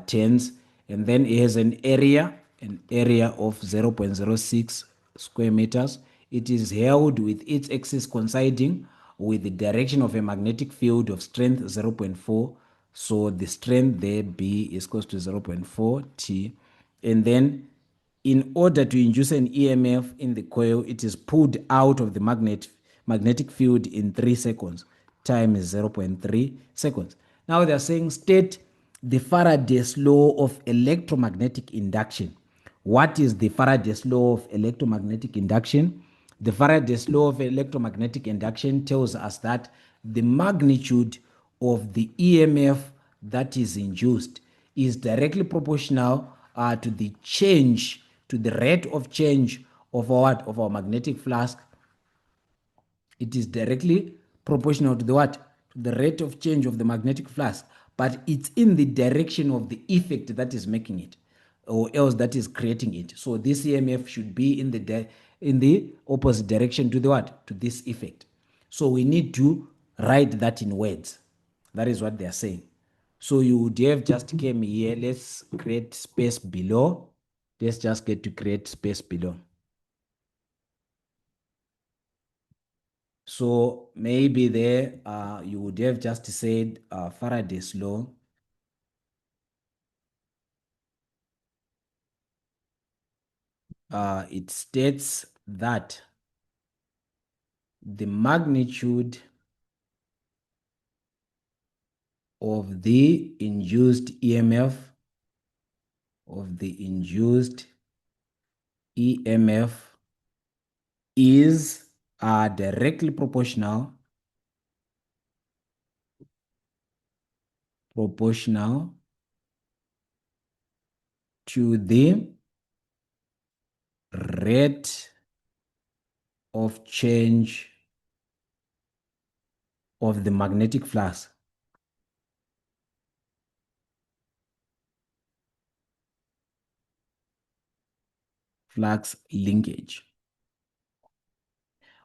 turns. And then it has an area of 0.06 square meters. It is held with its axis coinciding with the direction of a magnetic field of strength 0.4. So the strength there, B, is equals to 0.4 T. And then in order to induce an EMF in the coil, it is pulled out of the magnetic field in 3 seconds. Time is 0.3 seconds. Now they are saying state the Faraday's law of electromagnetic induction. What is the Faraday's law of electromagnetic induction? The Faraday's law of electromagnetic induction tells us that the magnitude of the EMF that is induced is directly proportional to the change, to the rate of change of our magnetic flux. It is directly proportional to the what? To the rate of change of the magnetic flux, but it's in the direction of the effect that is making it, or else that is creating it. So this EMF should be in the opposite direction to the what? To this effect. So we need to write that in words. That is what they are saying. So you would have just came here. Let's create space below. Let's just get to create space below. So maybe there you would have just said Faraday's law. It states that the magnitude of the induced EMF is directly proportional to the rate of change of the magnetic flux. Flux linkage,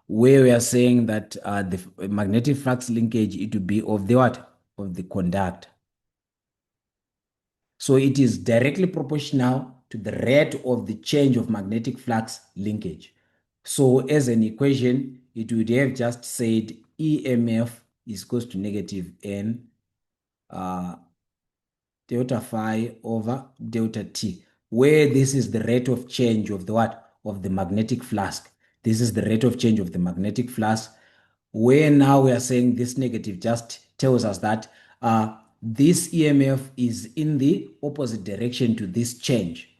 where we are saying that the magnetic flux linkage, it would be of the what? Of the conductor. So it is directly proportional to the rate of the change of magnetic flux linkage. So as an equation, it would have just said EMF is equals to negative N delta phi over delta T, where this is the rate of change of the what? Of the magnetic flux. This is the rate of change of the magnetic flux, where now we are saying this negative just tells us that this EMF is in the opposite direction to this change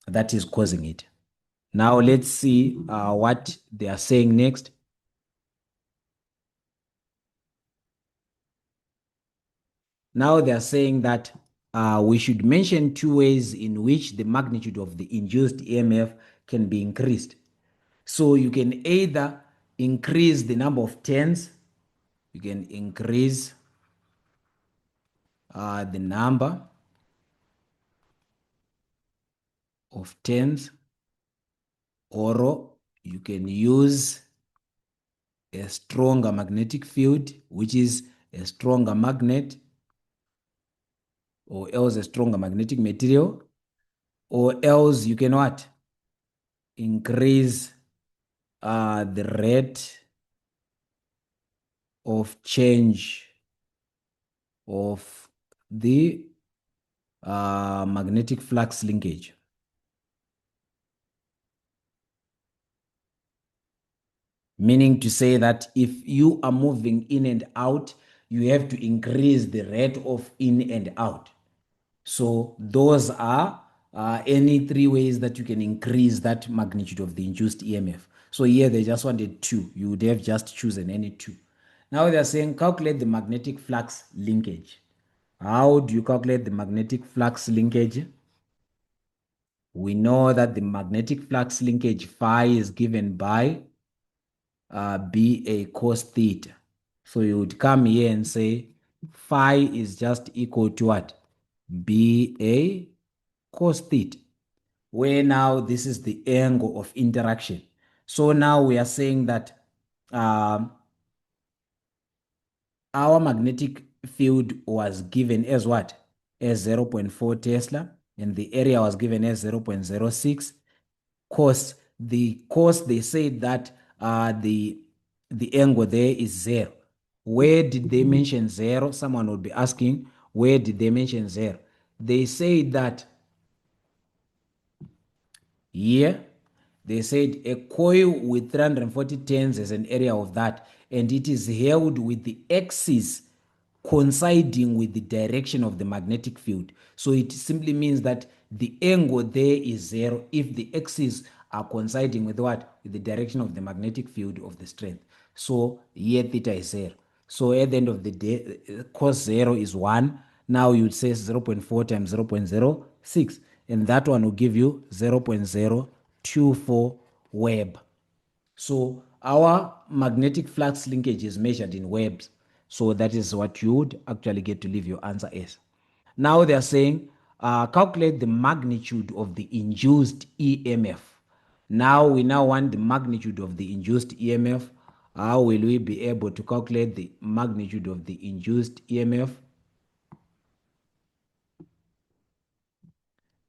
that is causing it. Now let's see what they are saying next. Now they are saying that we should mention 2 ways in which the magnitude of the induced EMF can be increased. So you can either increase the number of turns, you can increase the number of turns, or you can use a stronger magnetic field, which is a stronger magnet, or else a stronger magnetic material, or else you can what? Increase the rate of change of the magnetic flux linkage. meaning to say that if you are moving in and out, you have to increase the rate of in and out. So those are any three ways that you can increase that magnitude of the induced EMF. So here they just wanted two. You would have just chosen any two. Now they're saying calculate the magnetic flux linkage. How do you calculate the magnetic flux linkage? We know that the magnetic flux linkage phi is given by BA cos theta. So you would come here and say phi is just equal to what? BA cos theta, where now this is the angle of interaction. So now we are saying that um, our magnetic field was given as what? As 0.4 Tesla, and the area was given as 0.06. Cos, they said that the angle there is zero. Where did they mention zero? Someone would be asking, where did they mention zero? They say that here they said a coil with 340 turns has an area of that, and it is held with the axis coinciding with the direction of the magnetic field. So it simply means that the angle there is zero if the axes are coinciding with what? With the direction of the magnetic field of the strength. So here theta is zero. So at the end of the day, cos zero is 1. Now you'd say 0.4 times 0.06, and that one will give you 0.024 Web. So our magnetic flux linkage is measured in webs. So that is what you would actually get to leave your answer as. Now they are saying calculate the magnitude of the induced EMF. Now we now want the magnitude of the induced EMF. How will we be able to calculate the magnitude of the induced EMF?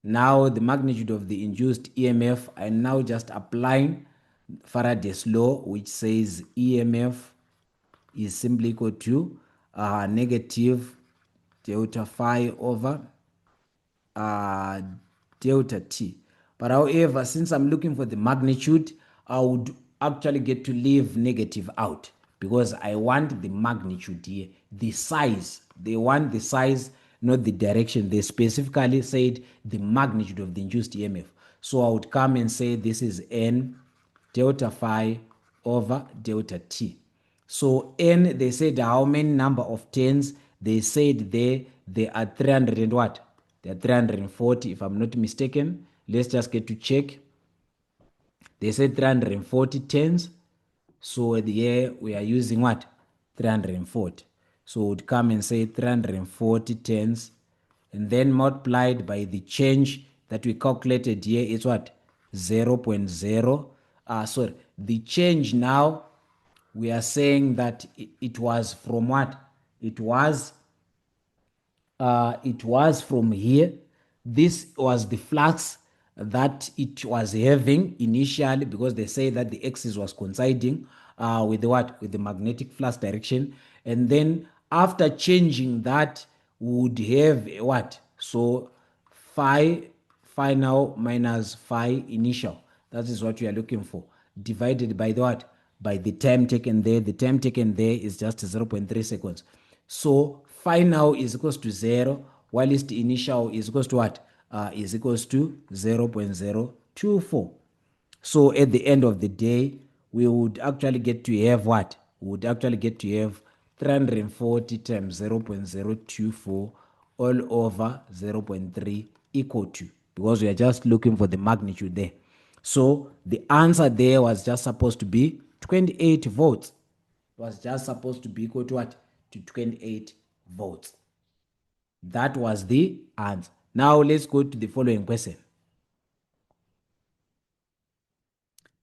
Now the magnitude of the induced EMF, I'm now just applying Faraday's law, which says EMF is simply equal to negative delta phi over uh, delta t. But however, since I'm looking for the magnitude, I would actually get to leave negative out because I want the magnitude here, the size. They want the size, not the direction. They specifically said the magnitude of the induced EMF. So I would come and say this is N delta phi over delta t. So N, they said how many number of tens? They said they are 300 and what? They are 340 if I'm not mistaken. Let's just get to check. They said 340 tens. So here we are using what? 340. So we'd come and say 340 tens and then multiplied by the change that we calculated here is what? 0 0.0. Sorry, the change now we are saying that it was from what? It was from here. This was the flux that it was having initially because they say that the axis was coinciding with the what? With the magnetic flux direction. And then after changing that, we would have what? So phi final minus phi initial. That is what we are looking for. Divided by the what? By the time taken there. The time taken there is just 0.3 seconds. So final is equals to 0, whilst initial is equals to what? Is equals to 0.024. So at the end of the day, we would actually get to have what? We would actually get to have 340 times 0.024 all over 0.3 equal to, because we are just looking for the magnitude there. So the answer there was just supposed to be 28 volts. It was just supposed to be equal to what? To 28 volts. That was the answer. Now let's go to the following question.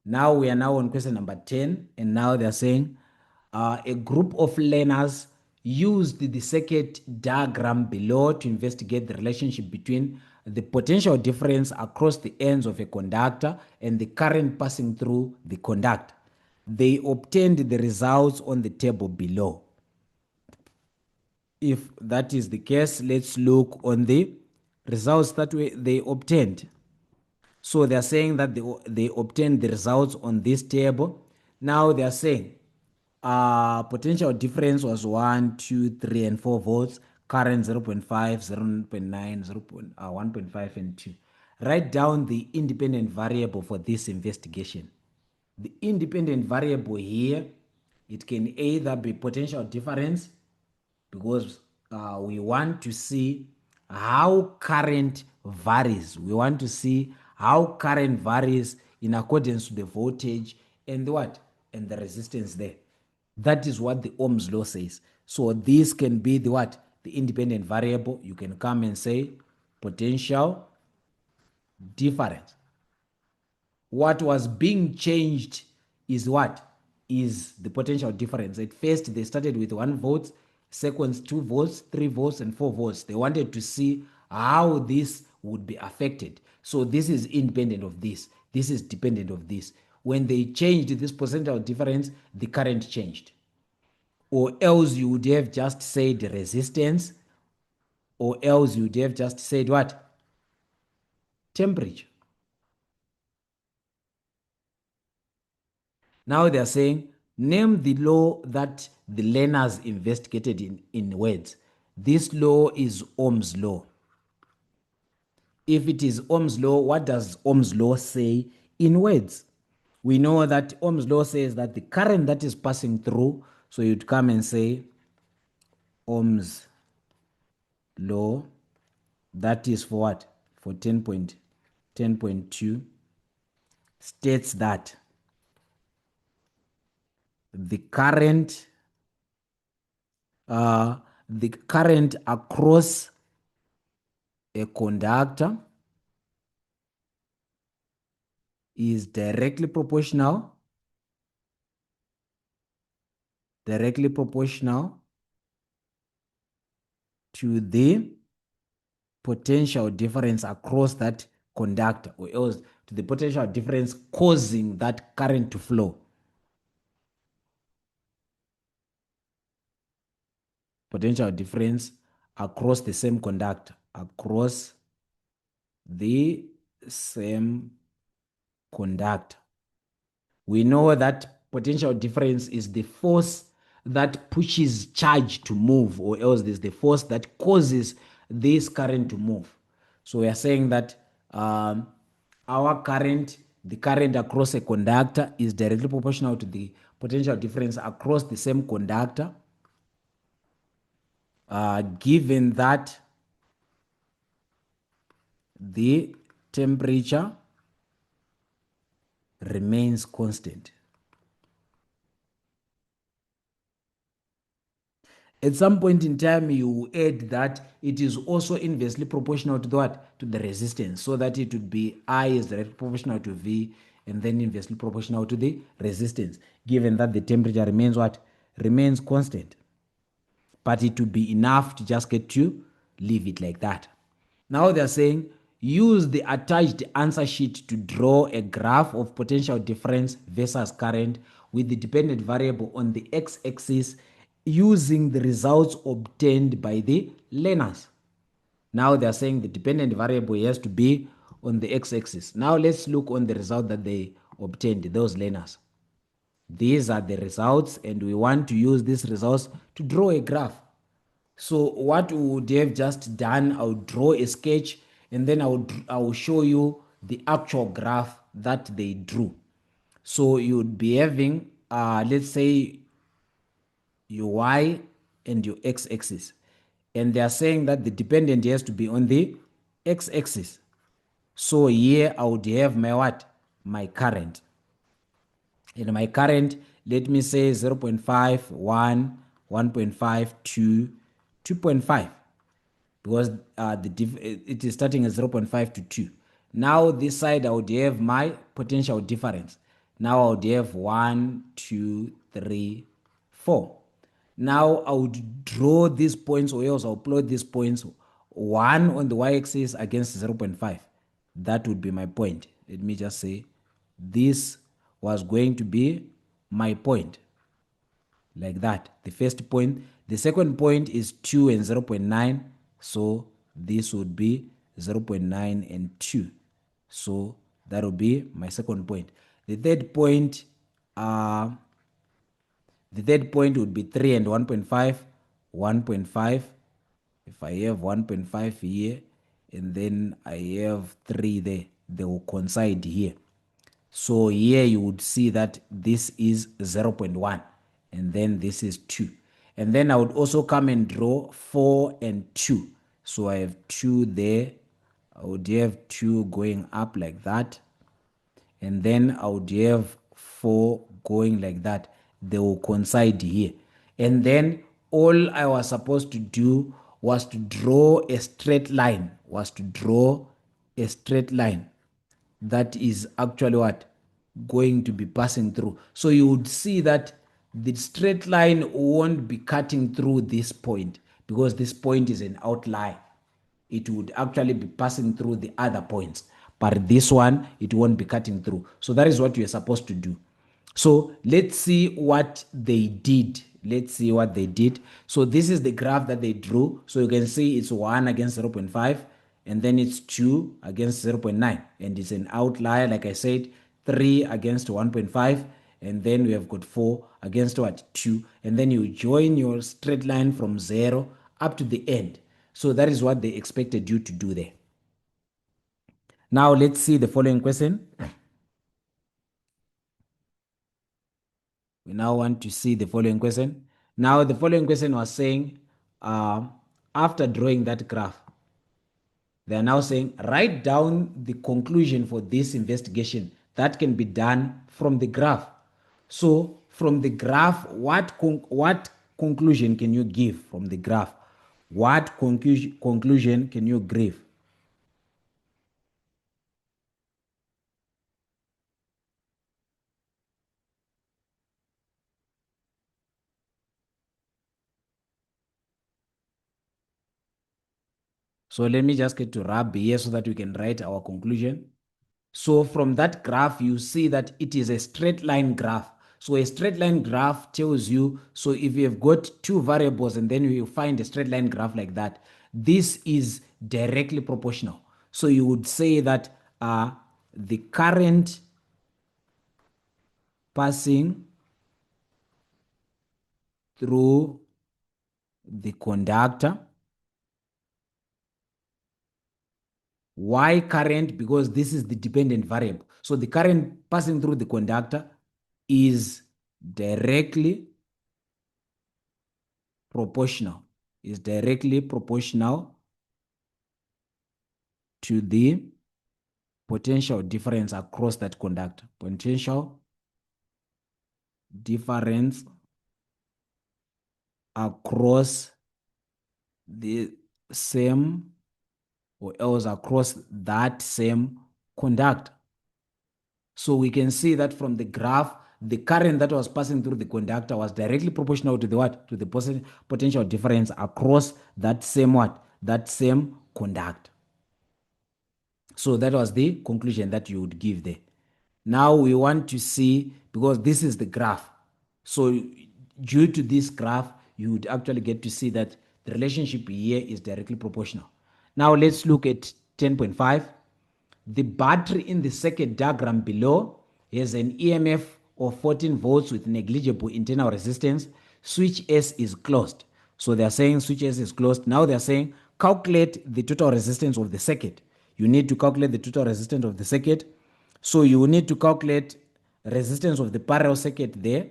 Now we are now on question number 10, and now they're saying a group of learners used the circuit diagram below to investigate the relationship between the potential difference across the ends of a conductor and the current passing through the conductor. They obtained the results on the table below. If that is the case, let's look on the results that they obtained. So they're saying that they obtained the results on this table. Now they are saying potential difference was 1, 2, 3, and 4 volts. Current 0.5, 0.9, 1.5, and 2. Write down the independent variable for this investigation. The independent variable here, it can either be potential difference, because we want to see how current varies. We want to see how current varies in accordance to the voltage and the what? And the resistance there. That is what the Ohm's law says. So this can be the what? The independent variable. You can come and say potential difference. What was being changed is what? Is the potential difference. At first, they started with 1 volt, seconds 2 volts, 3 volts, and 4 volts. They wanted to see how this would be affected. So this is independent of this. This is dependent of this. When they changed this potential difference, the current changed. Or else you would have just said resistance, or else you would have just said what? Temperature. Now they are saying, name the law that the learners investigated in words. This law is Ohm's law. If it is Ohm's law, what does Ohm's law say in words? We know that Ohm's law says that the current that is passing through, so you'd come and say Ohm's law, that is for what? For 10.2, states that the current across a conductor is directly proportional to the potential difference across that conductor, or else to the potential difference causing that current to flow. Potential difference across the same conductor, across the same conductor. We know that potential difference is the force that pushes charge to move, or else there's the force that causes this current to move. So we are saying that our current, the current across a conductor, is directly proportional to the potential difference across the same conductor, given that the temperature remains constant. At some point in time, you add that it is also inversely proportional to the what? To the resistance, so that it would be I is directly proportional to V, and then inversely proportional to the resistance, given that the temperature remains what? Remains constant. But it would be enough to just get to leave it like that. Now they're saying, use the attached answer sheet to draw a graph of potential difference versus current with the dependent variable on the x-axis using the results obtained by the learners. Now they're saying the dependent variable has to be on the x-axis. Now let's look on the result that they obtained, those learners. These are the results, and we want to use these results to draw a graph. So what we would have just done, I would draw a sketch, and then I will show you the actual graph that they drew. So you'd be having, let's say, your y and your x-axis, and they are saying that the dependent has to be on the x-axis. So here I would have my what? My current. And my current, let me say 0.5, 1, 1.5, 2, 2.5. Because it is starting at 0.5 to 2. Now this side I would have my potential difference. Now I would have 1, 2, 3, 4. Now I would draw these points, or else I'll plot these points, 1 on the y-axis against 0.5. That would be my point. Let me just say this was going to be my point, like that. The first point. The second point is 2 and 0.9. So this would be 0.9 and 2. So that would be my second point. The third point the third point would be 3 and 1.5, 1.5. If I have 1.5 here, and then I have 3 there, they will coincide here. So here you would see that this is 0.1, and then this is 2. And then I would also come and draw 4 and 2. So I have 2 there. I would have 2 going up like that. And then I would have 4 going like that. They will coincide here. And then all I was supposed to do was to draw a straight line, that is actually what? Going to be passing through. So you would see that the straight line won't be cutting through this point because this point is an outlier. It would actually be passing through the other points, but this one, it won't be cutting through. So that is what you're supposed to do. So let's see what they did. So this is the graph that they drew. So you can see it's 1 against 0.5, and then it's 2 against 0.9, and it's an outlier, like I said, 3 against 1.5, and then we have got 4 against what? 2, and then you join your straight line from 0 up to the end. So that is what they expected you to do there. Now let's see the following question. We now want to see the following question. Now the following question was saying, after drawing that graph, they are now saying, write down the conclusion for this investigation that can be done from the graph. So from the graph, what conclusion can you give from the graph? What conclusion can you give? So let me just get to rub here so that we can write our conclusion. So from that graph, you see that it is a straight line graph. So a straight line graph tells you, so if you have got two variables and then you find a straight line graph like that, this is directly proportional. So you would say that the current passing through the conductor. Why current? Because this is the dependent variable. So the current passing through the conductor is directly proportional, to the potential difference across that conductor. Potential difference across the same, or else across that same conductor. So we can see that from the graph, the current that was passing through the conductor was directly proportional to the what? To the potential difference across that same what? That same conductor. So that was the conclusion that you would give there. Now we want to see, because this is the graph. So due to this graph, you would actually get to see that the relationship here is directly proportional. Now let's look at 10.5. The battery in the circuit diagram below has an EMF of 14 volts with negligible internal resistance. Switch S is closed. So they are saying switch S is closed. Now they are saying calculate the total resistance of the circuit. You need to calculate the total resistance of the circuit. So you need to calculate resistance of the parallel circuit there.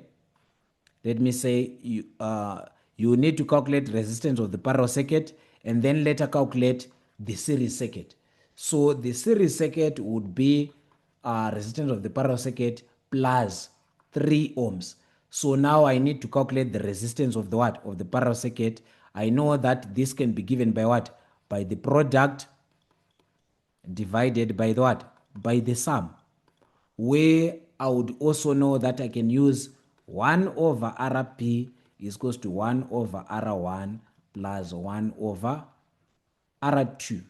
Let me say you need to calculate resistance of the parallel circuit and then later calculate the series circuit. So the series circuit would be resistance of the parallel circuit plus 3 ohms. So now I need to calculate the resistance of the what? Of the parallel circuit. I know that this can be given by what? By the product divided by the what? By the sum. Where I would also know that I can use 1 over Rp is equals to 1 over R1 plus 1 over R2.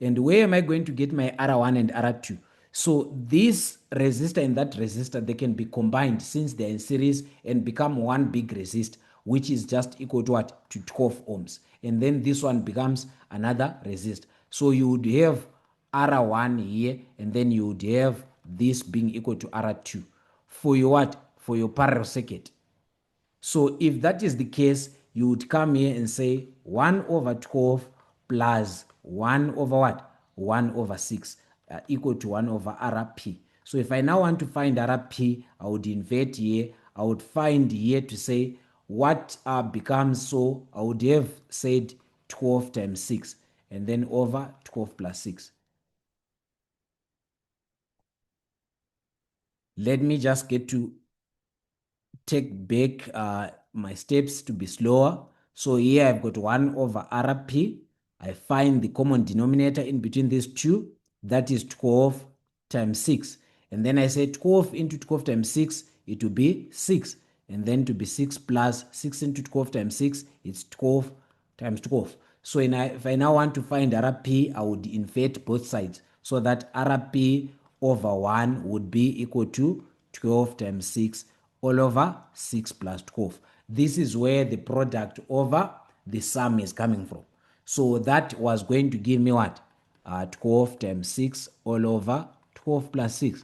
And where am I going to get my R1 and R2? So this resistor and that resistor, they can be combined since they're in series and become one big resistor, which is just equal to what? To 12 ohms. And then this one becomes another resistor. So you would have R1 here, and then you would have this being equal to R2. For your what? for your parallel circuit. So if that is the case, you would come here and say 1 over 12 plus 1 over what? 1 over 6 equal to 1 over RP. So if I now want to find RP, I would invert here. I would find here to say what becomes, so I would have said 12 times 6 and then over 12 plus 6. Let me just get to take back my steps to be slower. So here I've got 1 over RP. I find the common denominator in between these two. That is 12 times 6. And then I say 12 into 12 times 6, it will be 6. And then to be 6 plus 6 into 12 times 6, it's 12 times 12. So if I now want to find RP, I would invert both sides. So that RP over 1 would be equal to 12 times 6 all over 6 plus 12. This is where the product over the sum is coming from. So that was going to give me what? 12 times 6 all over 12 plus 6,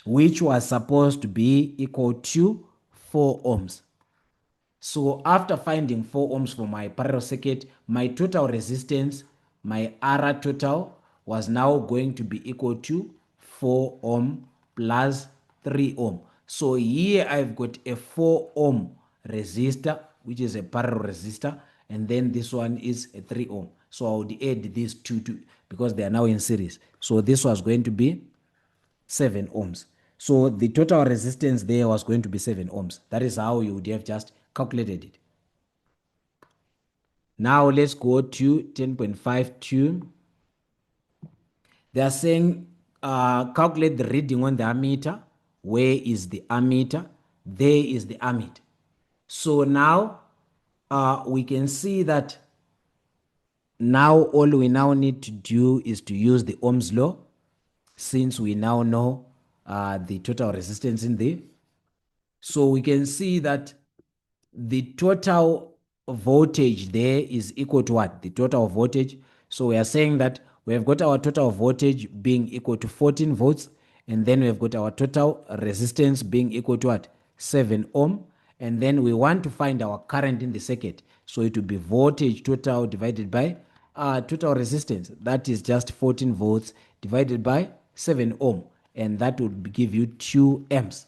which was supposed to be equal to 4 ohms. So after finding 4 ohms for my parallel circuit, my total resistance, my R total, was now going to be equal to 4 ohm plus 3 ohm. So here I've got a 4 ohm resistor, which is a parallel resistor, and then this one is a 3 ohm. So I would add these two because they are now in series. So this was going to be 7 ohms. So the total resistance there was going to be 7 ohms. That is how you would have just calculated it. Now let's go to 10.52. They are saying calculate the reading on the ammeter. Where is the ammeter? There is the ammeter. So now we can see that now all we now need to do is to use the Ohm's law, since we now know the total resistance in there. So we can see that the total voltage there is equal to what? The total voltage. So we are saying that we have got our total voltage being equal to 14 volts, and then we have got our total resistance being equal to what? 7 ohm. And then we want to find our current in the circuit. So it will be voltage total divided by total resistance. That is just 14 volts divided by 7 ohm. And that would give you 2 amps.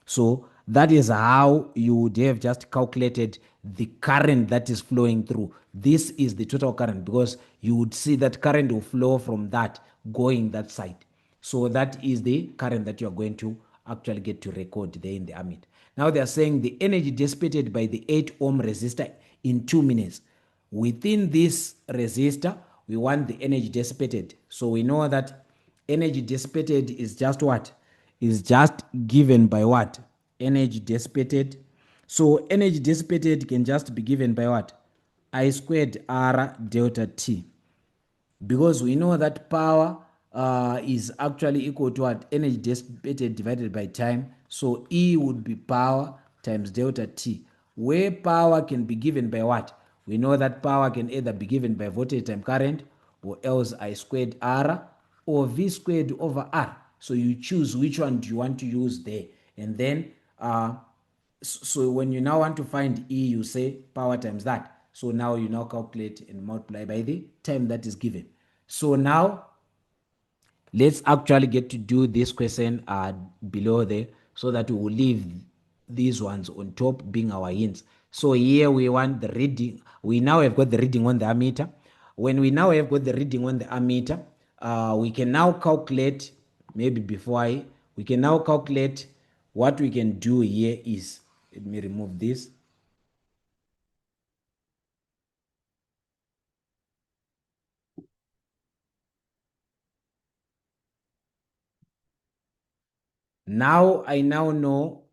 So that is how you would have just calculated the current that is flowing through. This is the total current, because you would see that current will flow from that going that side. So that is the current that you are going to actually get to record there in the ammeter. Now they are saying the energy dissipated by the 8 ohm resistor in 2 minutes. Within this resistor, we want the energy dissipated. So we know that energy dissipated is just what? Is just given by what? Energy dissipated. So energy dissipated can just be given by what? I squared R delta T. Because we know that power is actually equal to what? Energy dissipated divided by time. So E would be power times delta T, where power can be given by what? We know that power can either be given by voltage times current, or else I squared R, or V squared over R. So you choose which one do you want to use there. And then so when you now want to find E, you say power times that. So now you now calculate and multiply by the time that is given. So now let's actually get to do this question below there, so that we will leave these ones on top being our hints. So here we want the reading. We now have got the reading on the ammeter. When we now have got the reading on the ammeter, we can now calculate, maybe before we can now calculate, what we can do here is, let me remove this. Now I now know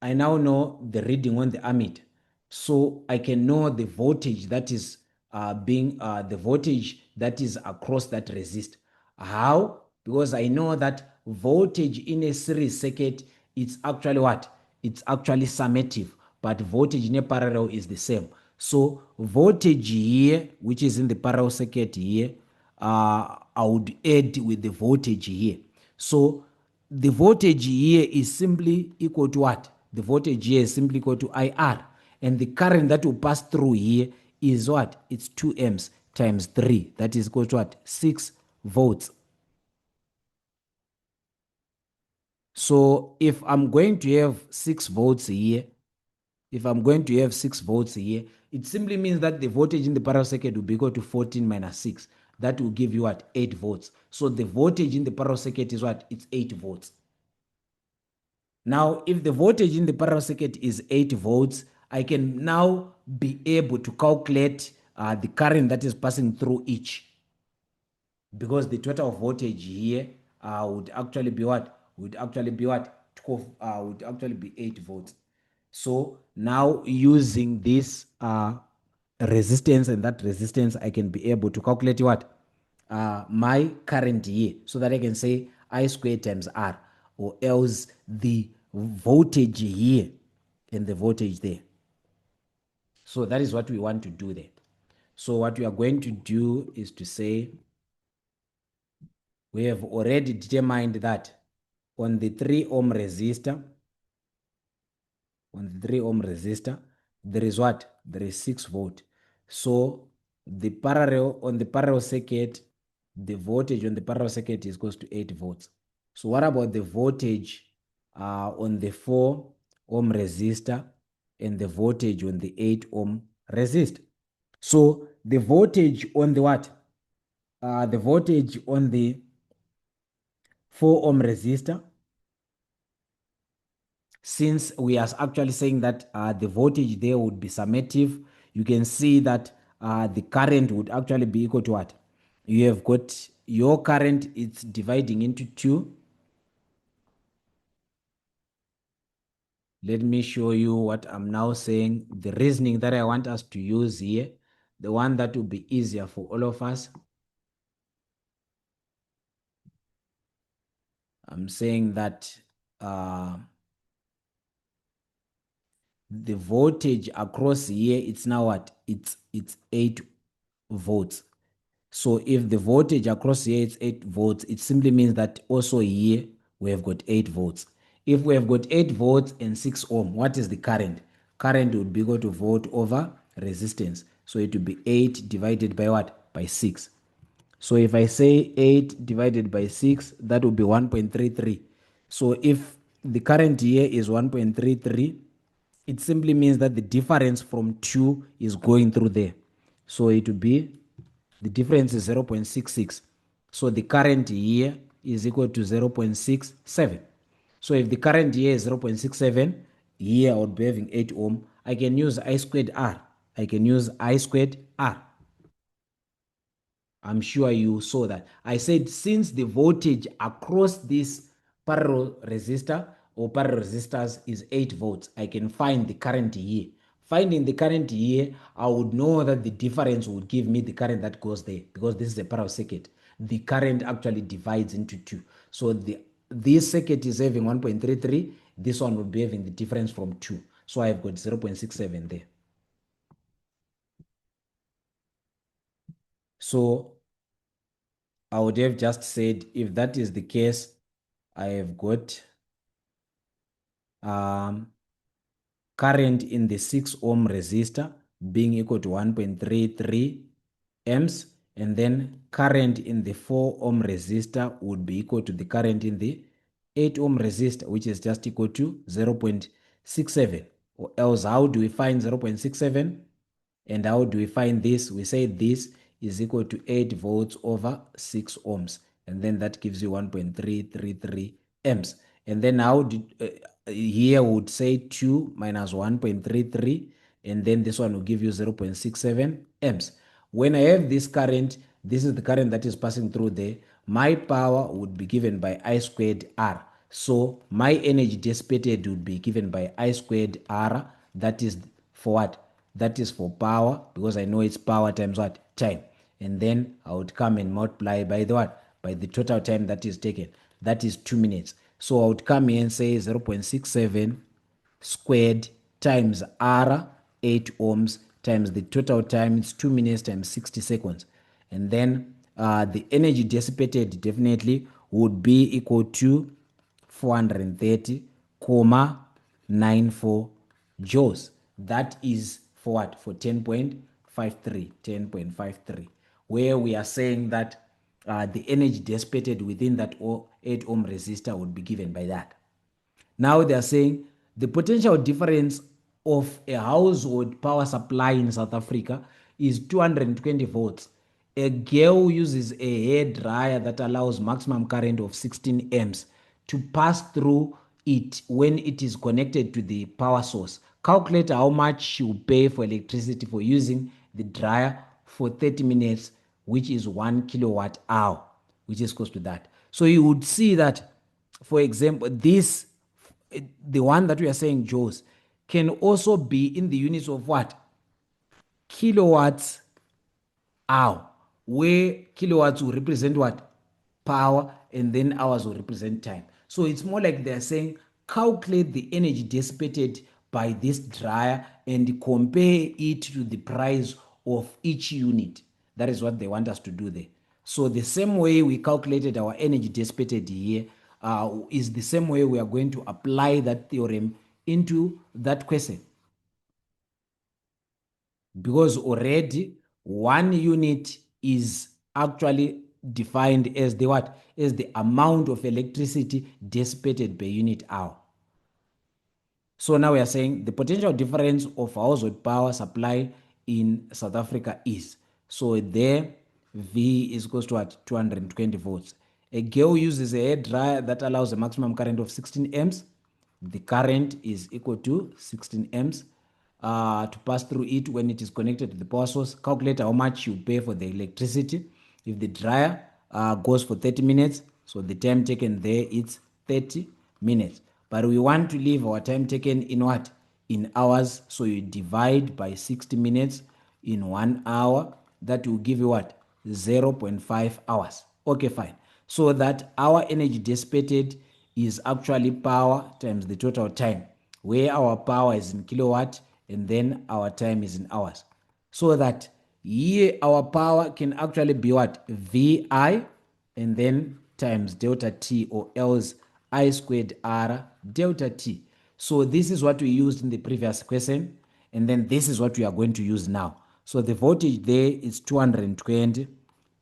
the reading on the ammeter, so I can know the voltage that is the voltage that is across that resistor. How? Because I know that voltage in a series circuit, it's actually what? It's actually summative, but voltage in a parallel is the same. So voltage here, which is in the parallel circuit here, I would add with the voltage here. So the voltage here is simply equal to what? The voltage here is simply equal to IR. And the current that will pass through here is what? It's 2 amps times 3. That is equal to what? 6 volts. So if I'm going to have 6 volts here, it simply means that the voltage in the parallel circuit will be equal to 14 minus 6. That will give you what? 8 volts. So the voltage in the parallel circuit is what? It's 8 volts. Now, if the voltage in the parallel circuit is 8 volts, I can now be able to calculate the current that is passing through each, because the total voltage here would actually be what? 12, would actually be 8 volts. So now using this resistance and that resistance, I can be able to calculate what? My current here, so that I can say I squared times R, or else the voltage here and the voltage there. So that is what we want to do there. So what we are going to do is to say, we have already determined that on the 3 ohm resistor, there is what? There is 6 volt. So on the parallel circuit, the voltage on the parallel circuit is close to 8 volts. So what about the voltage on the 4 ohm resistor and the voltage on the 8 ohm resistor? So the voltage on the what? The voltage on the 4 ohm resistor, since we are actually saying that the voltage there would be summative, you can see that the current would actually be equal to what? You have got your current, it's dividing into 2. Let me show you what I'm now saying, the reasoning that I want us to use here, the one that will be easier for all of us. I'm saying that the voltage across here, it's now what? It's 8 volts. So if the voltage across here is 8 volts, it simply means that also here we have got 8 volts. If we have got 8 volts and 6 ohm, what is the current? Current would be equal to volt over resistance. So it would be 8 divided by what? By 6. So if I say 8 divided by 6, that would be 1.33. So if the current here is 1.33, it simply means that the difference from 2 is going through there. So it would be, the difference is 0.66. So the current here is equal to 0.67. So if the current here is 0.67, here I would be having 8 ohm. I can use I squared R. I'm sure you saw that. I said since the voltage across this parallel resistor or parallel resistors is 8 volts, I can find the current here. Finding the current here, I would know that the difference would give me the current that goes there, because this is a parallel circuit. The current actually divides into 2. So this circuit is having 1.33. This one will be having the difference from 2. So I've got 0.67 there. So I would have just said, if that is the case, I have got current in the 6 ohm resistor being equal to 1.33 amps, and then current in the 4 ohm resistor would be equal to the current in the 8 ohm resistor, which is just equal to 0.67. Or else, how do we find 0.67? And how do we find this? We say this is equal to 8 volts over 6 ohms. And then that gives you 1.333 amps. And then how did, here would say 2 minus 1.33. And then this one will give you 0.67 amps. When I have this current, this is the current that is passing through there. My power would be given by I squared R. So my energy dissipated would be given by I squared R. That is for what? That is for power, because I know it's power times what? Time. And then I would come and multiply by the what? By the total time that is taken. That is 2 minutes. So I would come here and say 0.67 squared times R, 8 ohms, times the total time, it's 2 minutes times 60 seconds. And then the energy dissipated definitely would be equal to 430, comma 10.94 joules. That is for what? For 10.53, where we are saying that the energy dissipated within that 8 ohm resistor would be given by that. Now they are saying the potential difference of a household power supply in South Africa is 220 volts. A girl uses a hair dryer that allows maximum current of 16 amps to pass through it when it is connected to the power source. Calculate how much she will pay for electricity for using the dryer for 30 minutes, which is 1 kilowatt hour, which is close to that. So you would see that, for example, this, the one that we are saying joules, can also be in the units of what? Kilowatts hour, where kilowatts will represent what? Power, and then hours will represent time. So it's more like they're saying calculate the energy dissipated by this dryer and compare it to the price of each unit. That is what they want us to do there. So the same way we calculated our energy dissipated here is the same way we are going to apply that theorem into that question, because already 1 unit is actually defined as the what? As the amount of electricity dissipated per unit hour. So now we are saying the potential difference of household power supply in South Africa is, so there V is equals to what? 220 volts. A girl uses a hair dryer that allows a maximum current of 16 amps. The current is equal to 16 amps to pass through it when it is connected to the power source. Calculate how much you pay for the electricity. If the dryer goes for 30 minutes, so the time taken there is 30 minutes. But we want to leave our time taken in what? In hours. So you divide by 60 minutes in 1 hour. That will give you what? 0.5 hours. Okay, fine. So that our energy dissipated is actually power times the total time, where our power is in kilowatt and then our time is in hours. So that here our power can actually be what? VI and then times delta T, or else I squared R delta T. So this is what we used in the previous question, and then this is what we are going to use now. So the voltage there is 220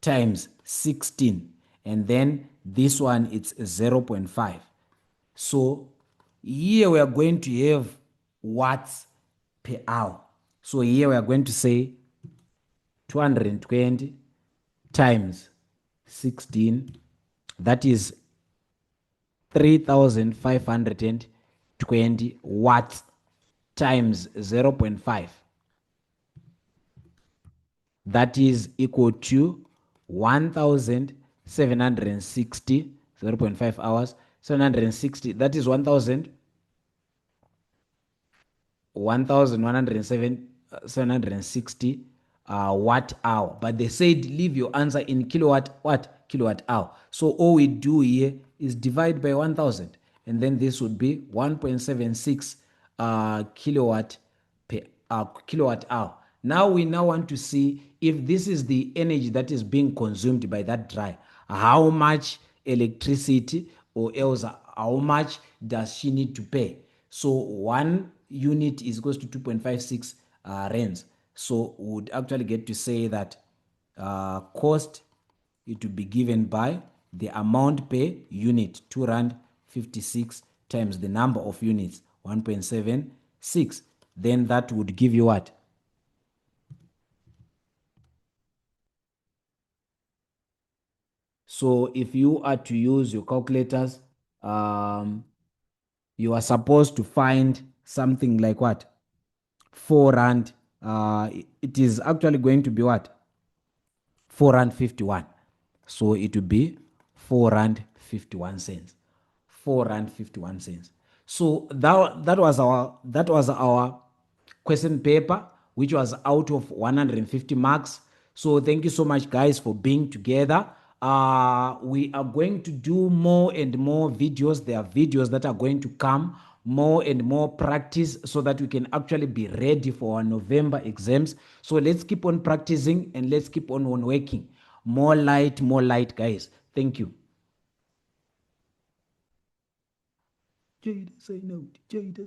times 16, and then this one it's 0.5. So here we are going to have watts per hour. So here we are going to say 220 times 16, that is 3520 watts times 0.5, that is equal to 1760, 0.5 hours, 760, that is 1160 watt hour. But they said leave your answer in kilowatt, what? Kilowatt hour. So all we do here is divide by 1000, and then this would be 1.76 kilowatt per kilowatt hour. Now we want to see if this is the energy that is being consumed by that dryer, how much electricity, or else how much does she need to pay. So 1 unit is equals to 2.56 rands. So we would actually get to say that cost, it would be given by the amount per unit, 2 rand 56, times the number of units, 1.76. Then that would give you what? So if you are to use your calculators, you are supposed to find something like what? 4 rand. It is actually going to be what? 4 rand 51. So it will be 4 rand 51 cents. 4 rand 51 cents. So that was our question paper, which was out of 150 marks. So thank you so much, guys, for being together. We are going to do more and more videos. There are videos that are going to come, more and more practice, so that we can actually be ready for our November exams. So let's keep on practicing and let's keep on working. More light, guys. Thank you. Jada, say no. Jada.